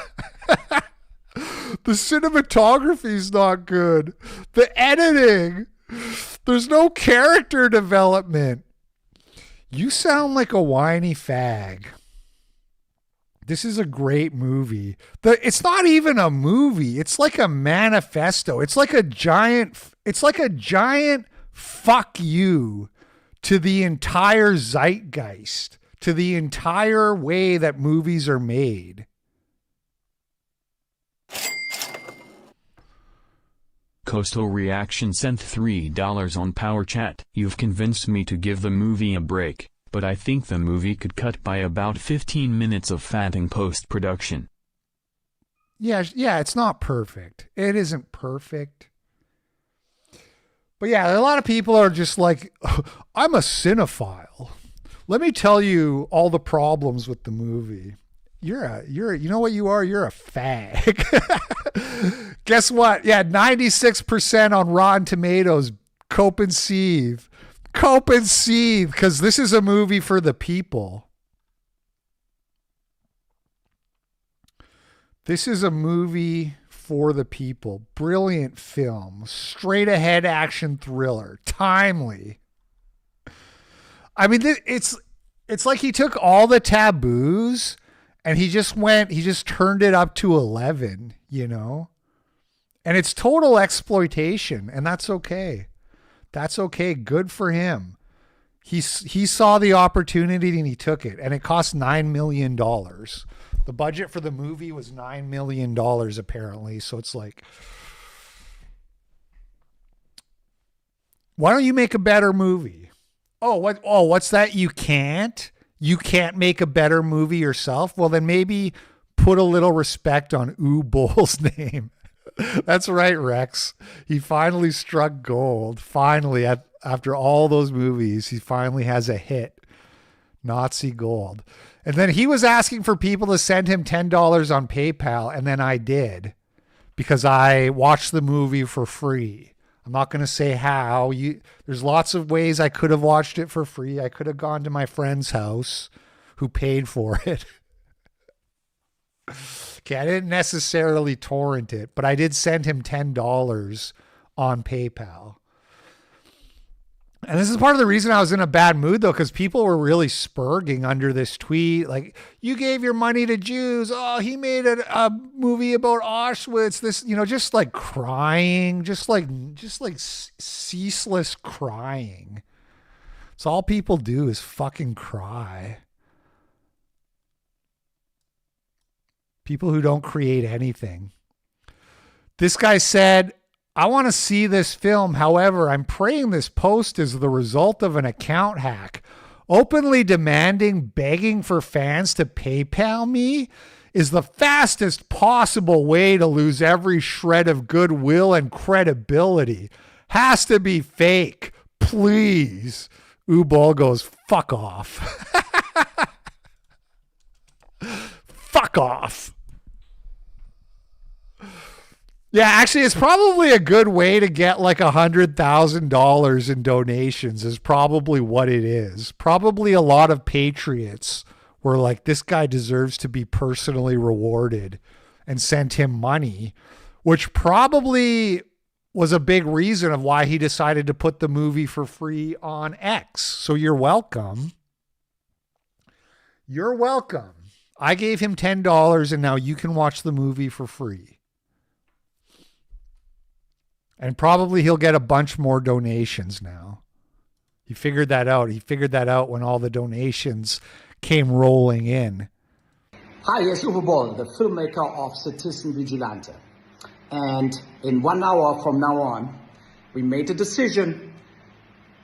S2: The cinematography's not good. The editing. There's no character development. You sound like a whiny fag. This is a great movie. It's not even a movie. It's like a manifesto. It's like a giant fuck you to the entire zeitgeist, to the entire way that movies are made.
S1: Coastal Reaction sent $3 on Power Chat. You've convinced me to give the movie a break, but I think the movie could cut by about 15 minutes of fatting post-production.
S2: Yeah, it's not perfect. It isn't perfect. But yeah, a lot of people are just like, I'm a cinephile. Let me tell you all the problems with the movie. You know what you are? You're a fag. Guess what? Yeah, 96% on Rotten Tomatoes. Cope and seethe. Cope and seethe, because this is a movie for the people. This is a movie for the people. Brilliant film. Straight ahead action thriller. Timely. I mean, It's like he took all the taboos and he just turned it up to 11, you know? And it's total exploitation, and that's okay. That's okay. Good for him. He saw the opportunity and he took it, and it cost $9 million. The budget for the movie was $9 million apparently. So it's like, why don't you make a better movie? What's that? You can't make a better movie yourself? Well, then maybe put a little respect on Boll's name. That's right, Wreckx. He finally struck gold. Finally, after all those movies, he finally has a hit. Nazi gold. And then he was asking for people to send him $10 on PayPal, and then I did because I watched the movie for free. I'm not going to say how. There's lots of ways I could have watched it for free. I could have gone to my friend's house who paid for it. Okay, I didn't necessarily torrent it, but I did send him $10 on PayPal. And this is part of the reason I was in a bad mood, though, because people were really spurging under this tweet. Like, you gave your money to Jews. Oh, he made a movie about Auschwitz. This, just like crying, just like ceaseless crying. So all people do is fucking cry. People who don't create anything. This guy said, I want to see this film. However, I'm praying this post is the result of an account hack. Openly demanding, begging for fans to PayPal me is the fastest possible way to lose every shred of goodwill and credibility. Has to be fake. Please. Boll goes, fuck off. Fuck off. Yeah, actually, it's probably a good way to get like $100,000 in donations is probably what it is. Probably a lot of patriots were like, this guy deserves to be personally rewarded and sent him money, which probably was a big reason of why he decided to put the movie for free on X. So you're welcome. You're welcome. I gave him $10 and now you can watch the movie for free. And probably he'll get a bunch more donations now. He figured that out. He figured that out when all the donations came rolling in.
S9: Hi, it's Uwe Boll, the filmmaker of Citizen Vigilante. And in 1 hour from now on, we made the decision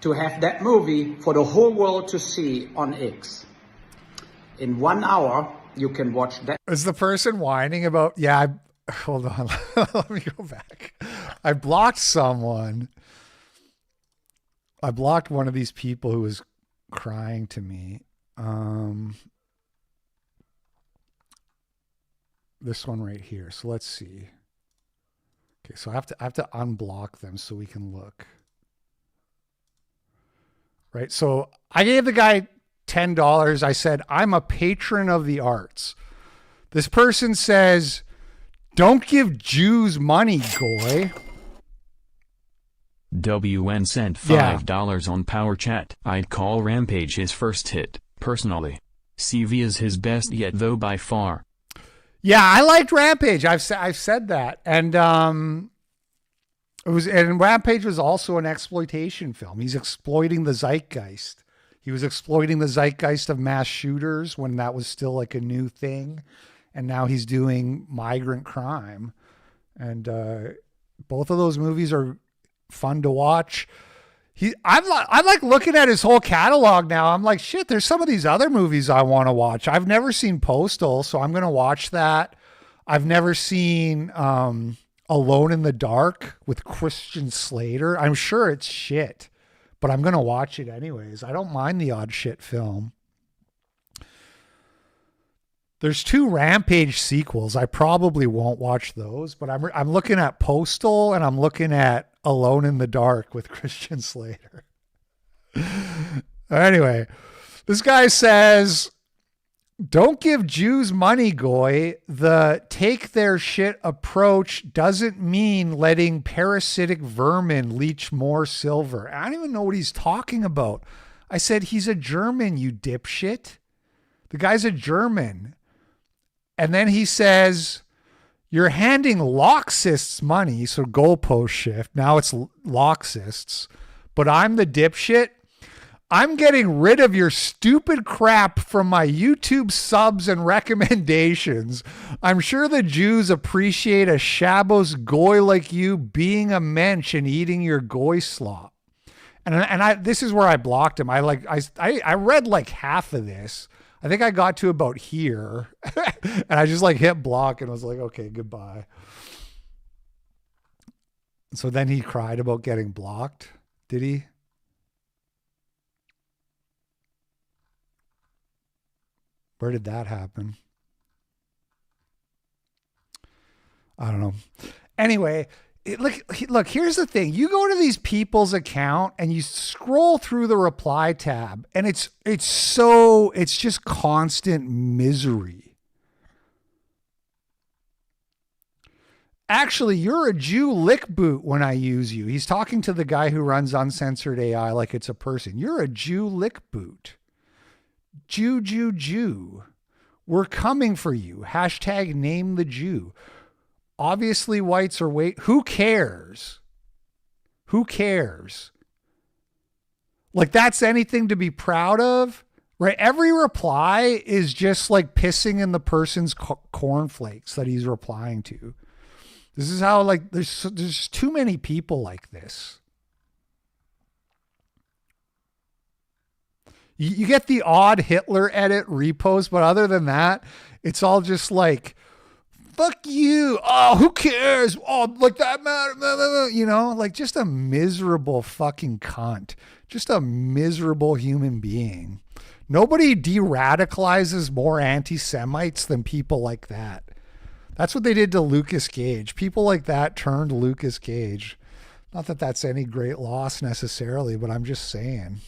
S9: to have that movie for the whole world to see on X. In 1 hour, you can watch that.
S2: Is the person whining about, hold on, let me go back. I blocked someone. I blocked one of these people who was crying to me. This one right here. So let's see. Okay, so I have to unblock them so we can look. Right. So I gave the guy $10. I said, I'm a patron of the arts. This person says, don't give Jews money, goy.
S1: WN sent $5 on Power Chat. I'd call Rampage his first hit, personally. CV is his best yet, though, by far.
S2: Yeah, I liked Rampage. I've said that, and Rampage was also an exploitation film. He's exploiting the zeitgeist. He was exploiting the zeitgeist of mass shooters when that was still like a new thing, and now he's doing migrant crime. And both of those movies are fun to watch. I'm like looking at his whole catalog now. I'm like, shit, there's some of these other movies I want to watch. I've never seen Postal, so I'm going to watch that. I've never seen Alone in the Dark with Christian Slater. I'm sure it's shit, but I'm going to watch it anyways. I don't mind the odd shit film. There's 2 Rampage sequels. I probably won't watch those, but I'm looking at Postal and I'm looking at Alone in the Dark with Christian Slater. Anyway, this guy says, don't give Jews money, goy. The take their shit approach doesn't mean letting parasitic vermin leech more silver. I don't even know what he's talking about. I said, he's a German, you dipshit. The guy's a German. And then he says, you're handing Loxists money, so goalpost shift. Now it's Loxists. But I'm the dipshit. I'm getting rid of your stupid crap from my YouTube subs and recommendations. I'm sure the Jews appreciate a Shabbos goy like you being a mensch and eating your goy slop. And this is where I blocked him. I read like half of this. I think I got to about here and I just like hit block and was like, okay, goodbye. So then he cried about getting blocked. Did he? Where did that happen? I don't know. Anyway, look, here's the thing. You go to these people's account and you scroll through the reply tab and it's just constant misery. Actually, you're a Jew lick boot when I use you. He's talking to the guy who runs Uncensored AI like it's a person. You're a Jew lick boot. Jew. We're coming for you. Hashtag name the Jew. Obviously whites are who cares? Who cares? Like that's anything to be proud of, right? Every reply is just like pissing in the person's cornflakes that he's replying to. This is how like there's too many people like this. You get the odd Hitler edit repost, but other than that, it's all just like, fuck you. Oh, who cares? Oh, like that matter. You know, like just a miserable fucking cunt. Just a miserable human being. Nobody de-radicalizes more anti-Semites than people like that. That's what they did to Lucas Gage. People like that turned Lucas Gage. Not that that's any great loss necessarily, but I'm just saying.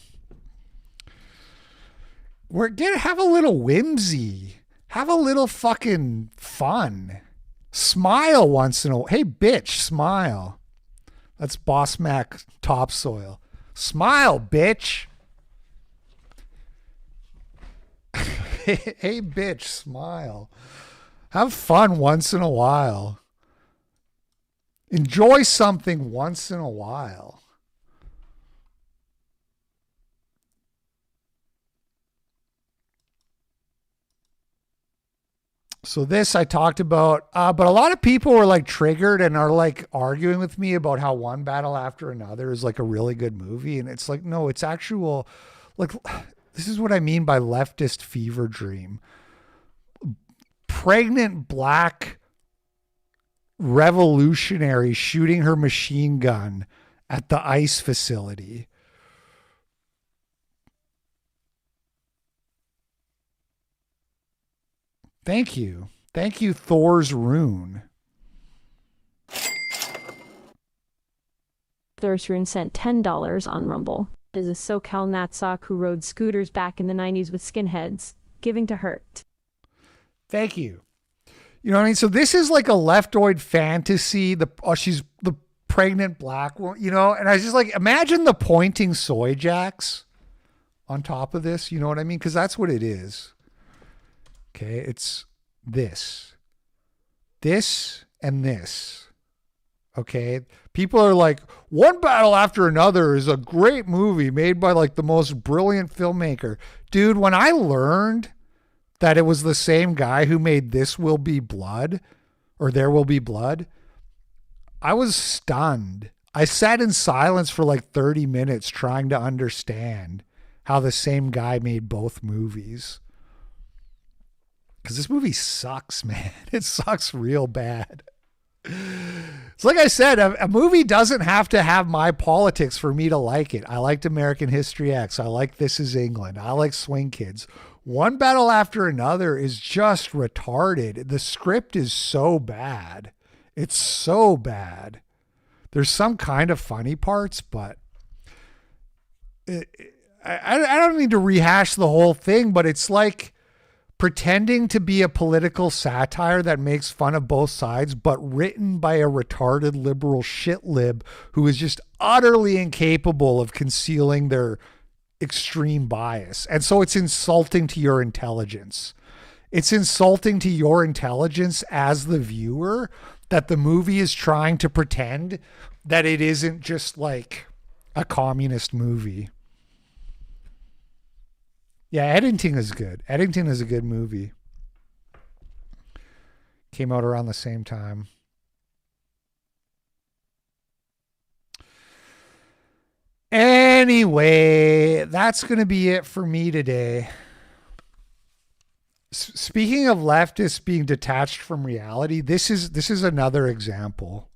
S2: Have a little whimsy. Have a little fucking fun. Smile once in a while. Hey, bitch, smile. That's Boss Mac Topsoil. Smile, bitch. Hey, bitch, smile. Have fun once in a while. Enjoy something once in a while. So this I talked about, but a lot of people were like triggered and are like arguing with me about how One Battle After Another is like a really good movie. And it's like, no, it's actual, like, this is what I mean by leftist fever dream. Pregnant black revolutionary shooting her machine gun at the ICE facility. Thank you. Thank you, Thor's Rune.
S11: Thor's Rune sent $10 on Rumble. Is a SoCal Natsock who rode scooters back in the 90s with skinheads, giving to Hurt.
S2: Thank you. You know what I mean? So this is like a leftoid fantasy. She's the pregnant black woman, you know? And I was just like, imagine the pointing soy jacks on top of this. You know what I mean? Because that's what it is. Okay, it's this and this. Okay, people are like, One Battle After Another is a great movie made by like the most brilliant filmmaker. Dude, when I learned that it was the same guy who made This Will Be Blood or There Will Be Blood, I was stunned. I sat in silence for like 30 minutes trying to understand how the same guy made both movies. Because this movie sucks, man. It sucks real bad. It's like I said, a movie doesn't have to have my politics for me to like it. I liked American History X. I like This Is England. I like Swing Kids. One Battle After Another is just retarded. The script is so bad. It's so bad. There's some kind of funny parts, but I don't mean to rehash the whole thing, but it's like pretending to be a political satire that makes fun of both sides, but written by a retarded liberal shit lib who is just utterly incapable of concealing their extreme bias. And so it's insulting to your intelligence. It's insulting to your intelligence as the viewer that the movie is trying to pretend that it isn't just like a communist movie. Yeah, Eddington is good. Eddington is a good movie. Came out around the same time. Anyway, that's going to be it for me today. Speaking of leftists being detached from reality, this is another example.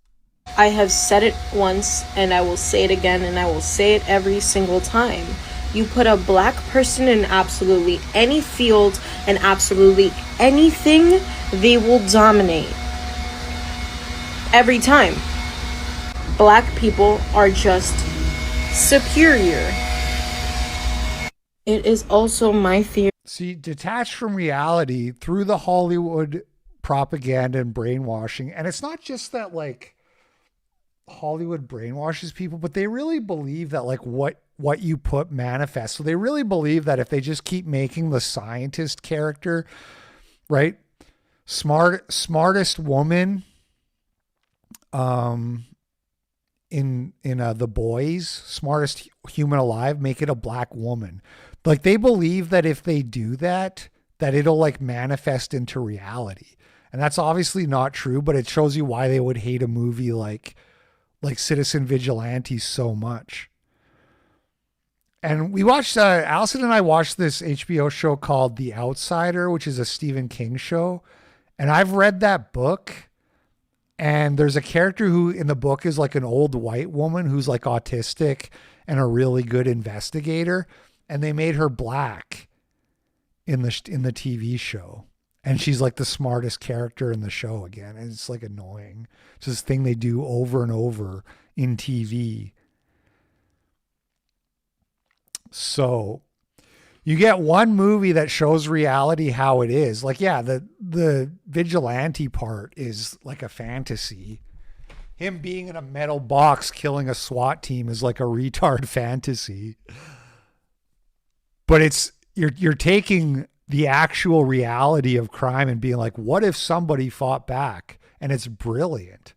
S12: I have said it once and I will say it again and I will say it every single time. You put a black person in absolutely any field and absolutely anything, they will dominate. Every time. Black people are just superior. It is also my theory.
S2: See, detached from reality through the Hollywood propaganda and brainwashing. And it's not just that like Hollywood brainwashes people, but they really believe that like what you put manifests. So they really believe that if they just keep making the scientist character, right? Smartest woman in The Boys, smartest human alive, make it a black woman. Like they believe that if they do that, that it'll like manifest into reality. And that's obviously not true, but it shows you why they would hate a movie like Citizen Vigilante so much. And we watched, Allison and I watched this HBO show called The Outsider, which is a Stephen King show. And I've read that book. And there's a character who in the book is like an old white woman who's like autistic and a really good investigator. And they made her black in the TV show. And she's like the smartest character in the show again. And it's like annoying. It's this thing they do over and over in TV. So you get one movie that shows reality how it is. Like, yeah, the vigilante part is like a fantasy. Him being in a metal box killing a SWAT team is like a retard fantasy. But it's you're taking the actual reality of crime and being like, what if somebody fought back? And it's brilliant.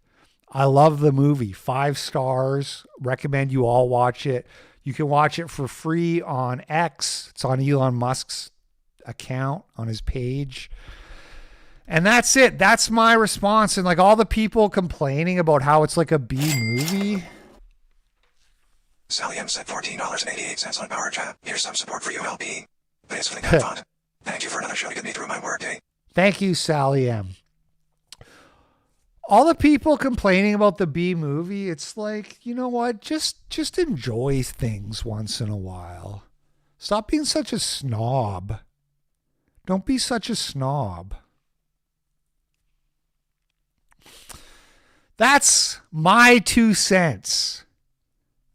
S2: I love the movie. 5 stars. Recommend you all watch it. You can watch it for free on X. It's on Elon Musk's account on his page. And that's it. That's my response. And like all the people complaining about how it's like a B movie.
S13: Sally M said $14.88 on Power Chat. Here's some support for you, LP. But it's for the good font. Thank you for another show to get me through my workday.
S2: Thank you, Sally M. All the people complaining about the B movie, it's like, you know what? Just enjoy things once in a while. Stop being such a snob. Don't be such a snob. That's my 2 cents.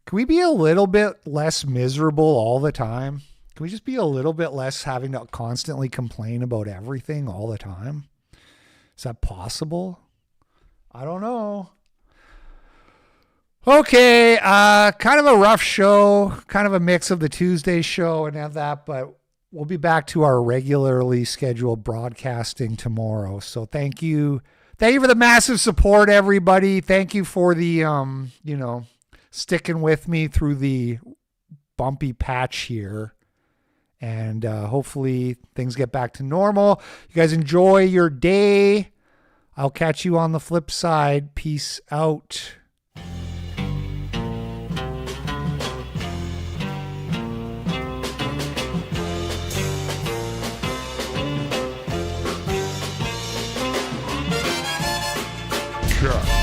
S2: Can we be a little bit less miserable all the time? Can we just be a little bit less having to constantly complain about everything all the time? Is that possible? I don't know. Okay, kind of a rough show, kind of a mix of the Tuesday show and that, but we'll be back to our regularly scheduled broadcasting tomorrow. So thank you. Thank you for the massive support, everybody. Thank you for the, sticking with me through the bumpy patch here. And hopefully things get back to normal. You guys enjoy your day. I'll catch you on the flip side. Peace out.
S15: Cat.